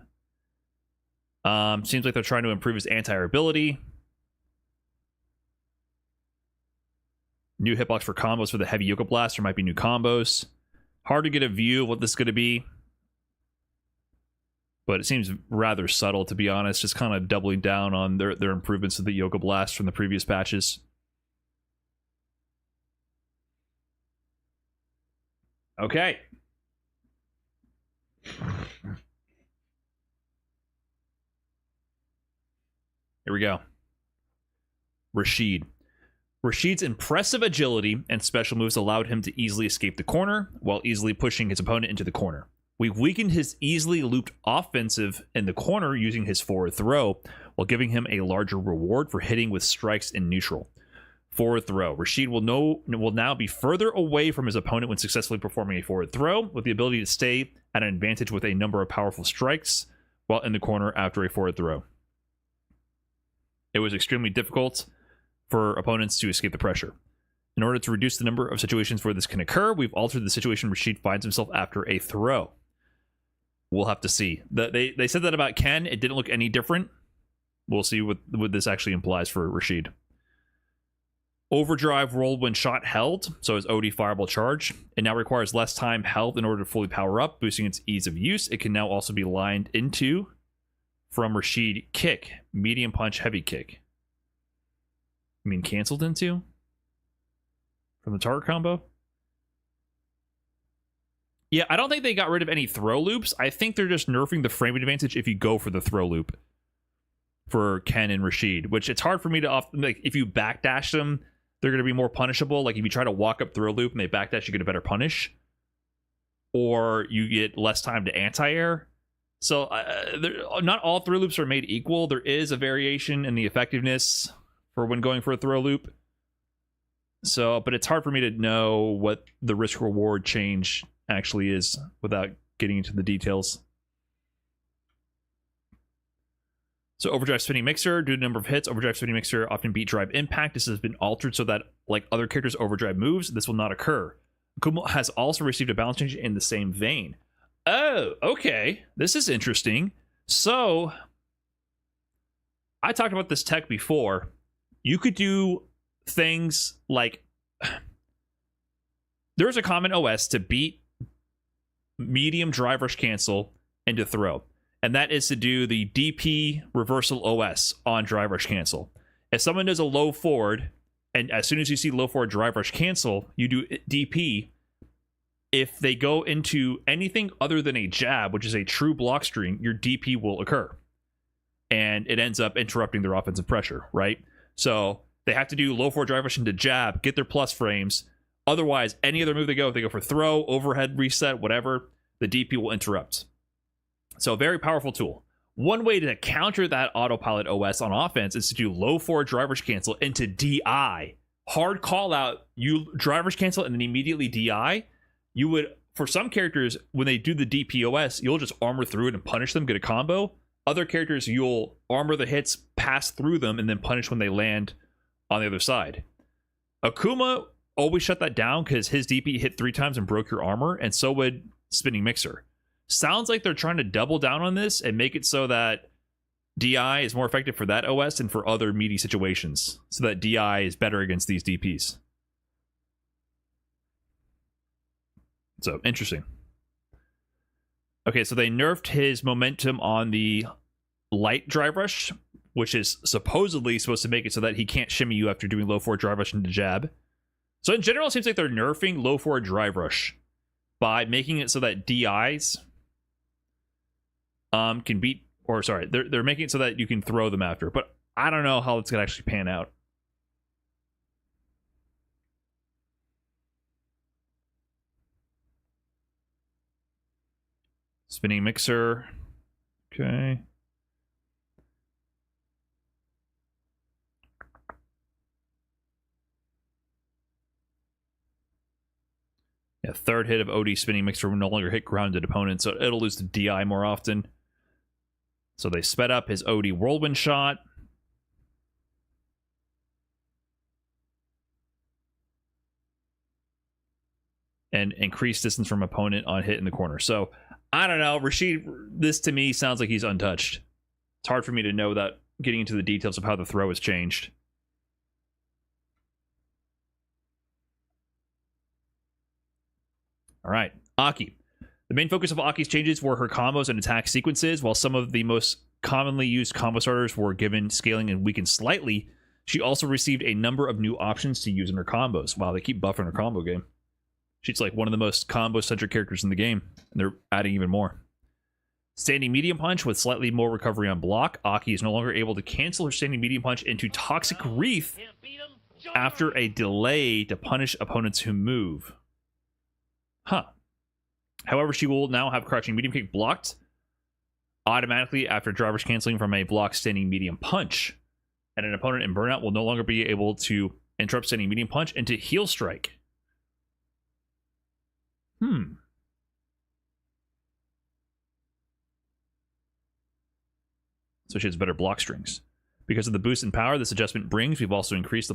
Seems like they're trying to improve his anti-air ability. New hitbox for combos for the heavy Yoga Blast. There might be new combos. Hard to get a view of what this is going to be. But it seems rather subtle, to be honest. Just kind of doubling down on their improvements to the Yoga Blast from the previous patches. Okay. Here we go. Rashid. Rashid's impressive agility and special moves allowed him to easily escape the corner while easily pushing his opponent into the corner. We've weakened his easily looped offensive in the corner using his forward throw while giving him a larger reward for hitting with strikes in neutral. Forward throw. Rashid will now be further away from his opponent when successfully performing a forward throw, with the ability to stay at an advantage with a number of powerful strikes while in the corner after a forward throw. It was extremely difficult for opponents to escape the pressure. In order to reduce the number of situations where this can occur, we've altered the situation Rashid finds himself after a throw. We'll have to see. They said that about Ken. It didn't look any different. We'll see what this actually implies for Rashid. Overdrive rolled when shot held, so his OD fireball charge. It now requires less time held in order to fully power up, boosting its ease of use. It can now also be lined into from Rashid kick, medium punch, heavy kick. I mean, canceled into? From the target combo? Yeah, I don't think they got rid of any throw loops. I think they're just nerfing the framing advantage if you go for the throw loop for Ken and Rashid, which it's hard for me to like if you backdash them, they're going to be more punishable. Like if you try to walk up throw loop and they backdash, you get a better punish. or you get less time to anti-air. So not all throw loops are made equal. There is a variation in the effectiveness for when going for a throw loop. So, but it's hard for me to know what the risk reward change actually is without getting into the details. So overdrive spinning mixer, due to the number of hits, overdrive spinning mixer often beat drive impact. This has been altered so that, like other characters' overdrive moves, this will not occur. Akuma has also received a balance change in the same vein. Oh, okay. This is interesting. So, I talked about this tech before. You could do things like... There's a common OS to beat medium drive rush cancel and to throw. And that is to do the DP reversal OS on drive rush cancel. If someone does a low forward, and as soon as you see low forward drive rush cancel, you do DP. If they go into anything other than a jab, which is a true block string, your DP will occur. And it ends up interrupting their offensive pressure, right? So they have to do low forward drive rush into jab, get their plus frames. Otherwise, any other move they go, if they go for throw, overhead reset, whatever, the DP will interrupt. So, very powerful tool. One way to counter that autopilot OS on offense is to do low forward drivers cancel into DI. Hard call out, you drivers cancel and then immediately DI. You would, for some characters, when they do the DPOS, you'll just armor through it and punish them, get a combo. Other characters, you'll armor the hits, pass through them, and then punish when they land on the other side. Akuma always shut that down because his DP hit 3 times and broke your armor, and so would Spinning Mixer. Sounds like they're trying to double down on this and make it so that DI is more effective for that OS and for other meaty situations, so that DI is better against these DPs. So, interesting. Okay, so they nerfed his momentum on the light drive rush, which is supposedly supposed to make it so that he can't shimmy you after doing low forward drive rush into jab. So in general, it seems like they're nerfing low forward drive rush by making it so that DIs can beat, or sorry, they're making it so that you can throw them after, but I don't know how it's gonna actually pan out. Spinning Mixer, okay. Yeah, third hit of OD Spinning Mixer will no longer hit grounded opponents, so it'll lose to DI more often. So they sped up his OD Whirlwind Shot. And increased distance from opponent on hit in the corner. So, I don't know. Rashid, this to me sounds like he's untouched. It's hard for me to know that, getting into the details of how the throw has changed. All right, Aki. The main focus of Aki's changes were her combos and attack sequences. While some of the most commonly used combo starters were given scaling and weakened slightly, she also received a number of new options to use in her combos. Wow, they keep buffing her combo game. She's like one of the most combo-centric characters in the game, and they're adding even more. Standing medium punch with slightly more recovery on block. Aki is no longer able to cancel her standing medium punch into Toxic Wreath after a delay to punish opponents who move. Huh. However, she will now have crouching medium kick blocked automatically after drivers canceling from a block standing medium punch. And an opponent in burnout will no longer be able to interrupt standing medium punch into heel strike. So she has better block strings. Because of the boost in power this adjustment brings, we've also increased the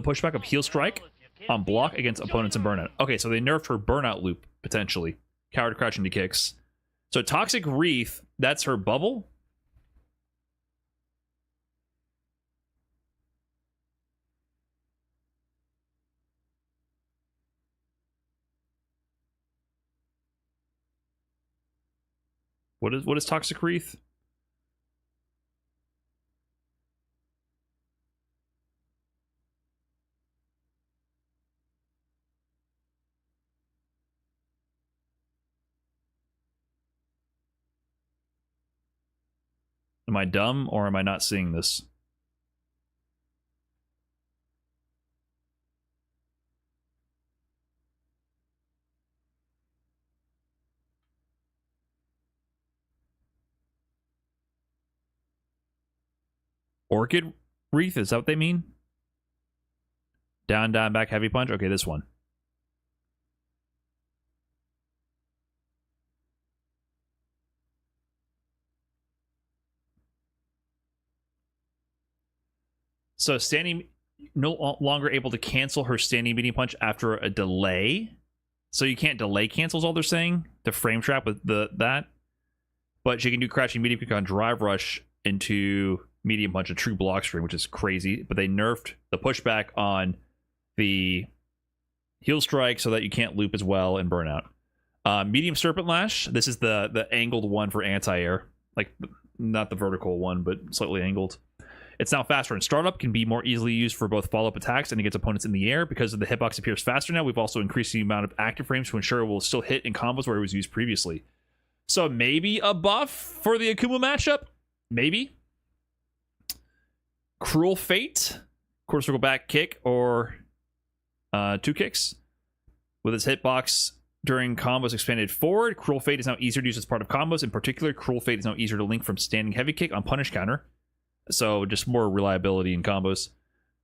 pushback of heel strike on block against opponents in burnout. Okay, so they nerfed her burnout loop, potentially. Coward crouch into kicks. So Toxic Wreath, that's her bubble. What is Toxic Wreath? Am I dumb or am I not seeing this? Orchid Wreath, is that what they mean? Down, down, back, heavy punch. Okay, this one. So standing, no longer able to cancel her standing medium punch after a delay. So you can't delay cancels, all they're saying. The frame trap with that. But she can do crouching medium kick on drive rush into medium punch, a true block string, which is crazy. But they nerfed the pushback on the heel strike so that you can't loop as well and burnout. Medium serpent lash. This is the angled one for anti-air. Like, not the vertical one, but slightly angled. It's now faster in startup, can be more easily used for both follow-up attacks and against opponents in the air. Because of the hitbox appears faster now, we've also increased the amount of active frames to ensure it will still hit in combos where it was used previously. So maybe a buff for the Akuma matchup? Maybe. Cruel Fate. Quarter circle back kick or 2 kicks. With its hitbox during combos expanded forward, Cruel Fate is now easier to use as part of combos. In particular, Cruel Fate is now easier to link from standing heavy kick on punish counter. So just more reliability in combos.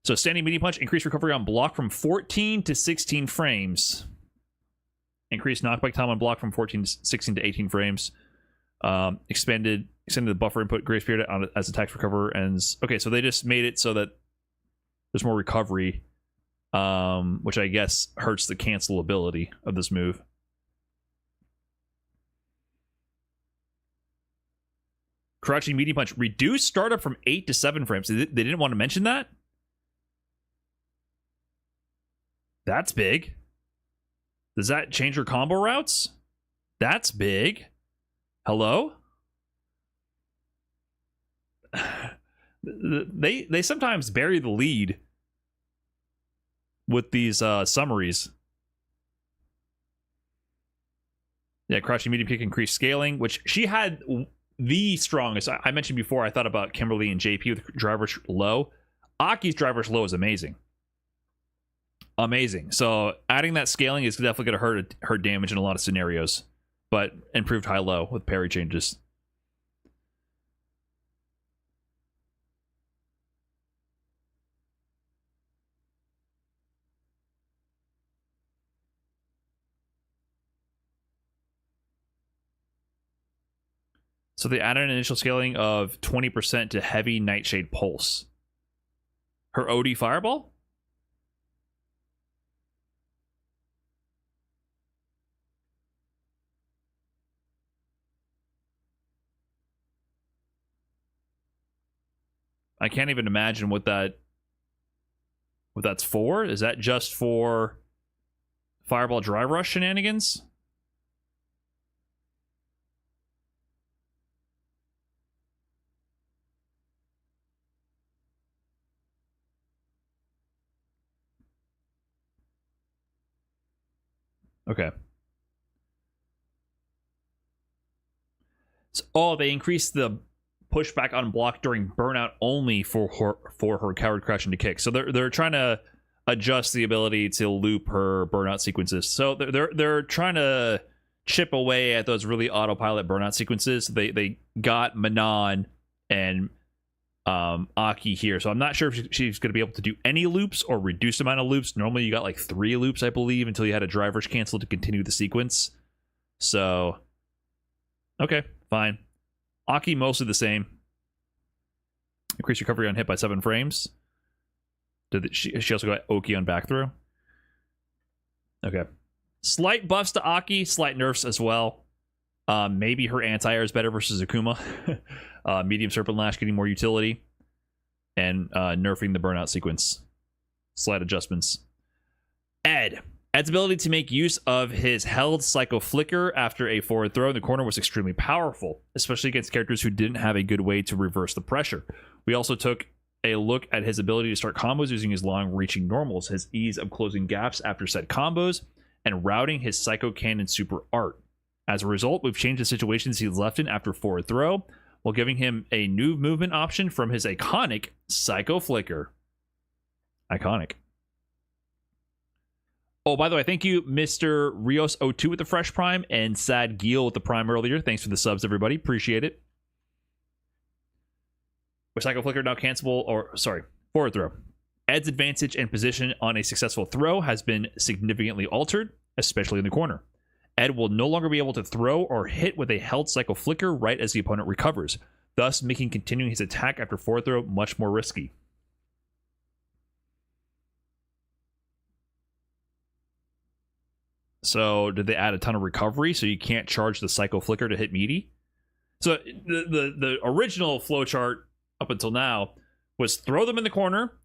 So standing medium punch, increased recovery on block from 14 to 16 frames. Increased knockback time on block from 14 to 16 to 18 frames. Extended the buffer input grace period on as attacks recover ends. Okay, so they just made it so that there's more recovery, which I guess hurts the cancel ability of this move. Crouching medium punch. Reduce startup from 8 to 7 frames. They didn't want to mention that? That's big. Does that change your combo routes? That's big. Hello? They sometimes bury the lead with these summaries. Yeah, crouching medium kick, increased scaling, which she had the strongest. I mentioned before, I thought about Kimberly and JP with driver's low. Aki's driver's low is amazing. Amazing. So adding that scaling is definitely going to hurt her damage in a lot of scenarios, but improved high-low with parry changes. So they added an initial scaling of 20% to heavy Nightshade Pulse. Her OD Fireball? I can't even imagine what that's for. Is that just for Fireball Drive Rush shenanigans? Okay. So, they increased the pushback on block during burnout only for her coward crash into kick. So they're trying to adjust the ability to loop her burnout sequences. So they're trying to chip away at those really autopilot burnout sequences. They got Manon and Aki here. So I'm not sure if she's going to be able to do any loops or reduced amount of loops. Normally you got like 3 loops, I believe, until you had a driver's cancel to continue the sequence. So, okay, fine. Aki mostly the same. Increased recovery on hit by 7 frames. She also got Oki on back throw. Okay. Slight buffs to Aki, slight nerfs as well. Maybe her anti-air is better versus Akuma. Medium Serpent Lash getting more utility. And nerfing the burnout sequence. Slight adjustments. Ed's ability to make use of his held Psycho Flicker after a forward throw in the corner was extremely powerful, especially against characters who didn't have a good way to reverse the pressure. We also took a look at his ability to start combos using his long-reaching normals, his ease of closing gaps after set combos, and routing his Psycho Cannon super art. As a result, we've changed the situations he's left in after forward throw, while giving him a new movement option from his iconic Psycho Flicker. Iconic. Oh, by the way, thank you, Mr. Rios02 with the Fresh Prime and Sad Geel with the Prime earlier. Thanks for the subs, everybody. Appreciate it. With Psycho Flicker now cancelable, or sorry, forward throw. Ed's advantage and position on a successful throw has been significantly altered, especially in the corner. Ed will no longer be able to throw or hit with a held Psycho Flicker right as the opponent recovers, thus making continuing his attack after forward throw much more risky. So did they add a ton of recovery so you can't charge the Psycho Flicker to hit meaty? So the original flowchart up until now was throw them in the corner,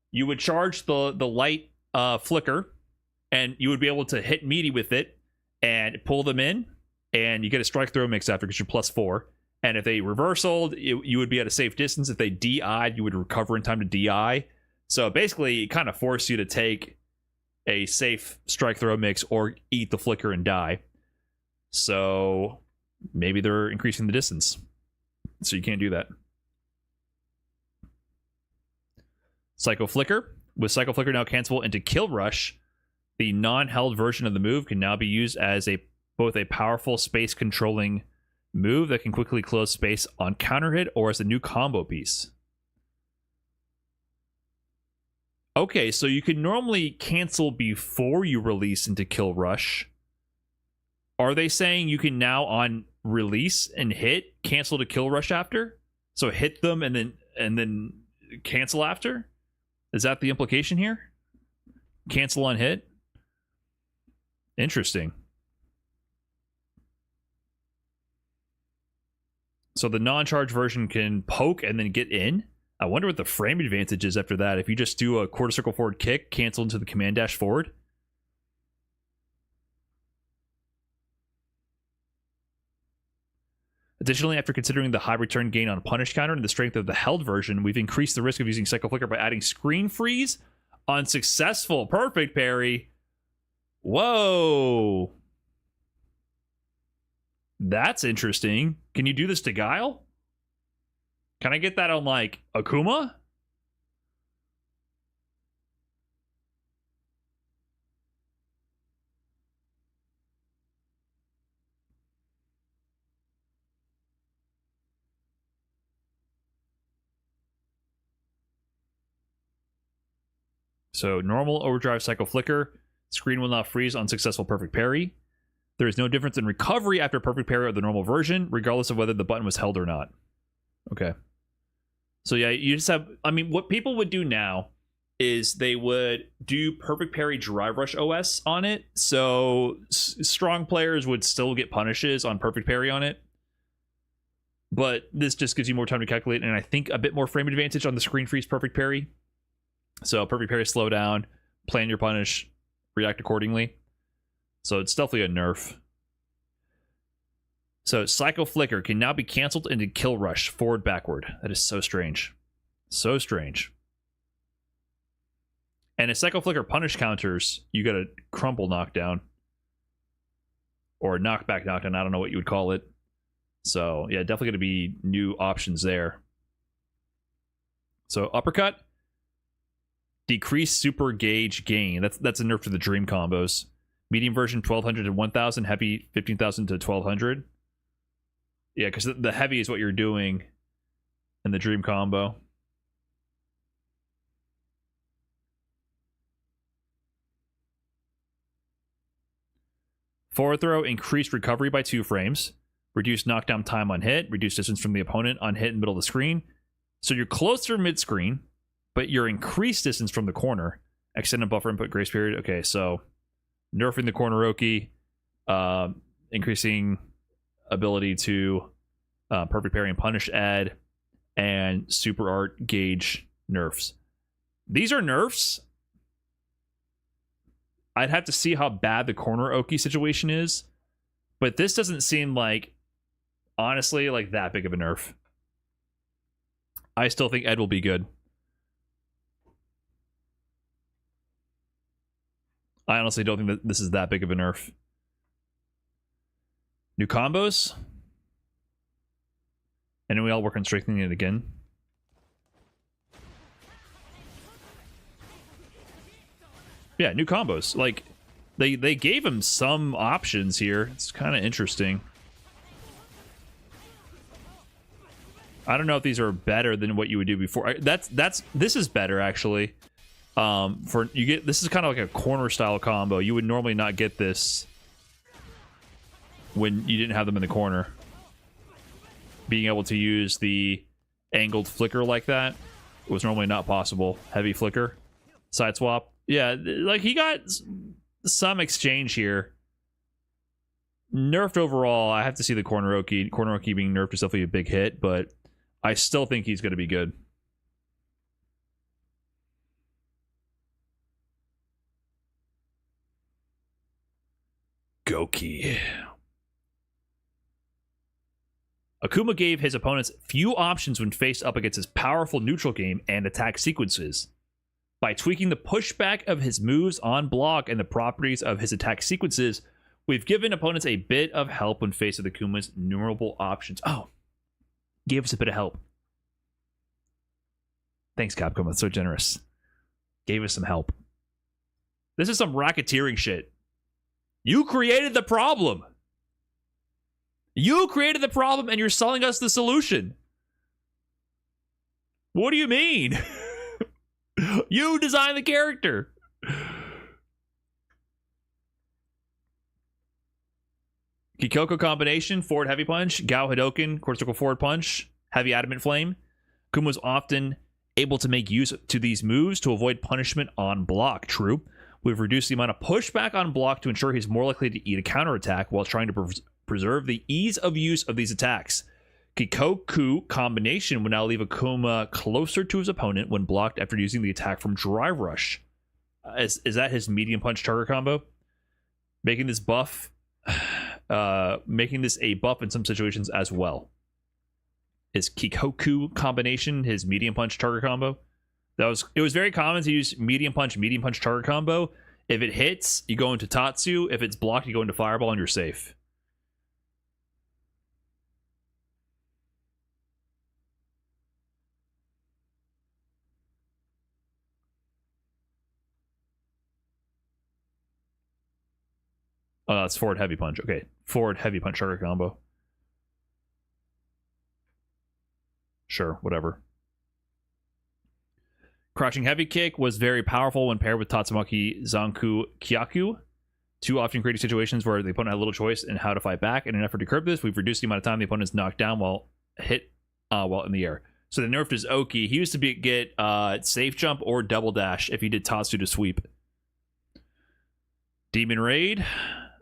you would charge the light flicker, and you would be able to hit meaty with it and pull them in, and you get a strike throw mix after because you're +4. And if they reversaled, you would be at a safe distance. If they DI'd, you would recover in time to DI. So basically, it kind of forced you to take a safe strike throw mix or eat the flicker and die. So maybe they're increasing the distance. So you can't do that. Psycho Flicker. With Psycho Flicker now cancelable into Kill Rush, the non-held version of the move can now be used as both a powerful space controlling move that can quickly close space on counter hit or as a new combo piece. Okay, so you can normally cancel before you release into Kill Rush. Are they saying you can now on release and hit cancel to Kill Rush after? So hit them and then cancel after? Is that the implication here? Cancel on hit? Interesting. So the non-charge version can poke and then get in. I wonder what the frame advantage is after that. If you just do a quarter circle forward kick, cancel into the command dash forward. Additionally, after considering the high return gain on punish counter and the strength of the held version, we've increased the risk of using Psycho Flicker by adding screen freeze on successful perfect parry. Whoa. That's interesting. Can you do this to Guile? Can I get that on, like, Akuma? So, normal overdrive Psycho Flicker. Screen will not freeze on successful perfect parry. There is no difference in recovery after perfect parry of the normal version, regardless of whether the button was held or not. Okay. So yeah, you just have, I mean, what people would do now is they would do perfect parry drive rush OS on it. So strong players would still get punishes on perfect parry on it. But this just gives you more time to calculate, and I think a bit more frame advantage on the screen freeze perfect parry. So perfect parry, slow down, plan your punish, react accordingly. So it's definitely a nerf. So Psycho Flicker can now be canceled into Kill Rush, forward, backward. That is so strange. So strange. And if Psycho Flicker punish counters, you got a crumple knockdown. Or a knockback knockdown, I don't know what you would call it. So yeah, definitely going to be new options there. So uppercut. Decrease super gauge gain. That's a nerf to the dream combos. Medium version 1200 to 1000, heavy 15,000 to 1200. Yeah, because the heavy is what you're doing in the dream combo. Forward throw, increased recovery by 2 frames. Reduced knockdown time on hit. Reduced distance from the opponent on hit in the middle of the screen. So you're closer mid-screen, but you're increased distance from the corner. Extended buffer input grace period. Okay, so nerfing the corner Oki, increasing ability to perfect parry and punish Ed, and super art gauge nerfs. These are nerfs. I'd have to see how bad the corner Oki situation is, but this doesn't seem like, honestly, like that big of a nerf. I still think Ed will be good. I honestly don't think that this is that big of a nerf. New combos. And then we all work on strengthening it again. Yeah, new combos. Like, they gave him some options here. It's kind of interesting. I don't know if these are better than what you would do before. This is better actually. For you get this is kind of like a corner style combo. You would normally not get this when you didn't have them in the corner. Being able to use the angled flicker like that was normally not possible. Heavy flicker, side swap. Yeah, like he got some exchange here. Nerfed overall, I have to see the corner Oki. Corner Oki being nerfed is definitely a big hit, but I still think he's going to be good. Goki. Akuma gave his opponents few options when faced up against his powerful neutral game and attack sequences. By tweaking the pushback of his moves on block and the properties of his attack sequences, we've given opponents a bit of help when faced with Akuma's numerable options. Oh, gave us a bit of help. Thanks, Capcom. That's so generous. Gave us some help. This is some racketeering shit. You created the problem. You created the problem and you're selling us the solution. What do you mean? You designed the character. Kikoko combination, forward heavy punch, Gao Hadoken, quarter circle forward punch, heavy adamant flame. Kuma was often able to make use to these moves to avoid punishment on block. True. We've reduced the amount of pushback on block to ensure he's more likely to eat a counterattack while trying to preserve the ease of use of these attacks. Kikoku combination would now leave Akuma closer to his opponent when blocked after using the attack from Drive Rush. Is that his medium punch target combo? Making this buff, making this a buff in some situations as well. Is Kikoku combination his medium punch target combo? It was very common to use medium punch target combo. If it hits, you go into Tatsu. If it's blocked, you go into Fireball and you're safe. Oh, it's forward heavy punch. Okay, forward heavy punch target combo. Sure, whatever. Crouching heavy kick was very powerful when paired with Tatsumaki Zanku Kyaku. Two often creating situations where the opponent had little choice in how to fight back. In an effort to curb this, we've reduced the amount of time the opponent is knocked down while in the air. So the nerfed is Oki. He used to get safe jump or double dash if he did Tatsu to sweep. Demon Raid.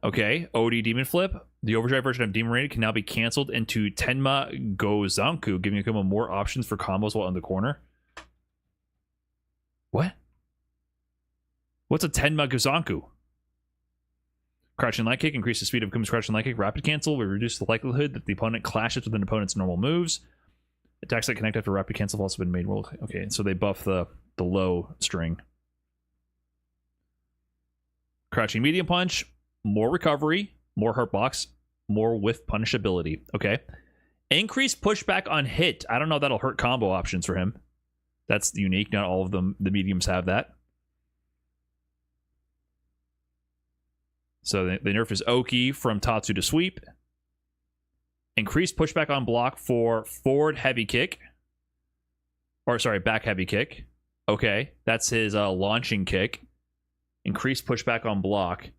Okay, OD Demon Flip. The overdrive version of Demon Raid can now be canceled into Tenma Gozanku, giving Akuma more options for combos while in the corner. What? What's a Tenma Gozanku? Crouching light kick increases the speed of Akuma's crouching light kick. Rapid cancel will reduce the likelihood that the opponent clashes with an opponent's normal moves. Attacks that connect after rapid cancel have also been made. Okay, so they buff the low string. Crouching medium punch, more recovery, more hurt box, more whiff punishability. Okay. Increased pushback on hit. I don't know if that'll hurt combo options for him. That's unique. Not all of them, the mediums have that. So the nerf is Oki from Tatsu to sweep. Increased pushback on block for forward heavy kick. Or sorry, back heavy kick. Okay, that's his launching kick. Increased pushback on block.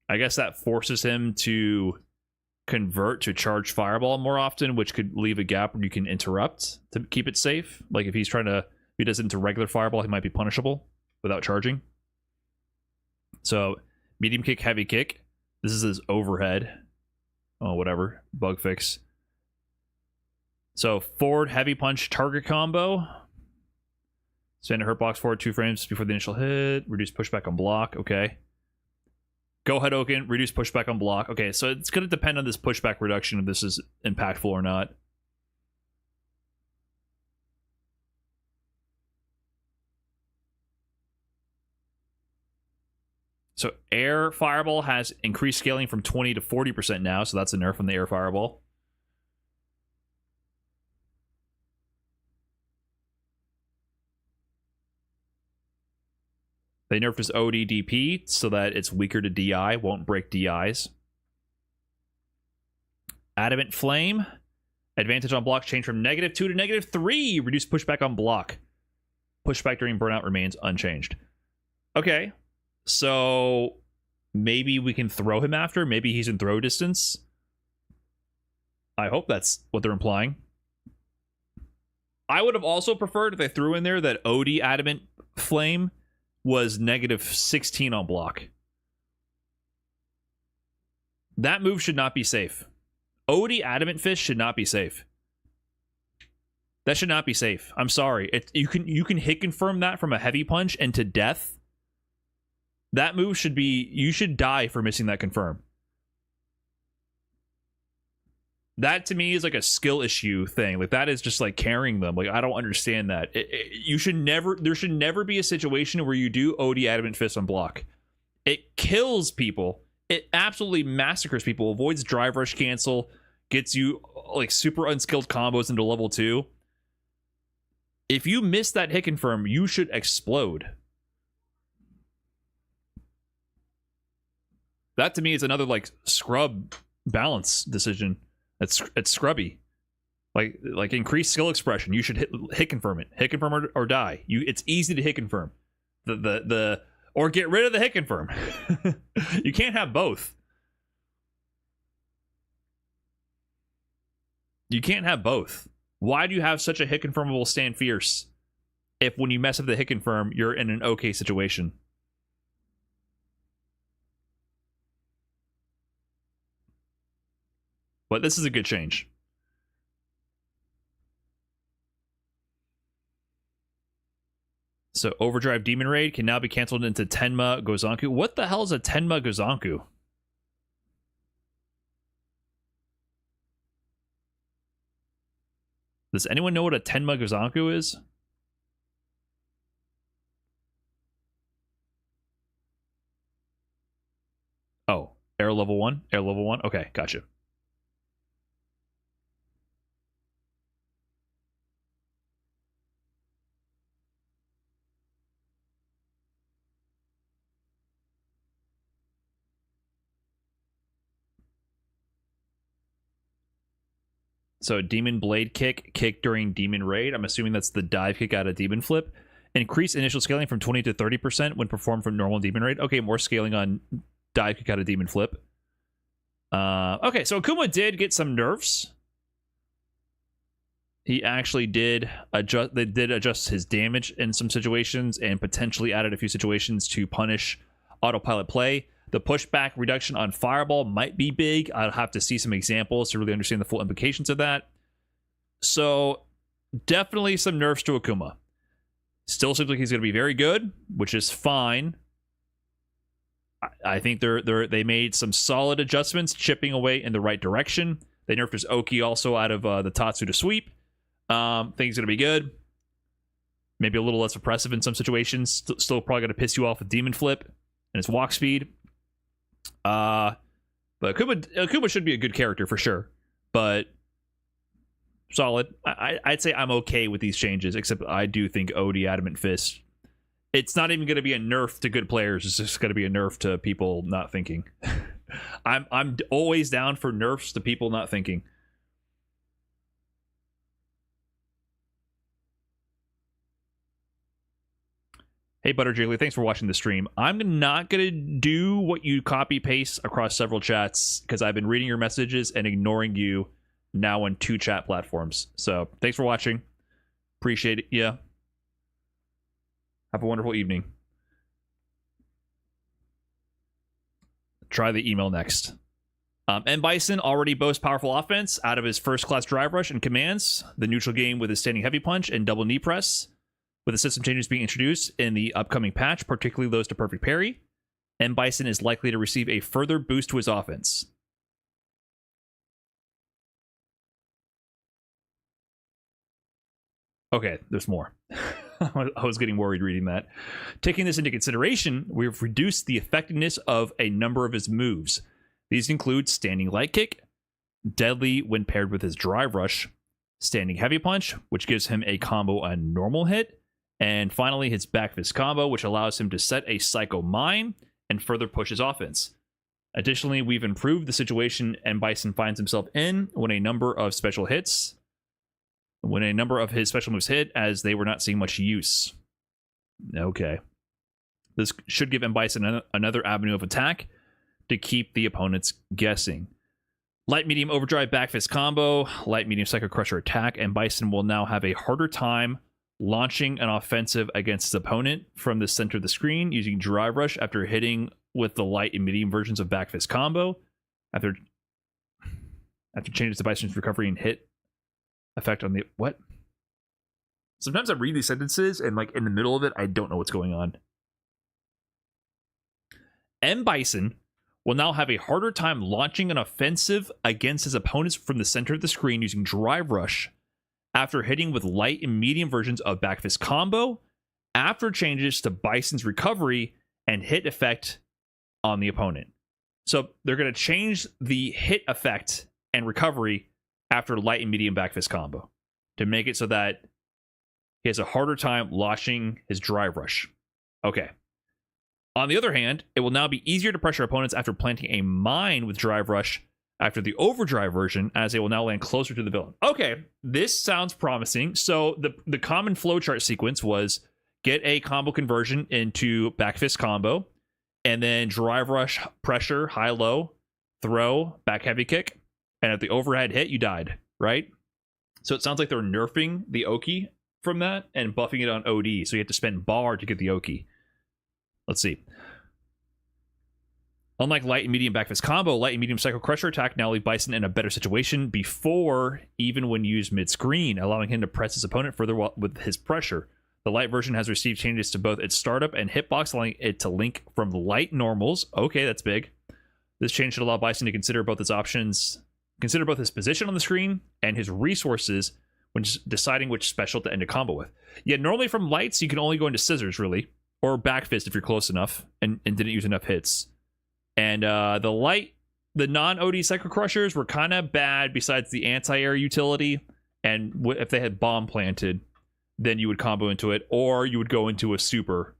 I guess that forces him to convert to charge fireball more often, which could leave a gap where you can interrupt to keep it safe. Like if he does it into regular fireball, he might be punishable without charging. So medium kick, heavy kick. This is his overhead. Oh, whatever. Bug fix. So forward heavy punch target combo. Spend a hurt box forward 2 frames before the initial hit. Reduce pushback on block. Okay. Go Hadoken, reduce pushback on block. Okay, so it's going to depend on this pushback reduction if this is impactful or not. So air fireball has increased scaling from 20 to 40% now, so that's a nerf on the air fireball. They nerfed his ODDP so that it's weaker to DI, won't break DIs. Adamant Flame. Advantage on block changed from -2 to -3. Reduce pushback on block. Pushback during burnout remains unchanged. Okay. So maybe we can throw him after. Maybe he's in throw distance. I hope that's what they're implying. I would have also preferred if they threw in there that OD Adamant Flame was -16 on block. That move should not be safe. OD Adamant Fist should not be safe. That should not be safe. I'm sorry. You can hit confirm that from a heavy punch and to death. That move should be... You should die for missing that confirm. That to me is like a skill issue thing. Like that is just like carrying them. Like I don't understand that. You should never... There should never be a situation where you do OD Adamant Fist on block. It kills people. It absolutely massacres people. Avoids drive rush cancel. Gets you like super unskilled combos into level 2. If you miss that hit confirm, you should explode. That to me is another like scrub balance decision. It's scrubby. Like increased skill expression. You should hit confirm it. Hit confirm or die. It's easy to hit confirm. Or get rid of the hit confirm. You can't have both. You can't have both. Why do you have such a hit confirmable stand fierce if when you mess up the hit confirm, you're in an okay situation? But this is a good change. So Overdrive Demon Raid can now be canceled into Tenma Gozanku. What the hell is a Tenma Gozanku? Does anyone know what a Tenma Gozanku is? Oh, air level 1? Air level 1? Okay, gotcha. So Demon Blade kick during Demon Raid. I'm assuming that's the dive kick out of Demon Flip. Increase initial scaling from 20 to 30% when performed from normal Demon Raid. Okay, more scaling on dive kick out of Demon Flip. Okay, so Akuma did get some nerfs. He actually did adjust. They did adjust his damage in some situations and potentially added a few situations to punish autopilot play. The pushback reduction on Fireball might be big. I'll have to see some examples to really understand the full implications of that. So, definitely some nerfs to Akuma. Still seems like he's going to be very good, which is fine. I think they made some solid adjustments, chipping away in the right direction. They nerfed his Oki also out of the Tatsu to sweep. Think he's going to be good. Maybe a little less oppressive in some situations. Still probably going to piss you off with Demon Flip and his walk speed. But Akuma should be a good character for sure, but solid. I'd say I'm okay with these changes, except I do think OD Adamant Fist, it's not even going to be a nerf to good players. It's just going to be a nerf to people not thinking. I'm always down for nerfs to people not thinking. Hey, Butter Jiggly, thanks for watching the stream. I'm not going to do what you copy-paste across several chats because I've been reading your messages and ignoring you now on 2 chat platforms. So, thanks for watching. Appreciate it. Yeah. Have a wonderful evening. Try the email next. And Bison already boasts powerful offense out of his first-class drive rush and commands, the neutral game with his standing heavy punch and double knee press. With the system changes being introduced in the upcoming patch, particularly those to perfect parry, M. Bison is likely to receive a further boost to his offense. Okay, there's more. I was getting worried reading that. Taking this into consideration, we've reduced the effectiveness of a number of his moves. These include standing light kick, deadly when paired with his drive rush, standing heavy punch, which gives him a combo on normal hit, and finally his back fist combo, which allows him to set a Psycho Mine and further push his offense. Additionally, we've improved the situation M. Bison finds himself in when a number of his special moves hit, as they were not seeing much use. Okay. This should give M. Bison another avenue of attack to keep the opponents guessing. Light medium overdrive back fist combo, light medium psycho crusher attack, and Bison will now have a harder time launching an offensive against his opponent from the center of the screen using drive rush after hitting with the light and medium versions of back fist combo. After changes to Bison's recovery and hit effect on the what? Sometimes I read these sentences and like in the middle of it, I don't know what's going on. M. Bison will now have a harder time launching an offensive against his opponents from the center of the screen using drive rush after hitting with light and medium versions of back fist combo after changes to Bison's recovery and hit effect on the opponent. So they're going to change the hit effect and recovery after light and medium back fist combo to make it so that he has a harder time launching his drive rush. Okay. On the other hand, it will now be easier to pressure opponents after planting a mine with drive rush after the overdrive version, as they will now land closer to the villain. Okay, this sounds promising. So the common flowchart sequence was get a combo conversion into back fist combo, and then drive rush, pressure, high-low, throw, back heavy kick, and at the overhead hit, you died, right? So it sounds like they're nerfing the Oki from that and buffing it on OD, so you have to spend bar to get the Oki. Let's see. Unlike light and medium back fist combo, light and medium psycho crusher attack now leave Bison in a better situation before even when used mid-screen, allowing him to press his opponent further with his pressure. The light version has received changes to both its startup and hitbox, allowing it to link from light normals. Okay, that's big. This change should allow Bison to consider both his position on the screen and his resources when deciding which special to end a combo with. Yeah, normally from lights, you can only go into scissors, really, or back fist if you're close enough and didn't use enough hits. And the non-OD Psycho Crushers were kind of bad besides the anti-air utility. And if they had bomb planted, then you would combo into it, or you would go into a super.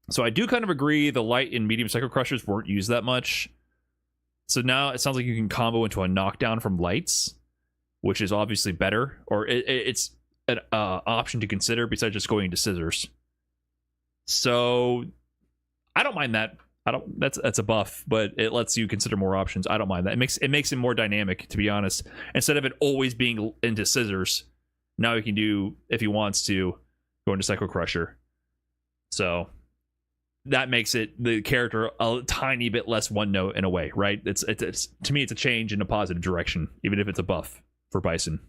So I do kind of agree the light and medium Psycho Crushers weren't used that much. So now it sounds like you can combo into a knockdown from lights, which is obviously better, or it's an option to consider besides just going into scissors. So I don't mind that. That's a buff, but it lets you consider more options. I don't mind that. It makes it more dynamic, to be honest. Instead of it always being into scissors, now he can do, if he wants to, go into Psycho Crusher. So that makes the character a tiny bit less one note in a way, right? It's to me, it's a change in a positive direction, even if it's a buff for Bison.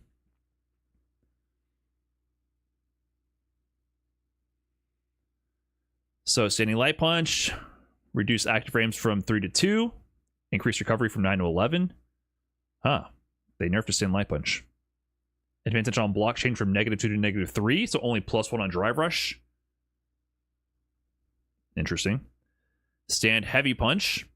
So standing light punch, reduce active frames from 3 to 2, increase recovery from 9 to 11. Huh. They nerfed a standing light punch. Advantage on block change from -2 to -3, so only +1 on drive rush. Interesting. Stand heavy punch.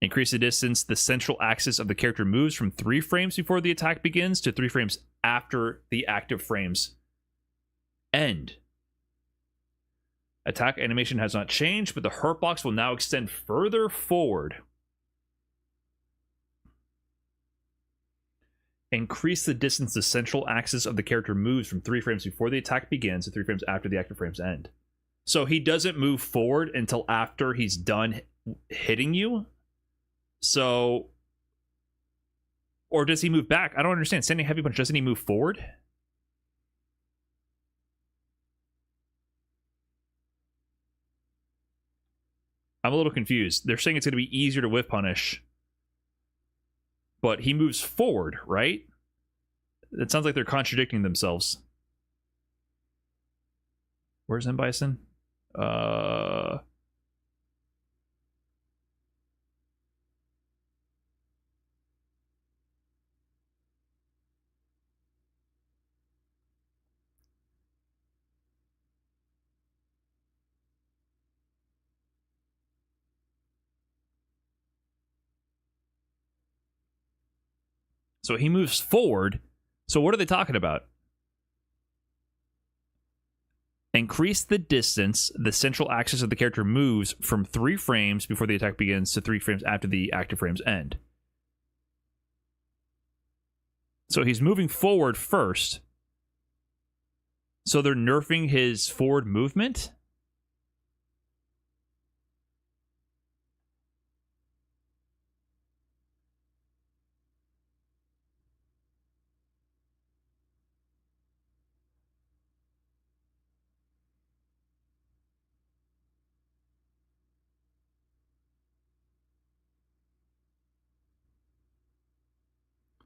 Increase the distance the central axis of the character moves from 3 frames before the attack begins to 3 frames after the active frames end. Attack animation has not changed, but the hurt box will now extend further forward. Increase the distance the central axis of the character moves from 3 frames before the attack begins to 3 frames after the active frames end. So he doesn't move forward until after he's done hitting you. So, or does he move back? I don't understand. Standing heavy punch, doesn't he move forward? I'm a little confused. They're saying it's going to be easier to whiff punish, but he moves forward, right? It sounds like they're contradicting themselves. Where's M. Bison? So he moves forward. So what are they talking about? Increase the distance the central axis of the character moves from 3 frames before the attack begins to 3 frames after the active frames end. So he's moving forward first. So they're nerfing his forward movement?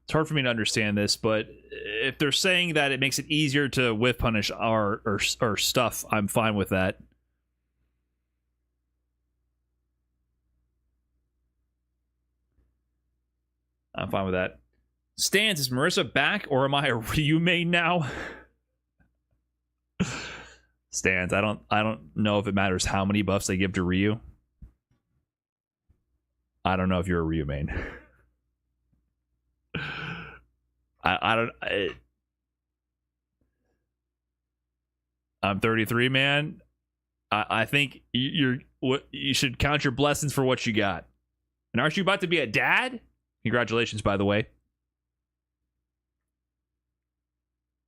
It's hard for me to understand this, but if they're saying that it makes it easier to whiff punish our stuff, I'm fine with that. I'm fine with that. Stans, is Marissa back, or am I a Ryu main now? Stans, I don't know if it matters how many buffs they give to Ryu. I don't know if you're a Ryu main. I'm 33, man. I think you should count your blessings for what you got. And aren't you about to be a dad? Congratulations, by the way.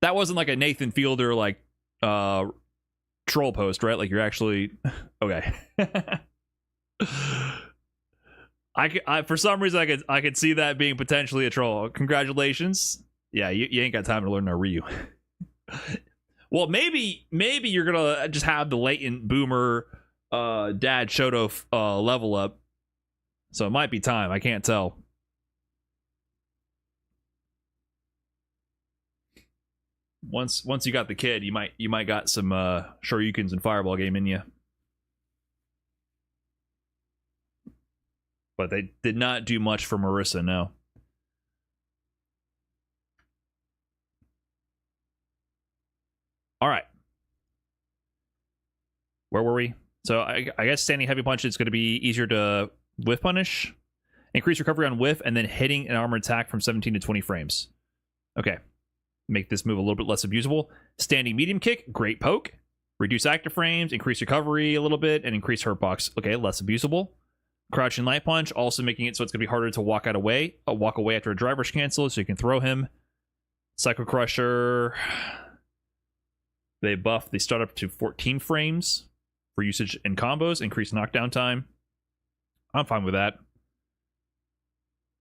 That wasn't like a Nathan Fielder like troll post, right? Like you're actually okay. I for some reason I could see that being potentially a troll. Congratulations. Yeah, you ain't got time to learn no Ryu. Well, maybe you're gonna just have the latent boomer dad Shoto level up. So it might be time. I can't tell. Once you got the kid, you might got some Shoryukens and Fireball game in you. But they did not do much for Marissa, no. All right. Where were we? So I guess standing heavy punch is going to be easier to whiff punish. Increase recovery on whiff, and then hitting an armor attack from 17 to 20 frames. Okay. Make this move a little bit less abusable. Standing medium kick, great poke. Reduce active frames, increase recovery a little bit, and increase hurt box. Okay, less abusable. Crouching light punch, also making it so it's going to be harder to walk away after a drive rush cancel, so you can throw him. Psycho Crusher. They start up to 14 frames for usage in combos, increase knockdown time. I'm fine with that.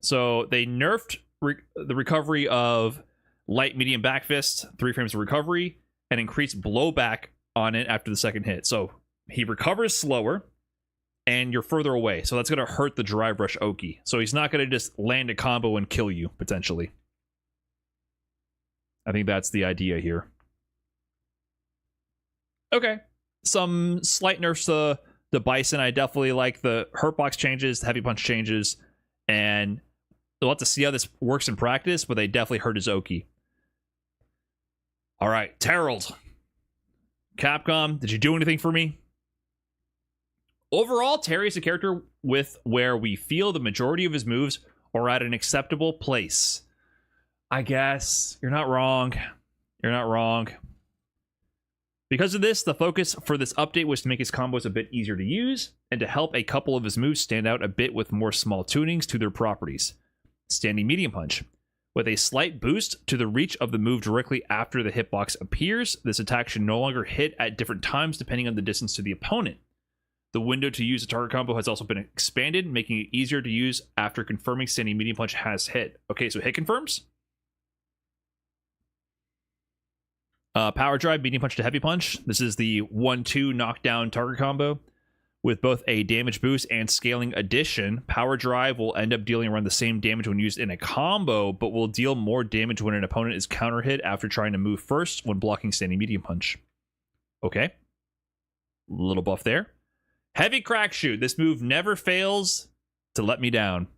So they nerfed the recovery of light, medium, back fist, 3 frames of recovery, and increased blowback on it after the second hit. So he recovers slower, and you're further away. So that's going to hurt the drive rush Oki. So he's not going to just land a combo and kill you, potentially. I think that's the idea here. Okay. Some slight nerfs to the Bison. I definitely like the hurt box changes, the heavy punch changes, and we'll have to see how this works in practice, but they definitely hurt his Oki. All right, Terreld. Capcom, did you do anything for me? Overall, Terry is a character with where we feel the majority of his moves are at an acceptable place. I guess. You're not wrong. You're not wrong. Because of this, the focus for this update was to make his combos a bit easier to use and to help a couple of his moves stand out a bit with more small tunings to their properties. Standing medium punch. With a slight boost to the reach of the move directly after the hitbox appears, this attack should no longer hit at different times depending on the distance to the opponent. The window to use a target combo has also been expanded, making it easier to use after confirming standing medium punch has hit. Okay, so hit confirms. Power drive, medium punch to heavy punch. This is the 1-2 knockdown target combo. With both a damage boost and scaling addition, power drive will end up dealing around the same damage when used in a combo, but will deal more damage when an opponent is counter hit after trying to move first when blocking standing medium punch. Okay. Little buff there. Heavy crack shoot. This move never fails to let me down.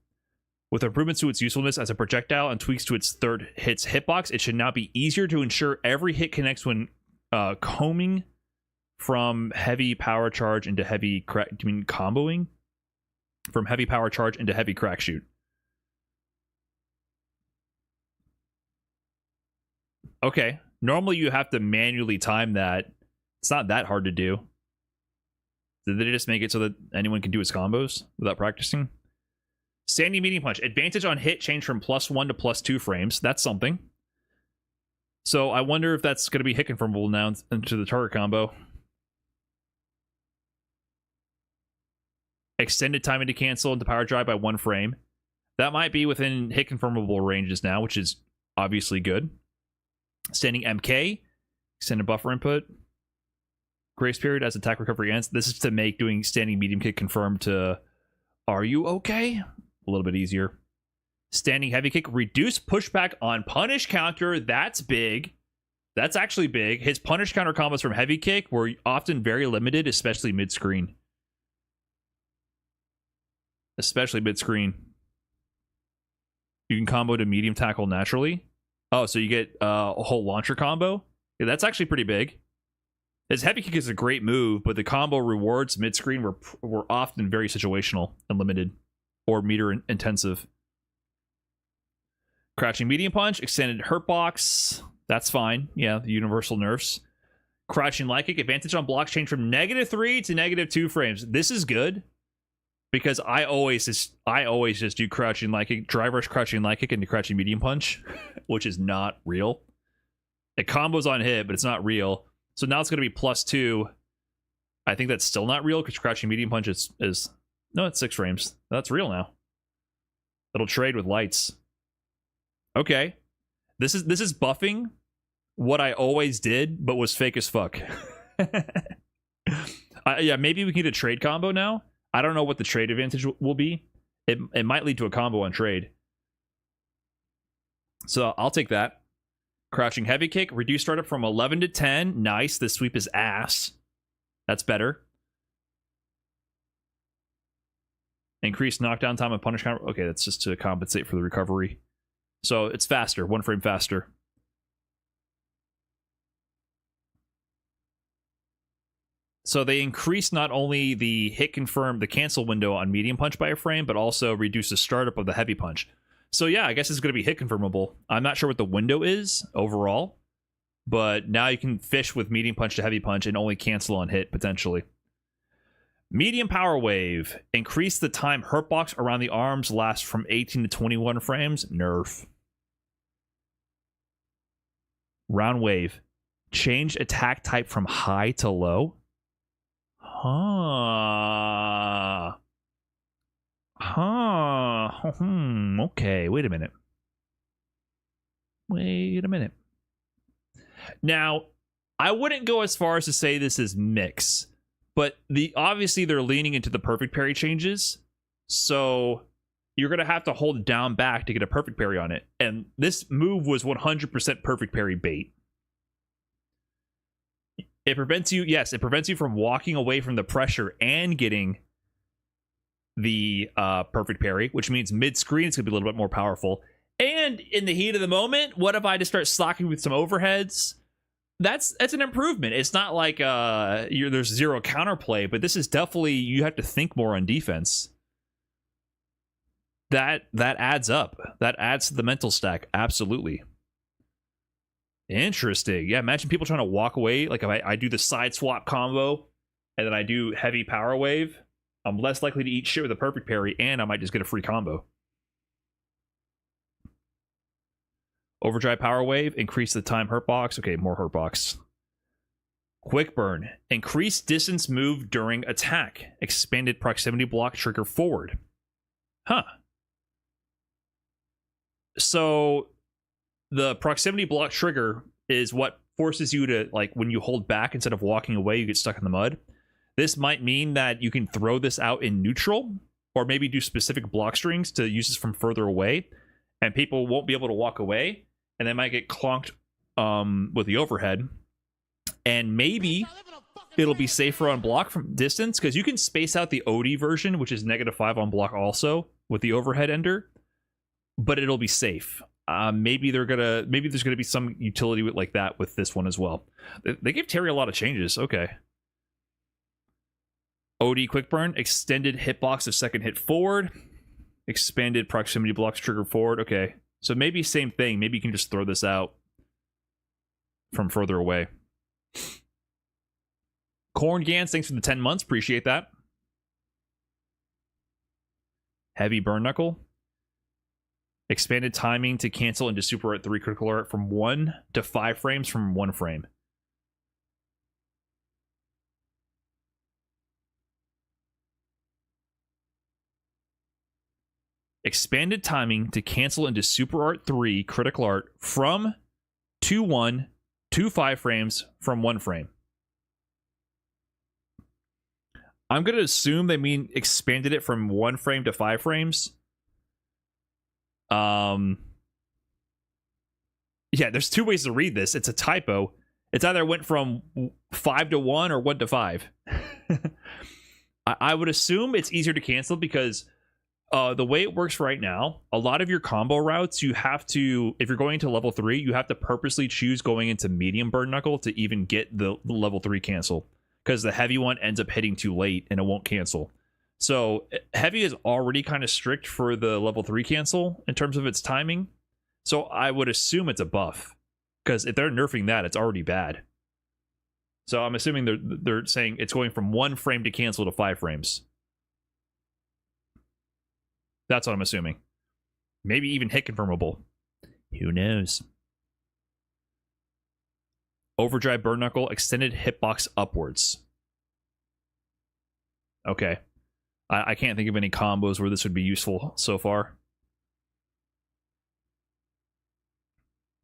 With improvements to its usefulness as a projectile and tweaks to its third hit's hitbox, it should now be easier to ensure every hit connects when combing from heavy power charge into heavy crack. Do you mean comboing? From heavy power charge into heavy crack shoot. Okay. Normally you have to manually time that It's not that hard to do. Did they just make it so that anyone can do his combos without practicing? Standing medium punch. Advantage on hit change from +1 to +2 frames. That's something. So I wonder if that's going to be hit confirmable now into the target combo. Extended time into cancel into power drive by 1 frame. That might be within hit confirmable ranges now, which is obviously good. Standing MK. Extended buffer input. Grace period as attack recovery ends. This is to make doing standing medium kick confirmed to are you okay? A little bit easier. Standing heavy kick. Reduce pushback on punish counter. That's big. That's actually big. His punish counter combos from heavy kick were often very limited, especially mid-screen. Especially mid-screen. You can combo to medium tackle naturally. Oh, so you get a whole launcher combo? Yeah, that's actually pretty big. His heavy kick is a great move, but the combo rewards mid-screen were often very situational and limited, or meter intensive. Crouching medium punch, extended hurt box. That's fine. Yeah, the universal nerfs. Crouching light kick, advantage on blocks change from -3 to -2 frames. This is good because I always just do crouching light kick, drive rush crouching light kick into crouching medium punch, which is not real. It combos on hit, but it's not real. So now it's going to be +2. I think that's still not real because crouching medium punch is no, it's 6 frames. That's real now. It'll trade with lights. Okay. This is buffing what I always did, but was fake as fuck. Yeah, maybe we can get a trade combo now. I don't know what the trade advantage will be. It might lead to a combo on trade. So I'll take that. Crouching heavy kick, reduce startup from 11 to 10. Nice. This sweep is ass. That's better. Increase knockdown time and punish counter. Okay, that's just to compensate for the recovery. So it's faster, 1 frame faster. So they increase not only the hit confirm, the cancel window on medium punch by a frame, but also reduce the startup of the heavy punch. So yeah, I guess it's going to be hit confirmable. I'm not sure what the window is overall, but now you can fish with medium punch to heavy punch and only cancel on hit potentially. Medium power wave. Increase the time hurt box around the arms lasts from 18 to 21 frames. Nerf. Round wave. Change attack type from high to low. Okay, wait a minute. Now, I wouldn't go as far as to say this is mix, but obviously they're leaning into the perfect parry changes, so you're going to have to hold down back to get a perfect parry on it. And this move was 100% perfect parry bait. It prevents you, yes, it prevents you from walking away from the pressure and getting the perfect parry, which means mid-screen it's going to be a little bit more powerful. And in the heat of the moment, what if I just start slacking with some overheads? That's an improvement. It's not like there's zero counterplay, but this is definitely, you have to think more on defense. That adds up. That adds to the mental stack. Absolutely. Interesting. Yeah, imagine people trying to walk away. Like if I do the side swap combo and then I do heavy power wave, I'm less likely to eat shit with a perfect parry, and I might just get a free combo. Overdrive power wave, increase the time hurt box. Okay, more hurt box. Quick burn, increase distance move during attack. Expanded proximity block trigger forward. Huh. So the proximity block trigger is what forces you to, like, when you hold back instead of walking away, you get stuck in the mud. This might mean that you can throw this out in neutral, or maybe do specific block strings to use this from further away, and people won't be able to walk away, and they might get clonked with the overhead. And maybe it'll be safer on block from distance, because you can space out the OD version, which is -5 on block also, with the overhead ender, but it'll be safe. Maybe there's gonna be some utility with like that with this one as well. They gave Terry a lot of changes. Okay. OD quick burn, extended hitbox of second hit forward, expanded proximity blocks trigger forward. Okay, so maybe same thing. Maybe you can just throw this out from further away. Corn Gans, thanks for the 10 months. Appreciate that. Heavy Burn Knuckle. Expanded timing to cancel into Super Art 3 critical art from 1 to 5 frames from 1 frame. Expanded timing to cancel into Super Art 3 critical art from 2-1 to 5 frames from 1 frame. I'm going to assume they mean expanded it from 1 frame to 5 frames. Yeah, there's 2 ways to read this. It's a typo. It's either went from 5 to 1 or 1 to 5. I would assume it's easier to cancel because the way it works right now, a lot of your combo routes, you have to, if you're going to level 3, you have to purposely choose going into medium burn knuckle to even get the level 3 cancel. Because the heavy one ends up hitting too late and it won't cancel. So heavy is already kind of strict for the level 3 cancel in terms of its timing. So I would assume it's a buff. Because if they're nerfing that, it's already bad. So I'm assuming they're saying it's going from 1 frame to cancel to 5 frames. That's what I'm assuming. Maybe even hit confirmable. Who knows? Overdrive Burn Knuckle, extended hitbox upwards. Okay. I can't think of any combos where this would be useful so far.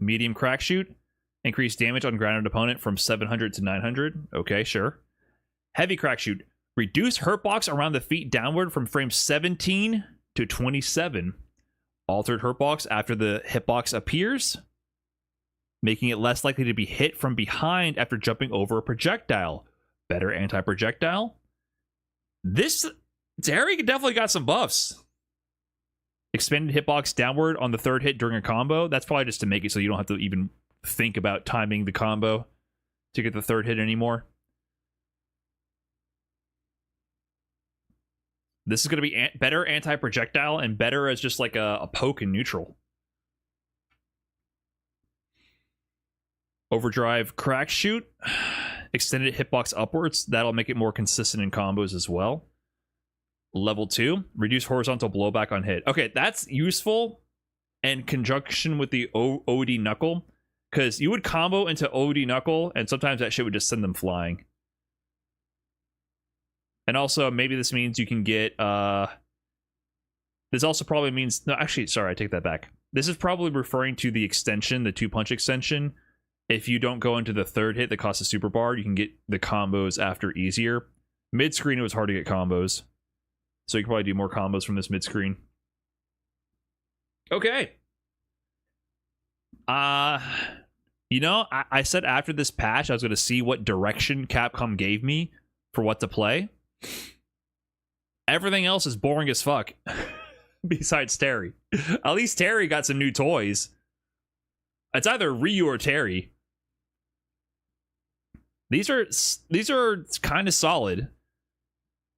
Medium Crack Shoot, increase damage on grounded opponent from 700 to 900. Okay, sure. Heavy Crack Shoot, reduce hurtbox around the feet downward from frame 17 to 27. Altered hurtbox after the hitbox appears, making it less likely to be hit from behind after jumping over a projectile. Better anti-projectile. This Terry definitely got some buffs. Expanded hitbox downward on the 3rd hit during a combo. That's probably just to make it so you don't have to even think about timing the combo to get the 3rd hit anymore. This is going to be better anti-projectile and better as just like a poke in neutral. Overdrive Crack Shoot, extended hitbox upwards. That'll make it more consistent in combos as well. Level 2, reduce horizontal blowback on hit. Okay, that's useful in conjunction with the OD Knuckle, because you would combo into OD Knuckle, and sometimes that shit would just send them flying. And also, maybe this means you can get... This also probably means... No, actually, sorry, I take that back. This is probably referring to the extension, the 2-punch extension. If you don't go into the 3rd hit that costs a super bar, you can get the combos after easier. Mid-screen, it was hard to get combos. So you can probably do more combos from this mid-screen. Okay. You know, I said after this patch, I was going to see what direction Capcom gave me for what to play. Everything else is boring as fuck. Besides Terry. At least Terry got some new toys. It's either Ryu or Terry. These are kind of solid.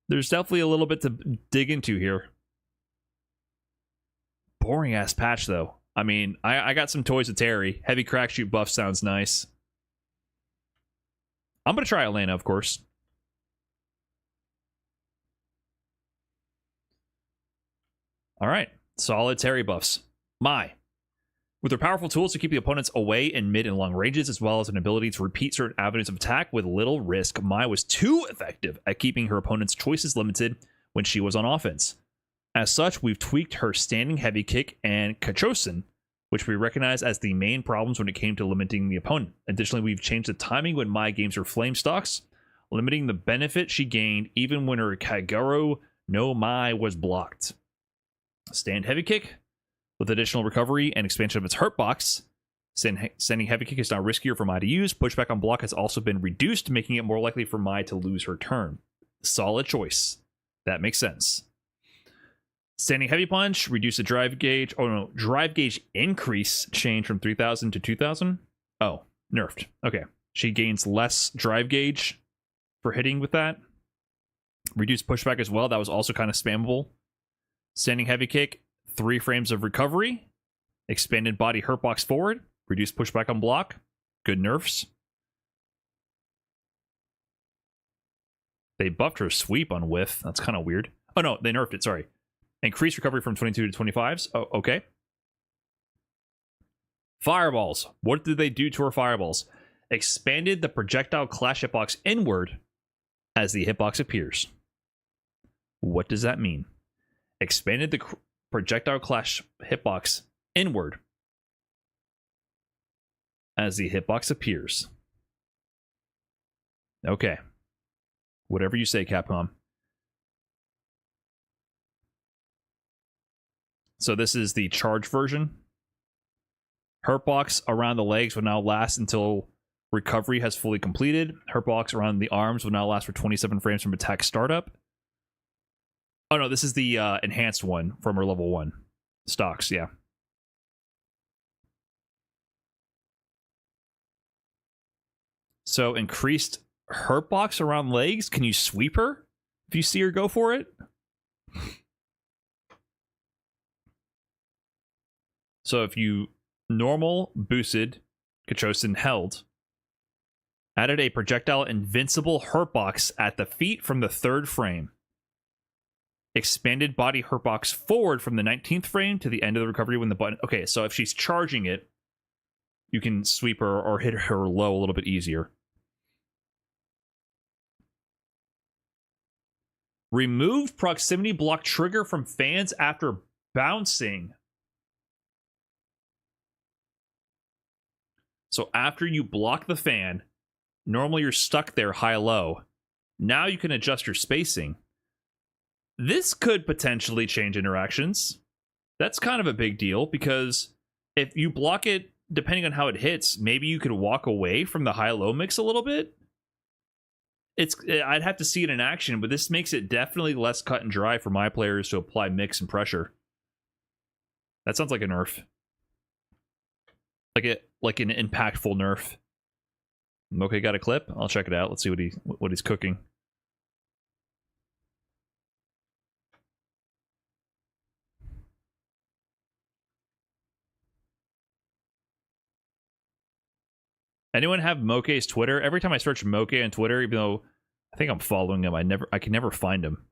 There's definitely a little bit to dig into here. Boring ass patch though. I mean, I got some toys with Terry. Heavy Crack Shoot buff sounds nice. I'm gonna try Elena, of course. All right, solid Terry buffs. With her powerful tools to keep the opponents away in mid and long ranges, as well as an ability to repeat certain avenues of attack with little risk, Mai was too effective at keeping her opponent's choices limited when she was on offense. As such, we've tweaked her standing heavy kick and Kachosin, which we recognize as the main problems when it came to limiting the opponent. Additionally, we've changed the timing when Mai gains her flame stocks, limiting the benefit she gained even when her Kagero no Mai was blocked. Stand heavy kick. With additional recovery and expansion of its hurt box, standing heavy kick is now riskier for Mai to use. Pushback on block has also been reduced, making it more likely for Mai to lose her turn. Solid choice. That makes sense. Standing heavy punch, reduce the drive gauge. Oh no, drive gauge increase change from 3,000 to 2,000. Oh, nerfed. Okay. She gains less drive gauge for hitting with that. Reduce pushback as well. That was also kind of spammable. Standing heavy kick. 3 frames of recovery, expanded body hurt box forward, reduced pushback on block, good nerfs. They buffed her sweep on whiff. That's kind of weird. Oh, no, they nerfed it. Sorry. Increased recovery from 22 to 25s. Oh, okay. Fireballs. What did they do to her fireballs? Expanded the projectile clash hitbox inward as the hitbox appears. What does that mean? Expanded the projectile clash hitbox inward as the hitbox appears. Okay. Whatever you say, Capcom. So this is the charge version. Hurtbox around the legs will now last until recovery has fully completed. Hurtbox around the arms will now last for 27 frames from attack startup. Oh no, this is the enhanced one from her level 1 stocks, yeah. So increased hurtbox around legs. Can you sweep her if you see her go for it? So if you normal, boosted, Kachosin held, added a projectile invincible hurtbox at the feet from the 3rd frame. Expanded body hurtbox forward from the 19th frame to the end of the recovery when the button... Okay, so if she's charging it, you can sweep her or hit her low a little bit easier. Removed proximity block trigger from fans after bouncing. So after you block the fan, normally you're stuck there high-low. Now you can adjust your spacing. This could potentially change interactions. That's kind of a big deal because if you block it, depending on how it hits, maybe you could walk away from the high-low mix a little bit. I'd have to see it in action, but this makes it definitely less cut and dry for my players to apply mix and pressure. That sounds like a nerf. Like an impactful nerf. Okay, got a clip? I'll check it out. Let's see what he's cooking. Anyone have Moke's Twitter? Every time I search Moke on Twitter, even though I think I'm following him, I can never find him.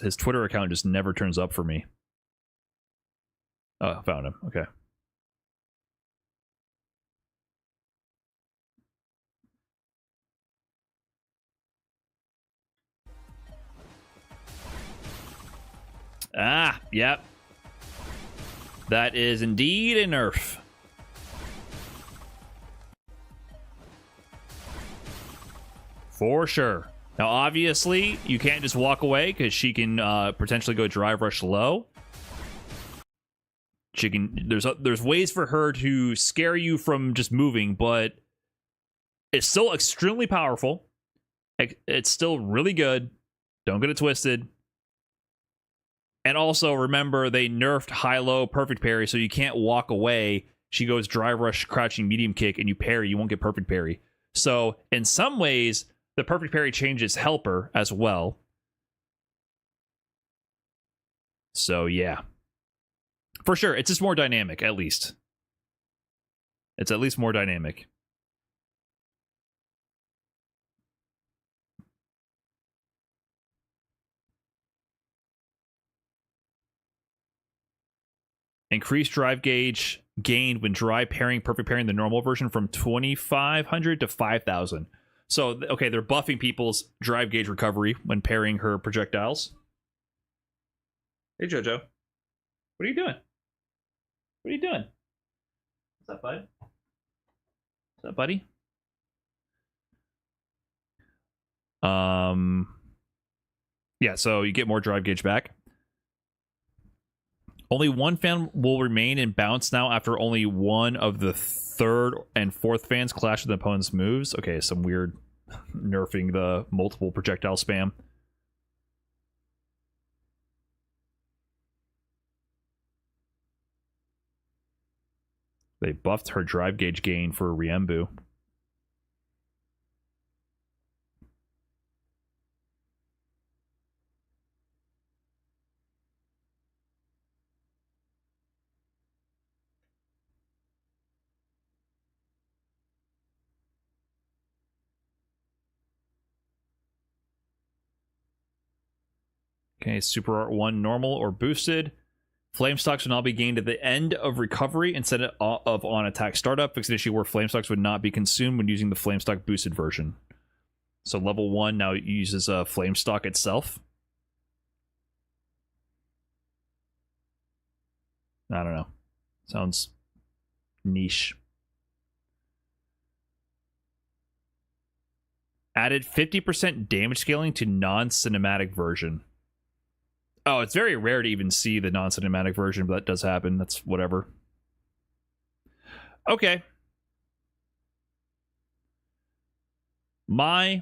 His Twitter account just never turns up for me. Oh, I found him. Okay. Ah, yep. That is indeed a nerf. For sure. Now, obviously, you can't just walk away because she can potentially go drive rush low. She can. There's ways for her to scare you from just moving, but it's still extremely powerful. It's still really good. Don't get it twisted. And also remember, they nerfed high-low perfect parry, so you can't walk away. She goes drive rush, crouching medium kick, and you parry. You won't get perfect parry. So in some ways, the perfect parry changes helper as well. So yeah. For sure, it's just more dynamic, at least. It's at least more dynamic. Increased drive gauge gained when dry pairing, perfect pairing the normal version from 2,500 to 5,000. So, okay, they're buffing people's drive gauge recovery when pairing her projectiles. Hey, Jojo. What are you doing? What are you doing? What's up, bud? What's up, buddy? Yeah, so you get more drive gauge back. Only one fan will remain in bounce now after only one of the 3rd and 4th fans clash with the opponent's moves. Okay, some weird nerfing the multiple projectile spam. They buffed her drive gauge gain for Riembu. Okay, Super Art 1 normal or boosted. Flame stocks will now be gained at the end of recovery instead of on attack startup. Fixed an issue where flame stocks would not be consumed when using the flame stock boosted version. So level 1 now uses a flame stock itself. I don't know. Sounds niche. Added 50% damage scaling to non-cinematic version. Oh, it's very rare to even see the non-cinematic version, but that does happen. That's whatever. Okay. My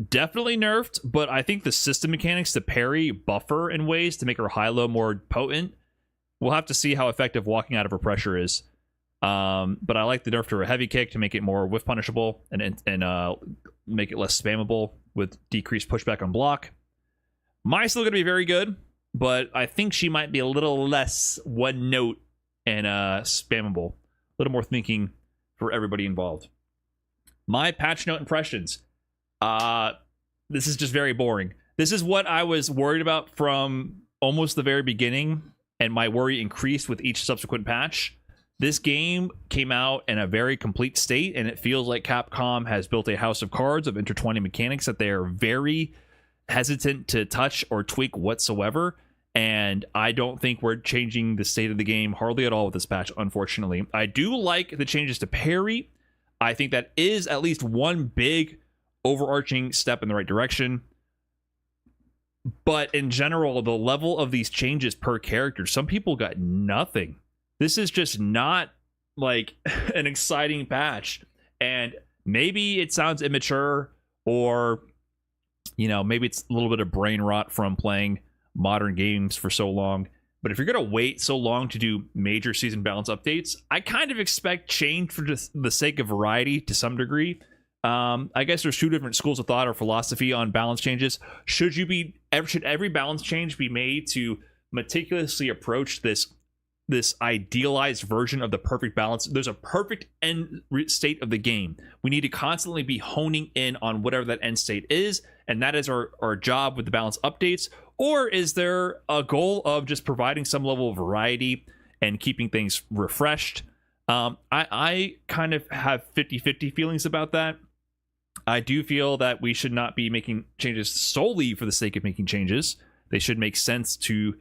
definitely nerfed, but I think the system mechanics to parry buffer in ways to make her high-low more potent. We'll have to see how effective walking out of her pressure is. But I like the nerf to her heavy kick to make it more whiff punishable and make it less spammable with decreased pushback on block. Mai's still going to be very good, but I think she might be a little less one note and spammable. A little more thinking for everybody involved. My patch note impressions. This is just very boring. This is what I was worried about from almost the very beginning, and my worry increased with each subsequent patch. This game came out in a very complete state, and it feels like Capcom has built a house of cards of intertwining mechanics that they are very hesitant to touch or tweak whatsoever. And I don't think we're changing the state of the game hardly at all with this patch, unfortunately. I do like the changes to parry. I think that is at least one big overarching step in the right direction. But in general, the level of these changes per character, some people got nothing. This is just not like an exciting patch. And maybe it sounds immature, or, you know, maybe it's a little bit of brain rot from playing modern games for so long. But if you're going to wait so long to do major season balance updates, I kind of expect change for just the sake of variety to some degree. I guess there's two different schools of thought or philosophy on balance changes. Should every balance change be made to meticulously approach this idealized version of the perfect balance? There's a perfect end state of the game. We need to constantly be honing in on whatever that end state is, and that is our job with the balance updates. Or is there a goal of just providing some level of variety and keeping things refreshed? I kind of have 50-50 feelings about that. I do feel that we should not be making changes solely for the sake of making changes. They should make sense to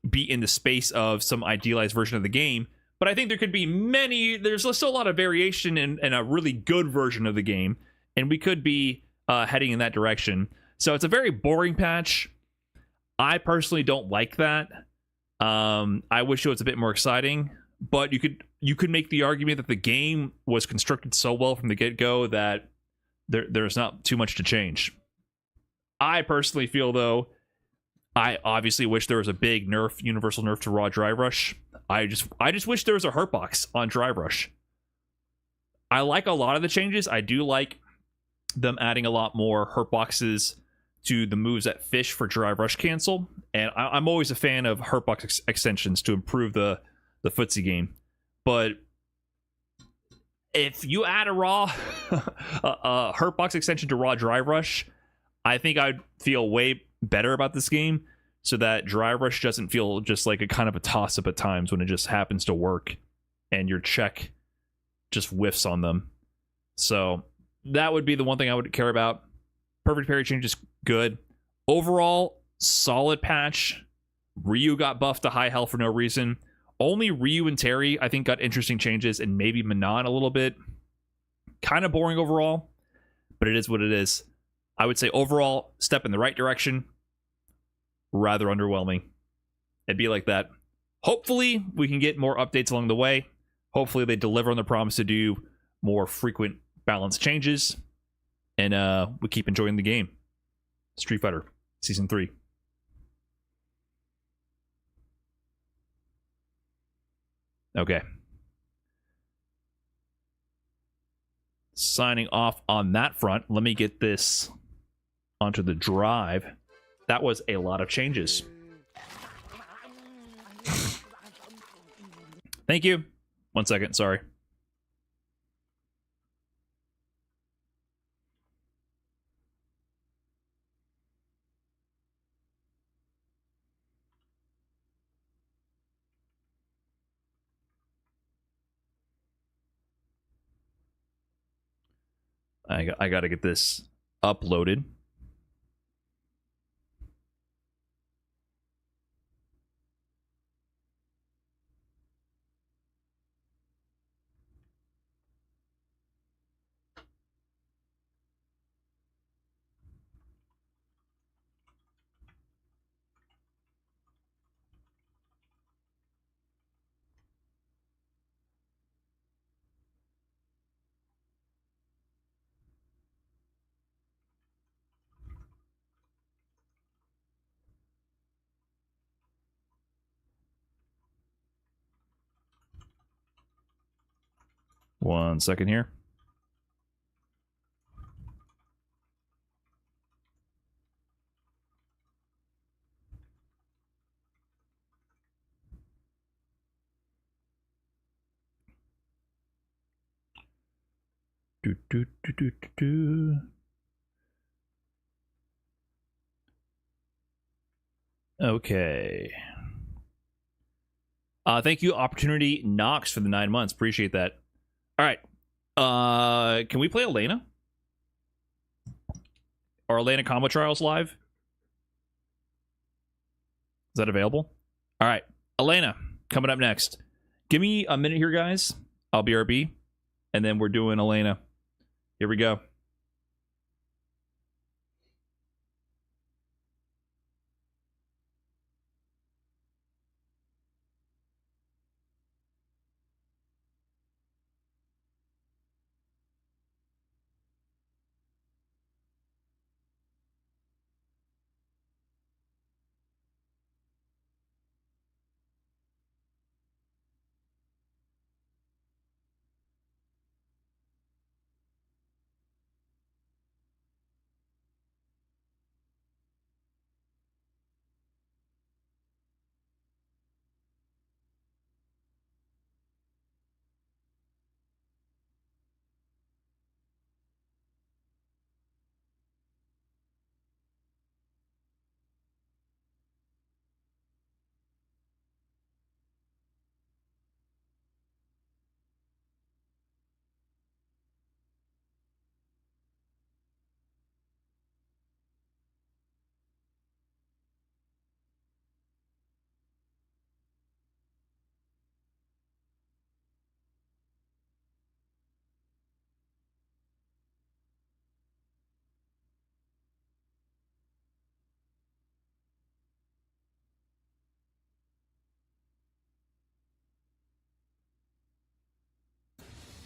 be in the space of some idealized version of the game. But I think there could be there's still a lot of variation in a really good version of the game, and we could be heading in that direction. So it's a very boring patch. I personally don't like that. I wish it was a bit more exciting, but you could make the argument that the game was constructed so well from the get-go that there's not too much to change. I personally feel, though, I obviously wish there was a big universal nerf to raw drive rush. I just wish there was a hurt box on drive rush. I like a lot of the changes. I do like them adding a lot more hurt boxes to the moves that fish for drive rush cancel, and I'm always a fan of hurt box extensions to improve the footsie game. But if you add a raw a hurt box extension to raw drive rush, I think I'd feel way better about this game, so that drive rush doesn't feel just like a kind of a toss up at times when it just happens to work and your check just whiffs on them. So that would be the one thing I would care about. Perfect parry change is good. Overall, solid patch. Ryu got buffed to high health for no reason. Only Ryu and Terry, I think, got interesting changes, and maybe Manon a little bit. Kind of boring overall, but it is what it is. I would say overall, step in the right direction. Rather underwhelming. It'd be like that. Hopefully, we can get more updates along the way. Hopefully, they deliver on their promise to do more frequent balance changes. And we keep enjoying the game. Street Fighter Season 3. Okay. Signing off on that front. Let me get this onto the drive. That was a lot of changes. Thank you. 1 second, sorry. I got to get this uploaded. One second here. Do, do, do, do, do, do. Okay. Thank you, Opportunity Knox, for the 9 months. Appreciate that. All right. Can we play Elena? Or Elena Combo Trials live? Is that available? All right. Elena, coming up next. Give me a minute here, guys. I'll BRB. And then we're doing Elena. Here we go.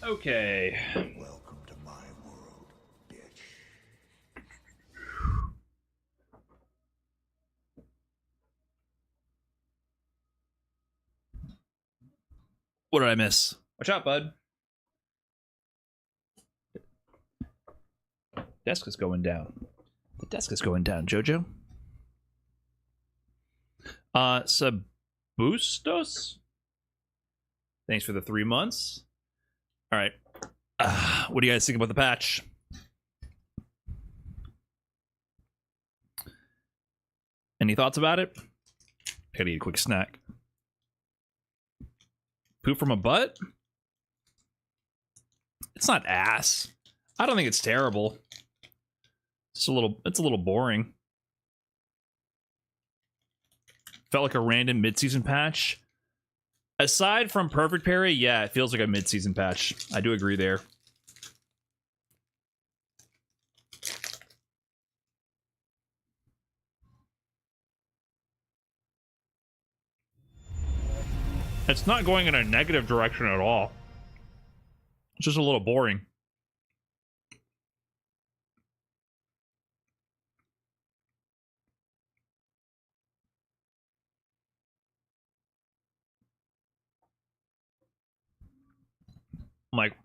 Okay. Welcome to my world, bitch. What did I miss? Watch out, bud. Desk is going down. The desk is going down, Jojo. Sabustos? Thanks for the 3 months. All right. What do you guys think about the patch? Any thoughts about it? I gotta eat a quick snack. Poop from a butt? It's not ass. I don't think it's terrible. It's a little boring. Felt like a random mid-season patch. Aside from Perfect Parry, yeah, it feels like a mid-season patch. I do agree there. It's not going in a negative direction at all. It's just a little boring. Like,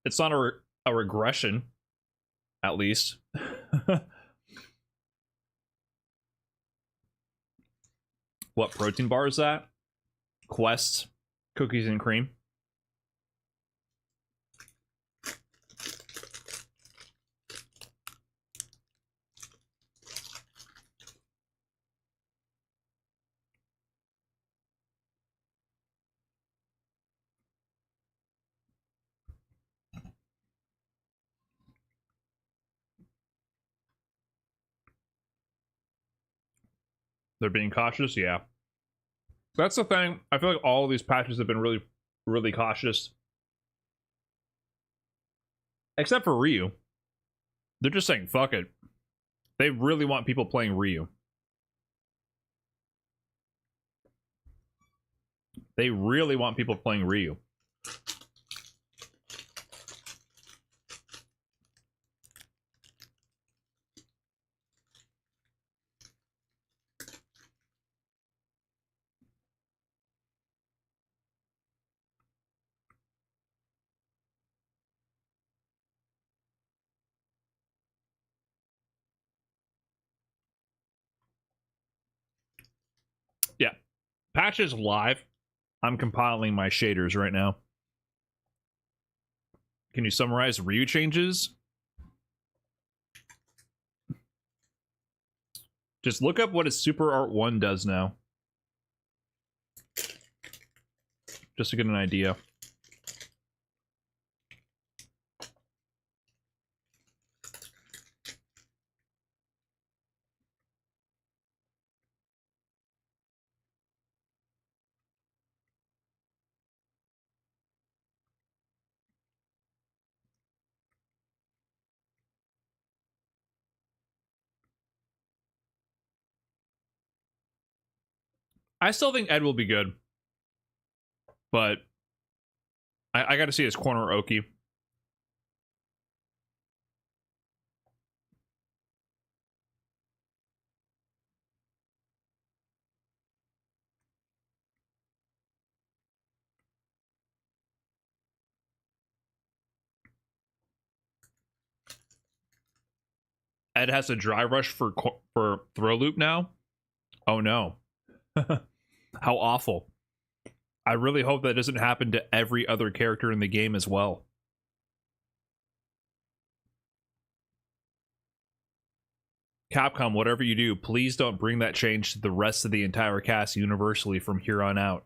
it's not a regression, at least. What protein bar is that? Quest cookies and cream. They're being cautious, yeah. That's the thing. I feel like all of these patches have been really, really cautious. Except for Ryu. They're just saying, fuck it. They really want people playing Ryu. They really want people playing Ryu. Yeah. Patches live. I'm compiling my shaders right now. Can you summarize Ryu changes? Just look up what his Super Art 1 does now. Just to get an idea. I still think Ed will be good. But I got to see his corner Oki. Ed has a dry rush for throw loop now. Oh no. How awful. I really hope that doesn't happen to every other character in the game as well. Capcom, whatever you do, please don't bring that change to the rest of the entire cast universally from here on out.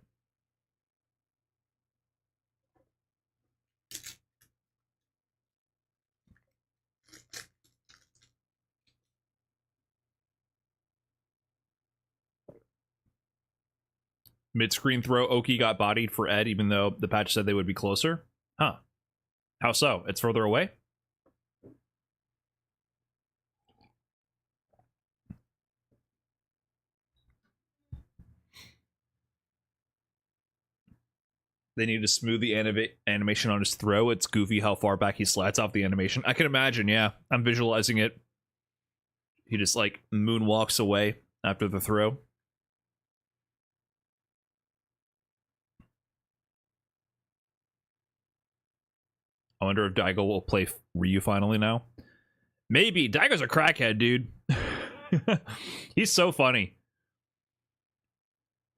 Mid-screen throw, Oki got bodied for Ed, even though the patch said they would be closer. Huh. How so? It's further away? They need to smooth the animation on his throw. It's goofy how far back he slides off the animation. I can imagine, yeah. I'm visualizing it. He just, like, moonwalks away after the throw. I wonder if Daigo will play Ryu finally now. Maybe. Daigo's a crackhead, dude. He's so funny.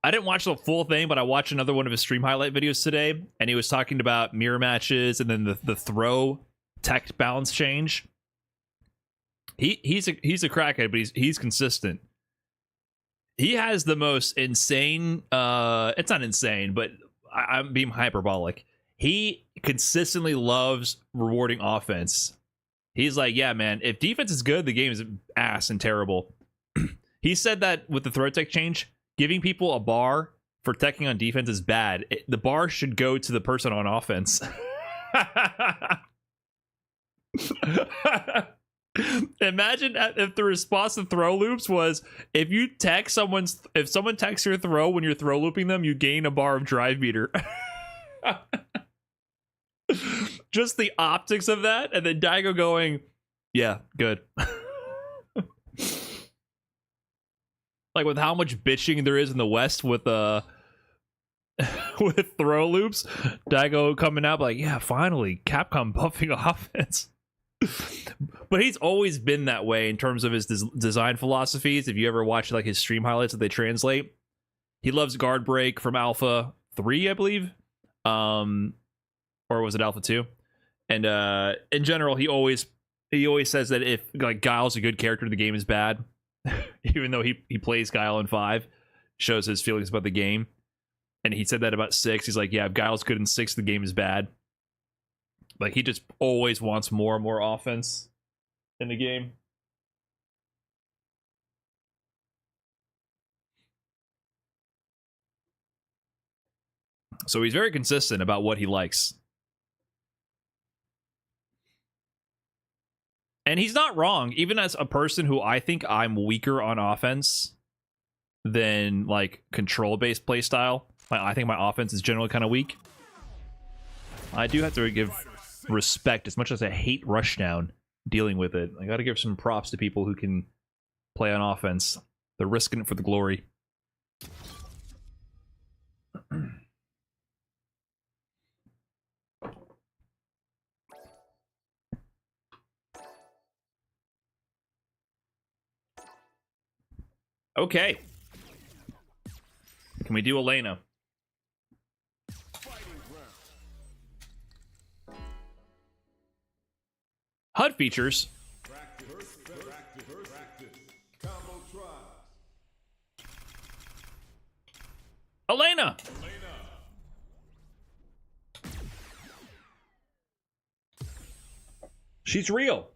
I didn't watch the full thing, but I watched another one of his stream highlight videos today, and he was talking about mirror matches and then the throw tech balance change. He's a crackhead, but he's consistent. He has the most insane it's not insane, but I'm being hyperbolic. He consistently loves rewarding offense. He's like, yeah, man, if defense is good, the game is ass and terrible. He said that with the throw tech change, giving people a bar for teching on defense is bad. The bar should go to the person on offense. Imagine if the response to throw loops was if someone techs your throw when you're throw looping them, you gain a bar of drive meter. Just the optics of that, and then Daigo going, yeah, good. Like with how much bitching there is in the West with with throw loops, Daigo coming out like, yeah, finally, Capcom buffing offense. But he's always been that way in terms of his design philosophies. If you ever watch like his stream highlights that they translate, he loves guard break from Alpha 3, I believe. Or was it Alpha 2? And in general, he always says that if like Guile's a good character, the game is bad. Even though he plays Guile in 5, shows his feelings about the game. And he said that about 6. He's like, yeah, if Guile's good in 6, the game is bad. Like, he just always wants more and more offense in the game. So he's very consistent about what he likes. And he's not wrong, even as a person who I think I'm weaker on offense than like control-based playstyle. I think my offense is generally kind of weak. I do have to give respect, as much as I hate rushdown dealing with it. I got to give some props to people who can play on offense. They're risking it for the glory. Okay. Can we do Elena? HUD features. Elena! She's real.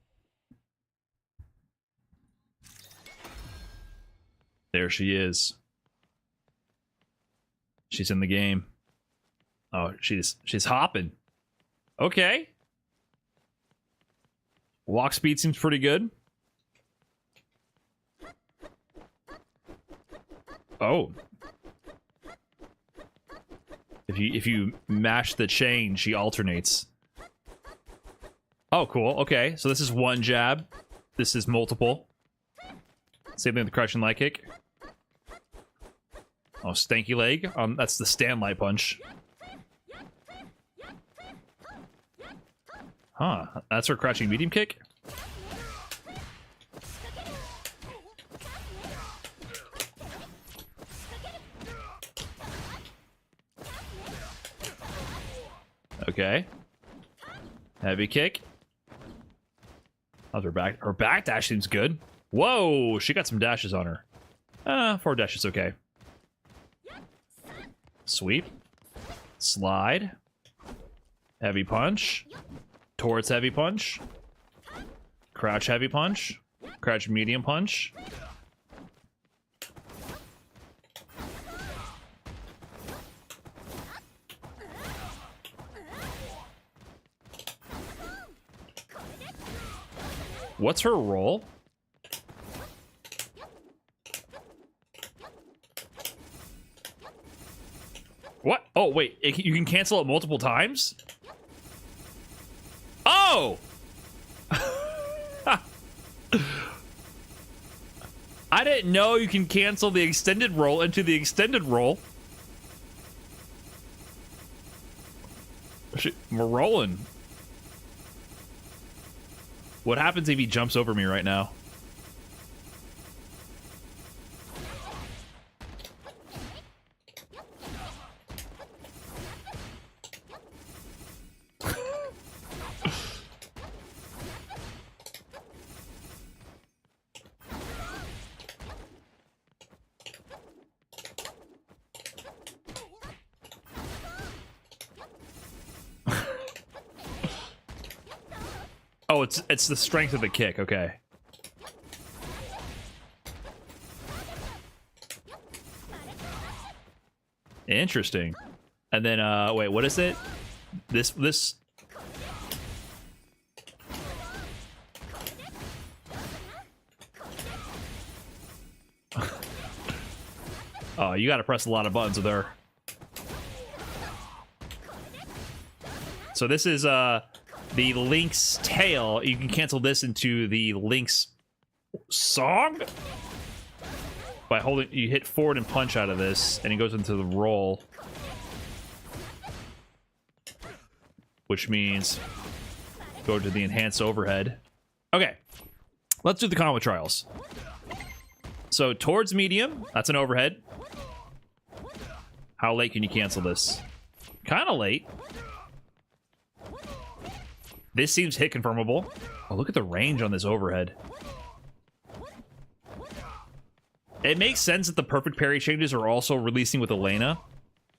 There she is. She's in the game. Oh, she's hopping. Okay. Walk speed seems pretty good. Oh. If you mash the chain, she alternates. Oh, cool. Okay, so this is one jab. This is multiple. Same thing with the crouch and light kick. Oh, stanky leg. That's the stand light punch. Huh. That's her crouching medium kick? Okay. Heavy kick. How's her back? Her back dash seems good. Whoa, she got some dashes on her. 4 dashes, okay. Sweep. Slide. Heavy punch. Towards heavy punch. Crouch heavy punch. Crouch medium punch. What's her roll? What? Oh, wait. You can cancel it multiple times? Oh! I didn't know you can cancel the extended roll into the extended roll. We're rolling. What happens if he jumps over me right now? Oh, it's the strength of the kick, okay. Interesting. And then wait, what is it? This Oh, you gotta press a lot of buttons with her. So this is the Link's tail. You can cancel this into the Link's song by holding. You hit forward and punch out of this, and it goes into the roll, which means go to the enhanced overhead. Okay, let's do the combo trials. So towards medium, that's an overhead. How late can you cancel this? Kind of late. This seems hit confirmable. Oh, look at the range on this overhead. It makes sense that the perfect parry changes are also releasing with Elena,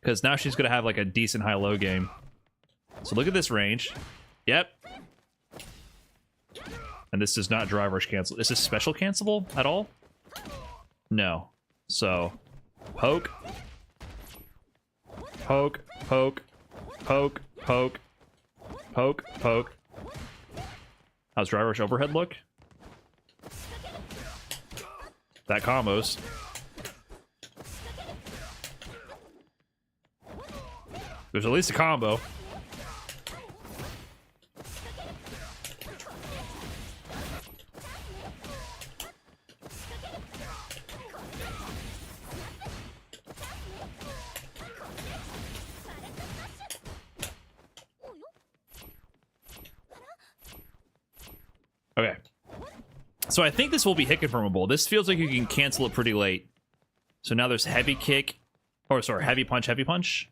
because now she's going to have like a decent high-low game. So look at this range. Yep. And this does not drive rush cancel. Is this special cancelable at all? No. So, poke. Poke. poke, poke, poke, poke, poke. How's Dry Rush overhead look? That combos. There's at least a combo. Okay. So I think this will be hit confirmable. This feels like you can cancel it pretty late. So now there's heavy kick. Or sorry, heavy punch, heavy punch.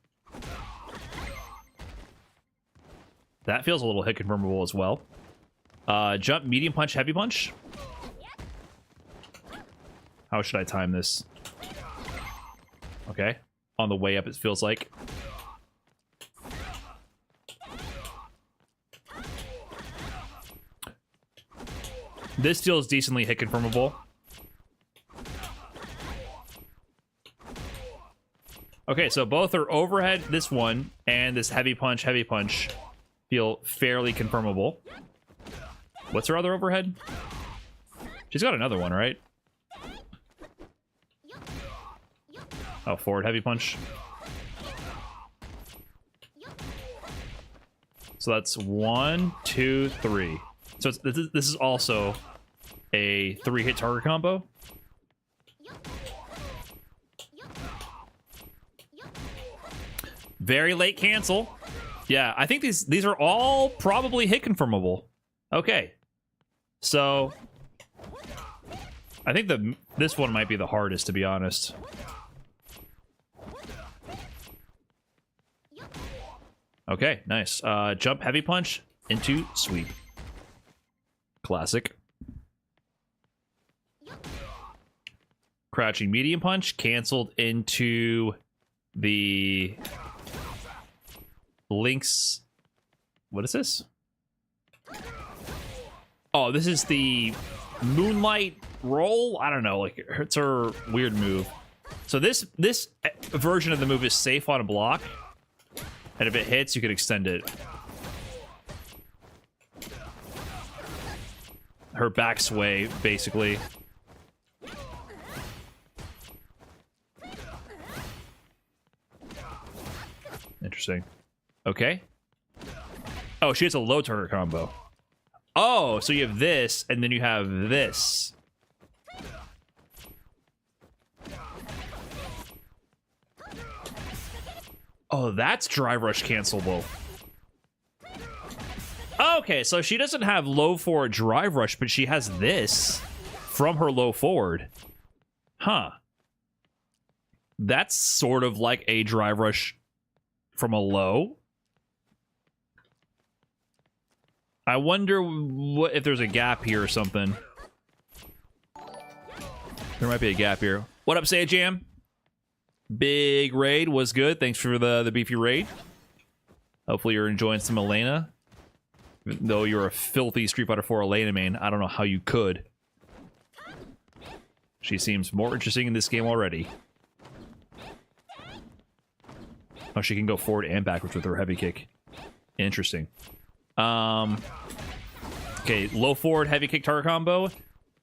That feels a little hit confirmable as well. Jump, medium punch, heavy punch. How should I time this? Okay. On the way up, it feels like. This feels decently hit confirmable. Okay, so both are overhead, this one, and this heavy punch, feel fairly confirmable. What's her other overhead? She's got another one, right? Oh, forward heavy punch. So that's 1, 2, 3. So this is also a 3-hit target combo. Very late cancel. Yeah, I think these are all probably hit confirmable. Okay. So I think this one might be the hardest, to be honest. Okay, nice. Jump heavy punch into sweep. Classic. Crouching medium punch canceled into the Link's. What is this? Oh, this is the Moonlight Roll? I don't know, like it's her weird move. So this version of the move is safe on a block, and if it hits, you can extend it. Her back sway, basically. Interesting. Okay. Oh, she has a low turner combo. Oh, so you have this, and then you have this. Oh, that's drive rush cancelable. Okay, so she doesn't have low forward drive rush, but she has this from her low forward. Huh. That's sort of like a drive rush from a low. I wonder what if there's a gap here or something. There might be a gap here. What up, Say Jam? Big raid was good. Thanks for the beefy raid. Hopefully you're enjoying some Elena. Even though you're a filthy Street Fighter 4 Elena main, I don't know how you could. She seems more interesting in this game already. Oh, she can go forward and backwards with her heavy kick. Interesting. Okay, low forward heavy kick target combo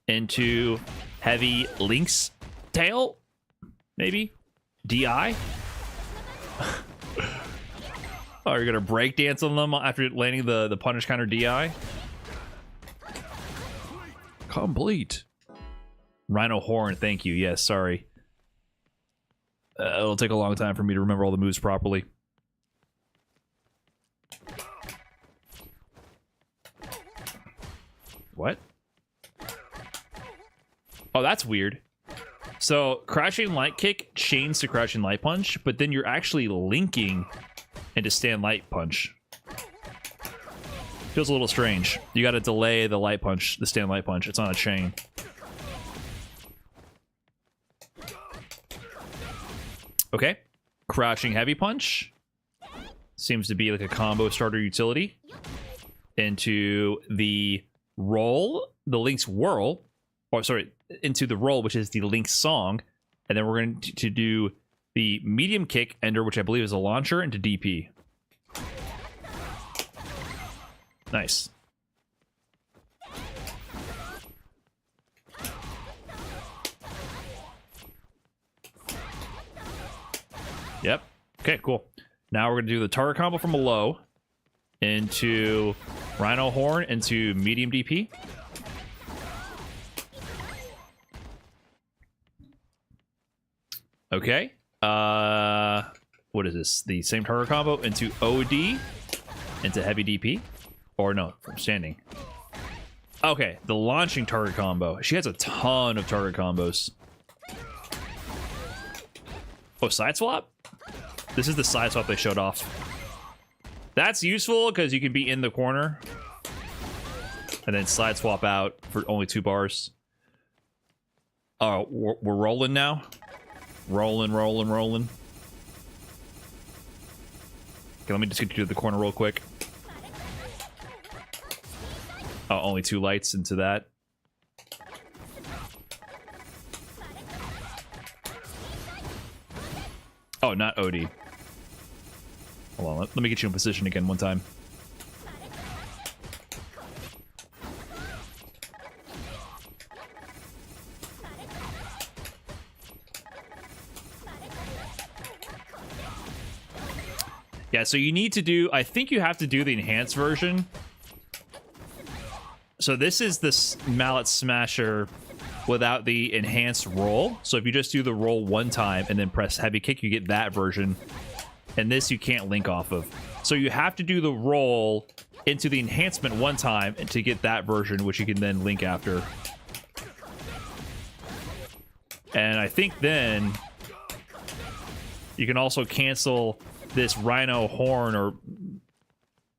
into heavy Link's tail, maybe DI. Oh, you're gonna break dance on them after landing the punish counter DI. Complete. Rhino horn, thank you. Yes, sorry. It'll take a long time for me to remember all the moves properly. What? Oh, that's weird. So, Crashing Light Kick chains to Crashing Light Punch, but then you're actually linking into Stand Light Punch. Feels a little strange. You gotta delay the Light Punch, the Stand Light Punch. It's on a chain. Okay. Crouching Heavy Punch. Seems to be like a combo starter utility. Into the roll, the Link's Whirl. Or sorry, into the roll, which is the Link's song. And then we're going to do the medium kick ender, which I believe is a launcher, into DP. Nice. Yep. Okay, cool. Now we're going to do the target combo from below into Rhino Horn into medium DP. Okay. What is this? The same target combo into OD into heavy DP. Or no, from standing. Okay, the launching target combo. She has a ton of target combos. Oh, side swap? This is the side swap they showed off. That's useful because you can be in the corner and then side swap out for only 2 bars. Oh, we're rolling now. Rolling. Okay, let me just get you to the corner real quick. Oh, only 2 lights into that. Oh, not OD. Hold on, let me get you in position again one time. Yeah, so you need to do... I think you have to do the enhanced version. So this is the Mallet Smasher without the enhanced roll. So if you just do the roll one time and then press heavy kick, you get that version. And this you can't link off of. So you have to do the roll into the enhancement one time and to get that version, which you can then link after. And I think then you can also cancel this Rhino Horn or...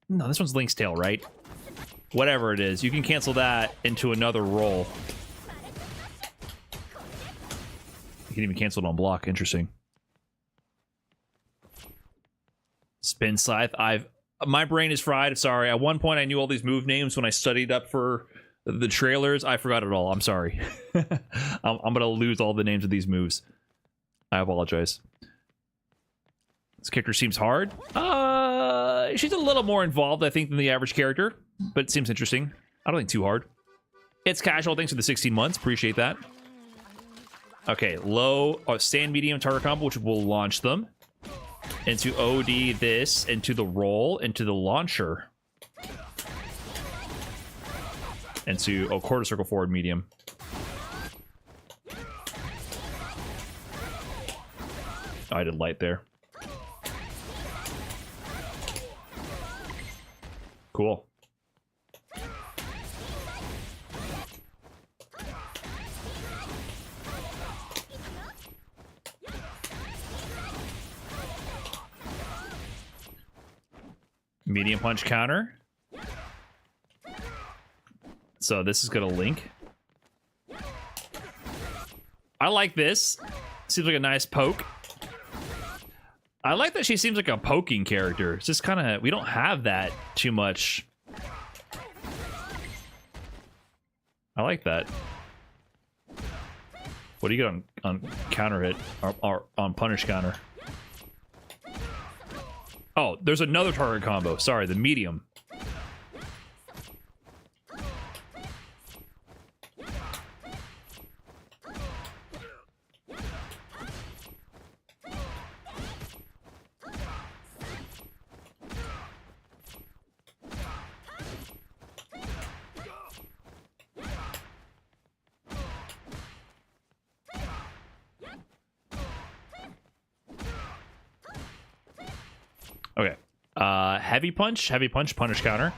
No, this one's Link's Tail, right? Whatever it is, you can cancel that into another roll. You can even cancel it on block. Interesting. Spin Scythe. My brain is fried. Sorry. At one point, I knew all these move names when I studied up for the trailers. I forgot it all. I'm sorry. I'm gonna lose all the names of these moves. I apologize. This character seems hard. She's a little more involved, I think, than the average character, but it seems interesting. I don't think too hard. It's casual. Thanks for the 16 months. Appreciate that. Okay, low stand medium target combo, which will launch them into OD. This into the roll into the launcher into quarter circle forward medium. Oh, I did light there. Cool. Medium punch counter. So this is gonna link. I like this. Seems like a nice poke. I like that she seems like a poking character. It's just kind of... We don't have that too much. I like that. What do you get on counter hit? Or on punish counter? Oh, there's another target combo. Sorry, the medium. Okay. Heavy punch, punish counter.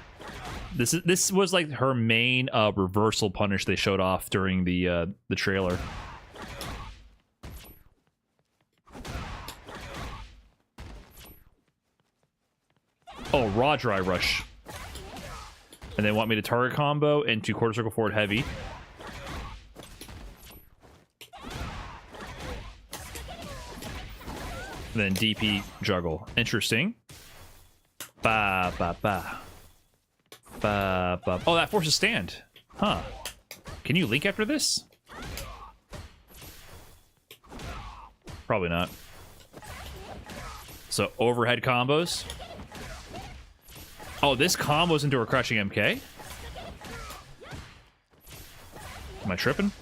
This was like her main reversal punish they showed off during the trailer. Oh, raw dry rush. And they want me to target combo into quarter circle forward heavy. And then DP juggle. Interesting. Ba ba ba. Ba ba. Oh, that forces stand. Huh. Can you link after this? Probably not. So overhead combos. Oh, this combos into a crushing MK? Am I tripping?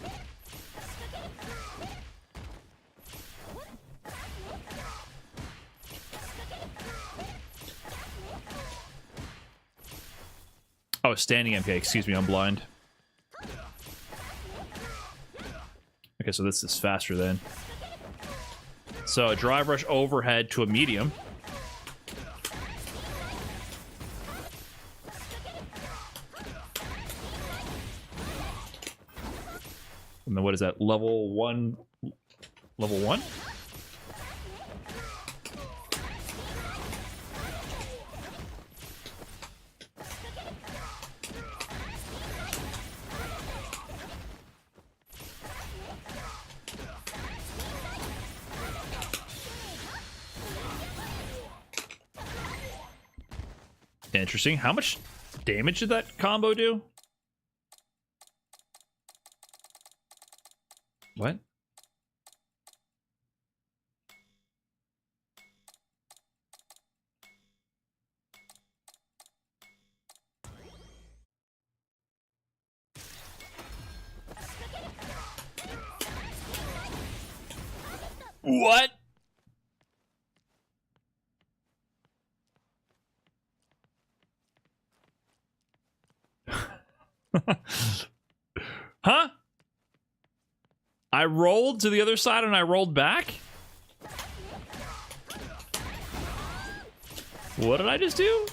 Oh, standing MK. Excuse me, I'm blind. Okay, so this is faster then. So a drive rush overhead to a medium. And then what is that? Level 1? Level 1? Interesting. How much damage did that combo do? What? What? Huh? I rolled to the other side and I rolled back? What did I just do?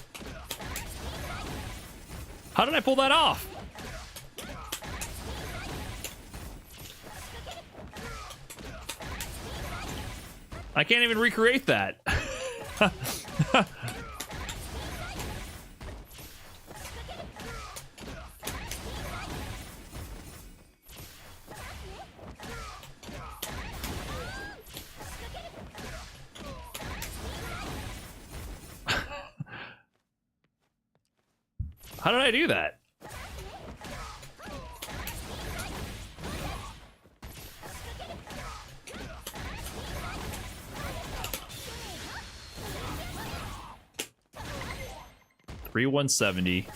How did I pull that off? I can't even recreate that. How did I do that? Three 170.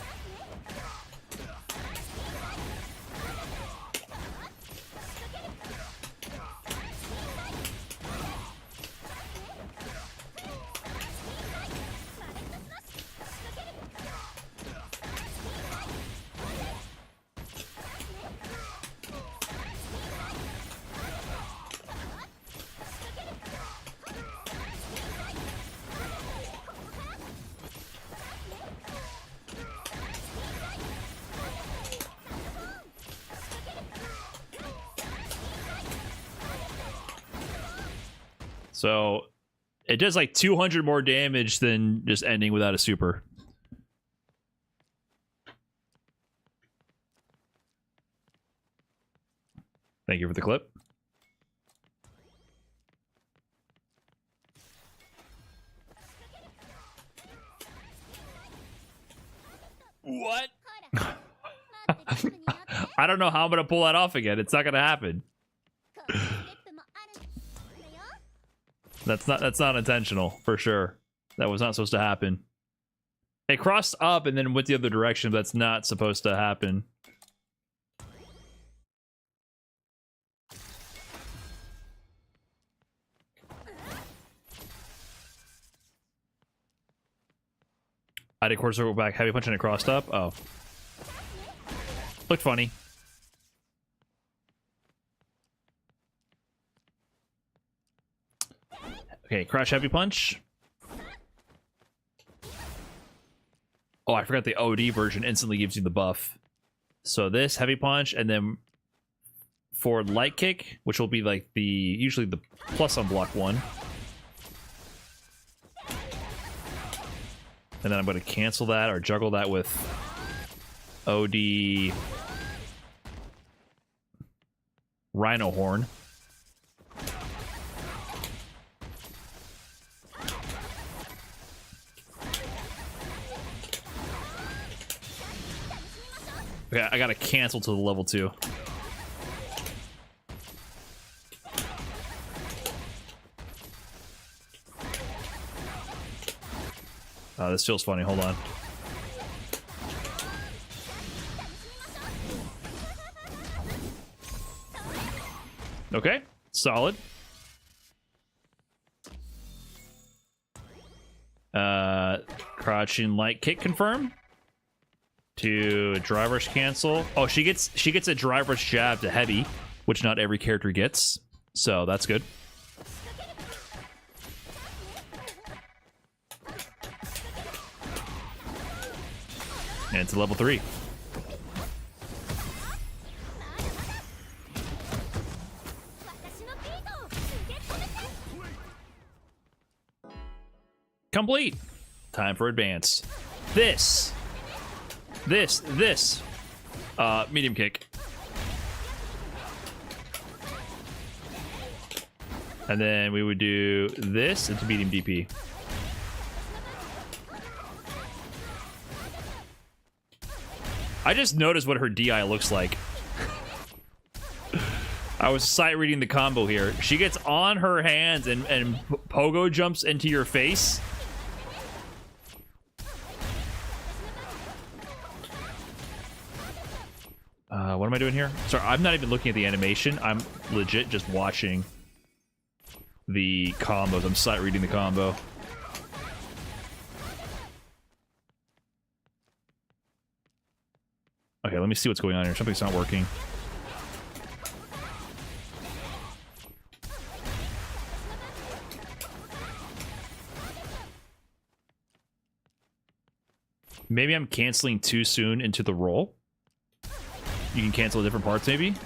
So it does like 200 more damage than just ending without a super. Thank you for the clip. What? I don't know how I'm gonna pull that off again. It's not gonna happen. That's not intentional, for sure. That was not supposed to happen. It crossed up and then went the other direction, but that's not supposed to happen. I did quarter circle back, heavy punch, and it crossed up. Oh. Looked funny. Okay, crash heavy punch. Oh, I forgot the OD version instantly gives you the buff. So this heavy punch, and then forward light kick, which will be like the usually the plus on block one. And then I'm going to cancel that or juggle that with OD Rhino Horn. Okay, I gotta cancel to the level 2. This feels funny. Hold on. Okay, solid. Crouching light kick confirm. To drive rush cancel. Oh, she gets a drive rush jab to heavy, which not every character gets. So that's good. And it's level 3. Complete. Time for advance. This. Medium kick. And then we would do this into medium DP. I just noticed what her DI looks like. I was sight reading the combo here. She gets on her hands and pogo jumps into your face. What am I doing here? Sorry, I'm not even looking at the animation. I'm legit just watching the combos. I'm sight reading the combo. Okay, let me see what's going on here. Something's not working. Maybe I'm canceling too soon into the roll. You can cancel different parts, maybe?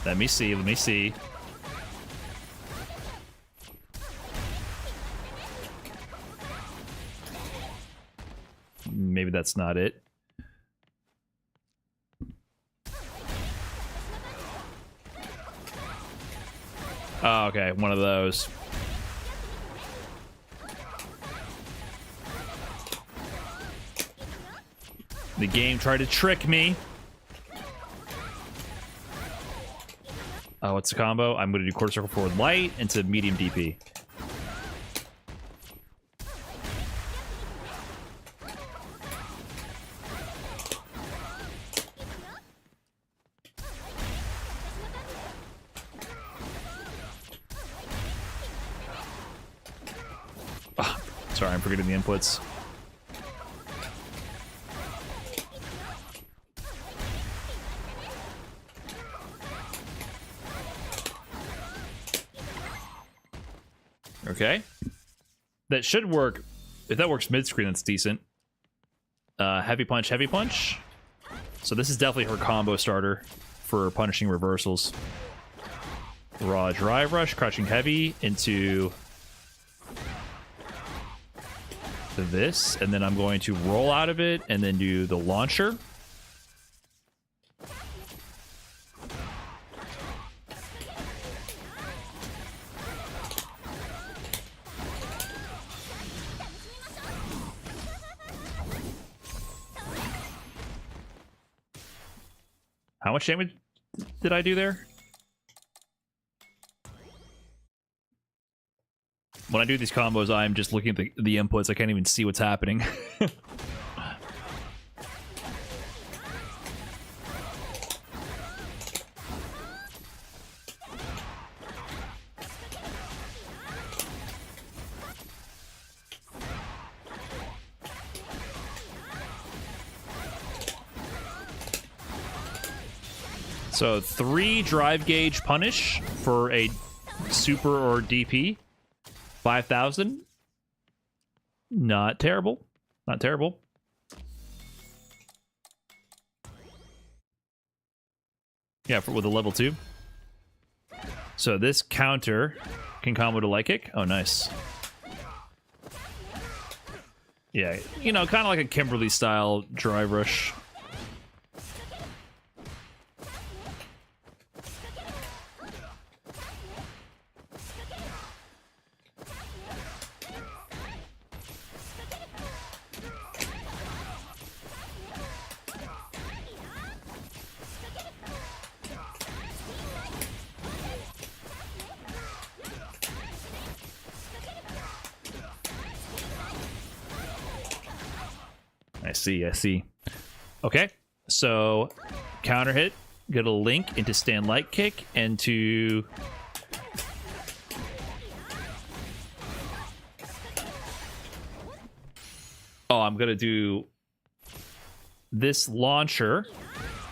Let me see, let me see. Maybe that's not it. Oh, okay, one of those. The game tried to trick me. What's the combo? I'm going to do quarter circle forward light into medium DP. Sorry, I'm forgetting the inputs. Okay. That should work. If that works mid-screen, that's decent. Heavy punch, heavy punch. So this is definitely her combo starter for punishing reversals. Raw drive rush, crouching heavy into this, and then I'm going to roll out of it and then do the launcher. How much damage did I do there? When I do these combos, I'm just looking at the inputs. I can't even see what's happening. So 3 drive gauge punish for a super or DP. 5,000. Not terrible. Not terrible. Yeah, with a level 2. So this counter can combo to light kick. Oh, nice. Yeah, you know, kind of like a Kimberly style drive rush. I see, I see. Okay, so counter hit, get a link into stand light kick, and to... Oh, I'm gonna do this launcher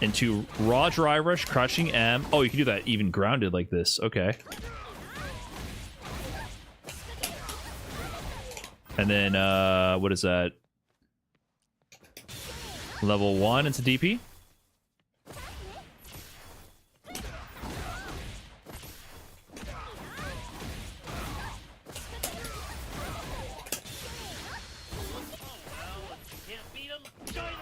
into raw drive rush, crushing M. Oh, you can do that even grounded like this. Okay. And then, what is that? Level 1 into DP. Can't beat 'em, join 'em.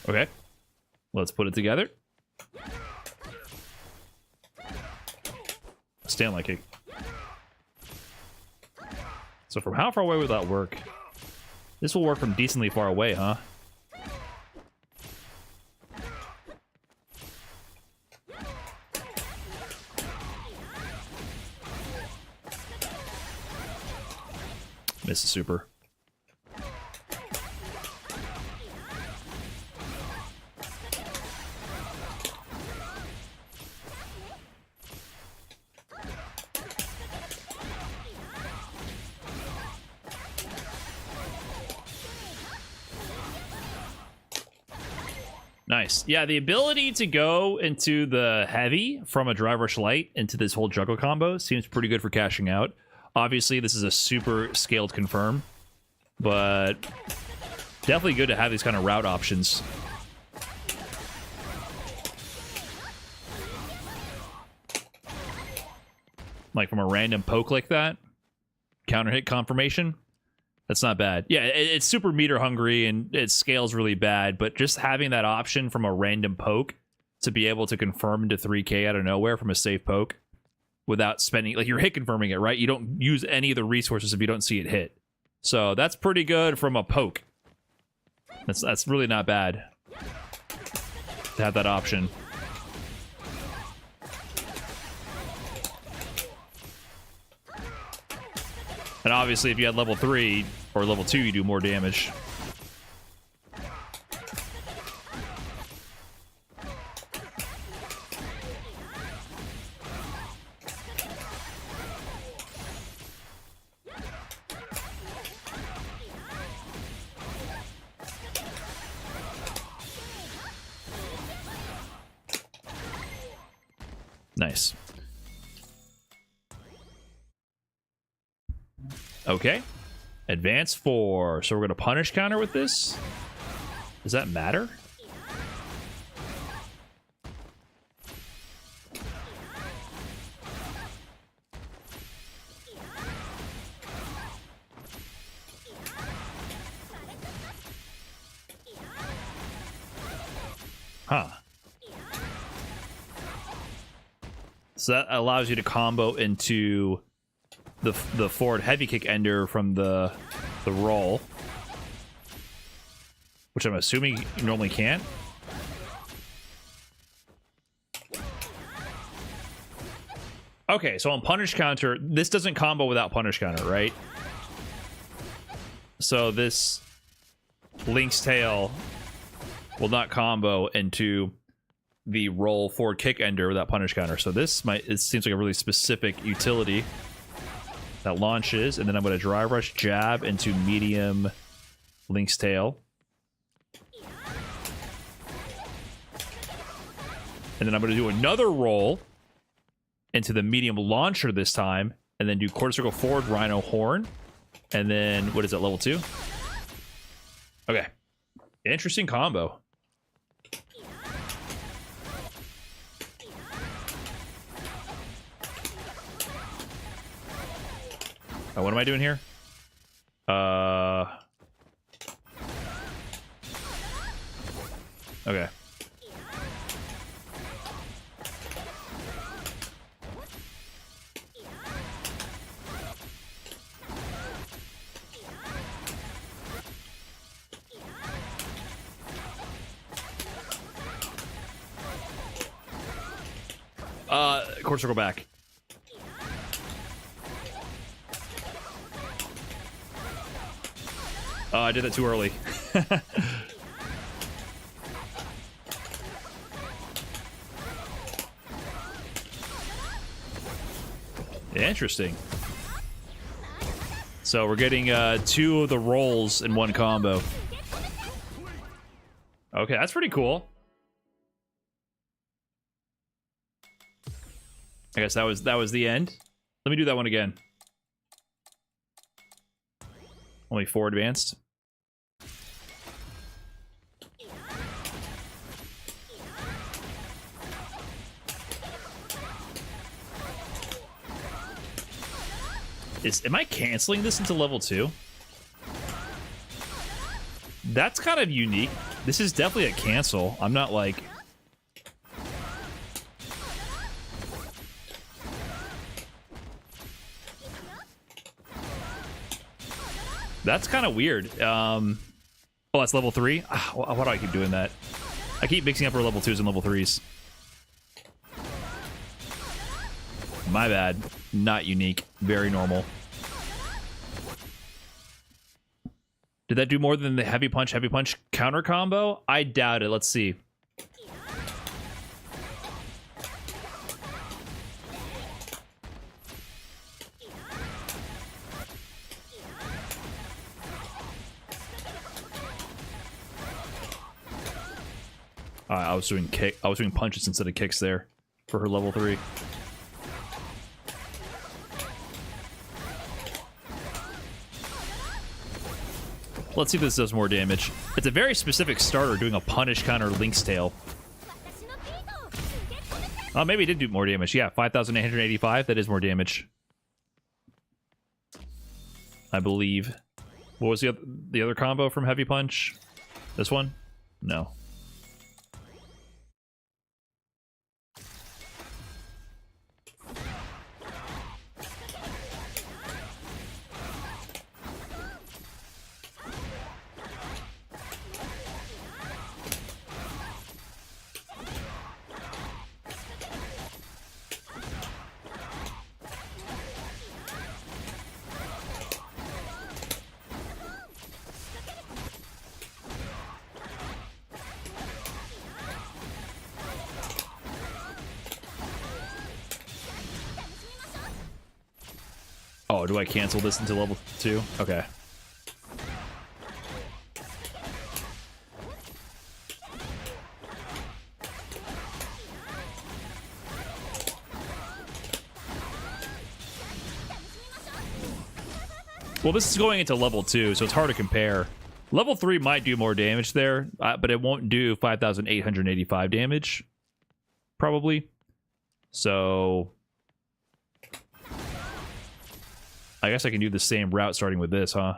Okay. Let's put it together. Stand like kick. So from how far away would that work? This will work from decently far away, huh? Misses super. Nice. Yeah, the ability to go into the heavy from a drive rush light into this whole juggle combo seems pretty good for cashing out. Obviously, this is a super scaled confirm, but definitely good to have these kind of route options. Like from a random poke like that, counter hit confirmation. That's not bad. Yeah, it's super meter hungry and it scales really bad, but just having that option from a random poke to be able to confirm into 3K out of nowhere from a safe poke without spending, like, you're hit confirming it, right? You don't use any of the resources if you don't see it hit. So that's pretty good from a poke. That's really not bad to have that option. And obviously, if you had level 3 or level 2, you do more damage. Nice. Okay. Advance 4. So we're going to punish counter with this? Does that matter? Huh. So that allows you to combo into the forward heavy kick ender from the roll, which I'm assuming you normally can't. Okay, so on punish counter, this doesn't combo without punish counter, right? So this Link's tail will not combo into the roll forward kick ender without punish counter. So this it seems like a really specific utility that launches, and then I'm going to dry rush jab into medium Link's tail. And then I'm going to do another roll into the medium launcher this time, and then do quarter circle forward Rhino horn. And then, what is that, level 2? Okay. Interesting combo. Oh, what am I doing here? Okay. Quarter circle back. Oh, I did that too early. Interesting. So we're getting 2 of the rolls in one combo. Okay, that's pretty cool. I guess that was the end. Let me do that one again. Only 4 advanced. Am I canceling this into level 2? That's kind of unique. This is definitely a cancel. I'm not like... That's kind of weird. Oh, that's level 3? Why do I keep doing that? I keep mixing up our level 2s and level 3s. My bad. Not unique. Very normal. Did that do more than the heavy punch counter combo? I doubt it. Let's see. I was doing punches instead of kicks there for her level 3. Let's see if this does more damage. It's a very specific starter doing a punish counter Link's Tail. Oh, maybe it did do more damage. Yeah, 5,885. That is more damage. I believe. What was the other combo from Heavy Punch? This one? No. Oh, do I cancel this into level 2? Okay. Well, this is going into level 2, so it's hard to compare. Level 3 might do more damage there, but it won't do 5,885 damage. Probably. So... I guess I can do the same route starting with this, huh?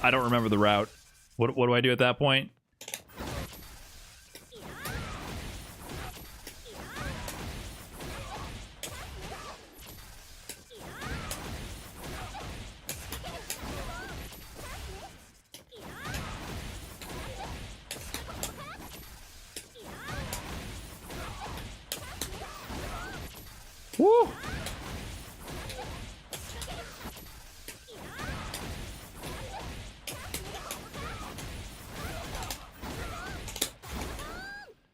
I don't remember the route. What do I do at that point? Woo!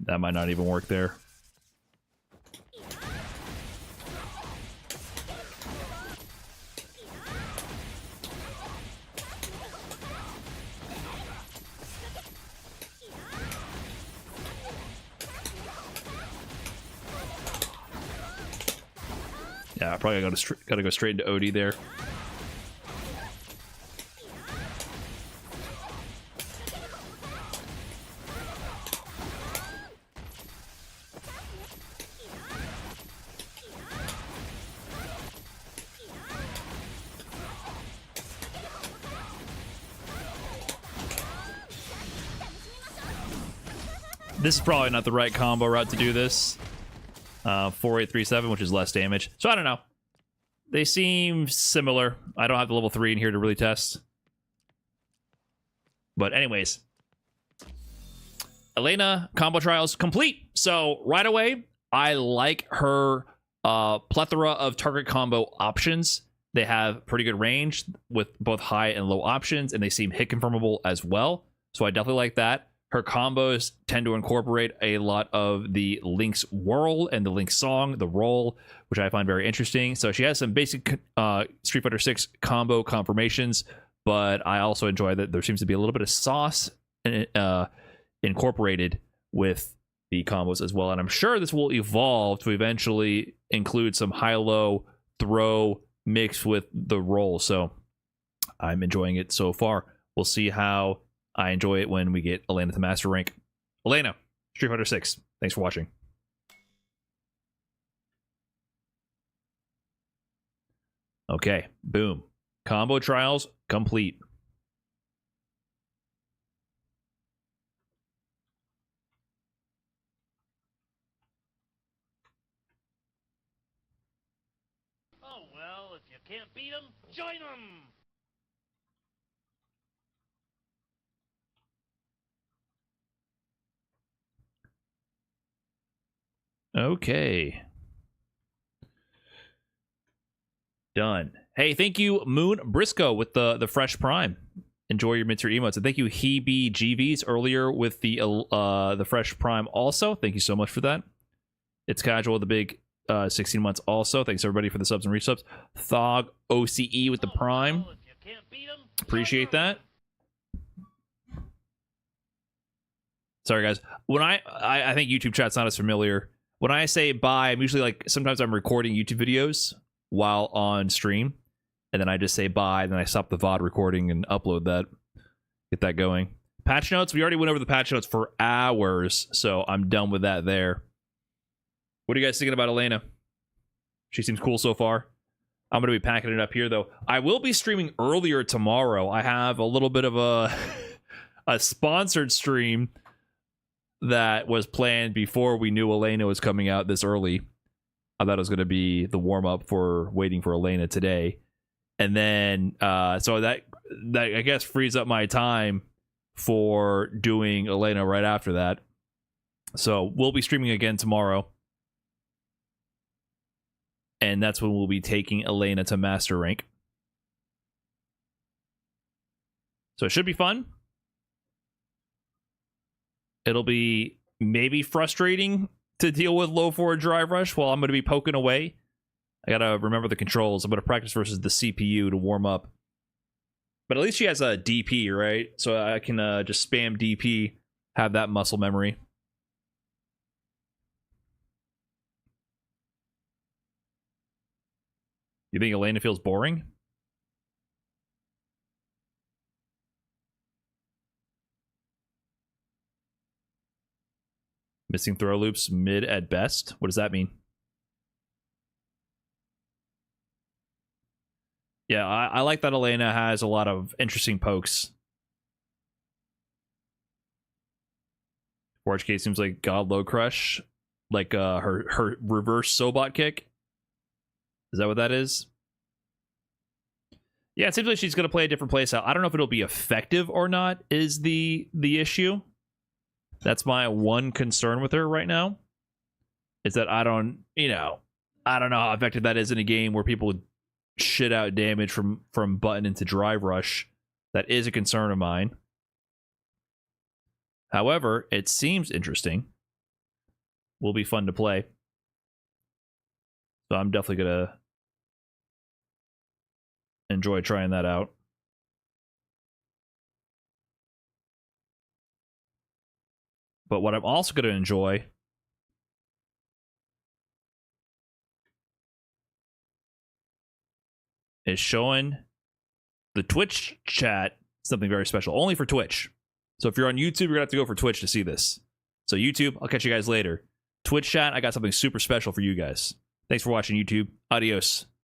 That might not even work there. Yeah, I probably gotta go straight into OD there. This is probably not the right combo route to do this. 4837, which is less damage. So I don't know. They seem similar. I don't have the level 3 in here to really test. But anyways. Elena combo trials complete. So right away, I like her plethora of target combo options. They have pretty good range with both high and low options, and they seem hit confirmable as well. So I definitely like that. Her combos tend to incorporate a lot of the Link's whirl and the Link song, the roll, which I find very interesting. So she has some basic Street Fighter 6 combo confirmations, but I also enjoy that there seems to be a little bit of sauce incorporated with the combos as well. And I'm sure this will evolve to eventually include some high-low throw mixed with the roll. So I'm enjoying it so far. We'll see how I enjoy it when we get Elena to master rank. Elena, Street Fighter 6. Thanks for watching. Okay, boom. Combo trials complete. Oh, well, if you can't beat 'em, join 'em! Okay. Done. Hey, thank you, Moon Briscoe, with the fresh prime. Enjoy your mid-tier emotes. And thank you, Hebe GVs, earlier with the fresh prime also. Thank you so much for that. It's casual, the big 16 months also. Thanks everybody for the subs and resubs. Thog OCE with the prime. Well, if you can't beat 'em, Appreciate join 'em. that. Sorry guys. When I think YouTube chat's not as familiar. When I say bye, I'm usually like, sometimes I'm recording YouTube videos while on stream, and then I just say bye, and then I stop the VOD recording and upload that, get that going. Patch notes, we already went over the patch notes for hours, so I'm done with that there. What are you guys thinking about Elena? She seems cool so far. I'm going to be packing it up here, though. I will be streaming earlier tomorrow. I have a little bit of a sponsored stream that was planned before we knew Elena was coming out this early. I thought it was going to be the warm-up for waiting for Elena today. And then, so that I guess frees up my time for doing Elena right after that. So we'll be streaming again tomorrow. And that's when we'll be taking Elena to Master Rank. So it should be fun. It'll be maybe frustrating to deal with low forward drive rush while I'm going to be poking away. I got to remember the controls. I'm going to practice versus the CPU to warm up. But at least she has a DP, right? So I can just spam DP, have that muscle memory. You think Elena feels boring? Missing throw loops mid at best. What does that mean? Yeah, I like that Elena has a lot of interesting pokes. Forge K seems like God Low Crush. Like her reverse Sobot kick. Is that what that is? Yeah, it seems like she's going to play a different playstyle. I don't know if it'll be effective or not is the issue. That's my one concern with her right now. Is that I don't know how effective that is in a game where people shit out damage from button into drive rush. That is a concern of mine. However, it seems interesting. Will be fun to play. So I'm definitely going to enjoy trying that out. But what I'm also going to enjoy is showing the Twitch chat something very special. Only for Twitch. So if you're on YouTube, you're going to have to go for Twitch to see this. So YouTube, I'll catch you guys later. Twitch chat, I got something super special for you guys. Thanks for watching, YouTube. Adios.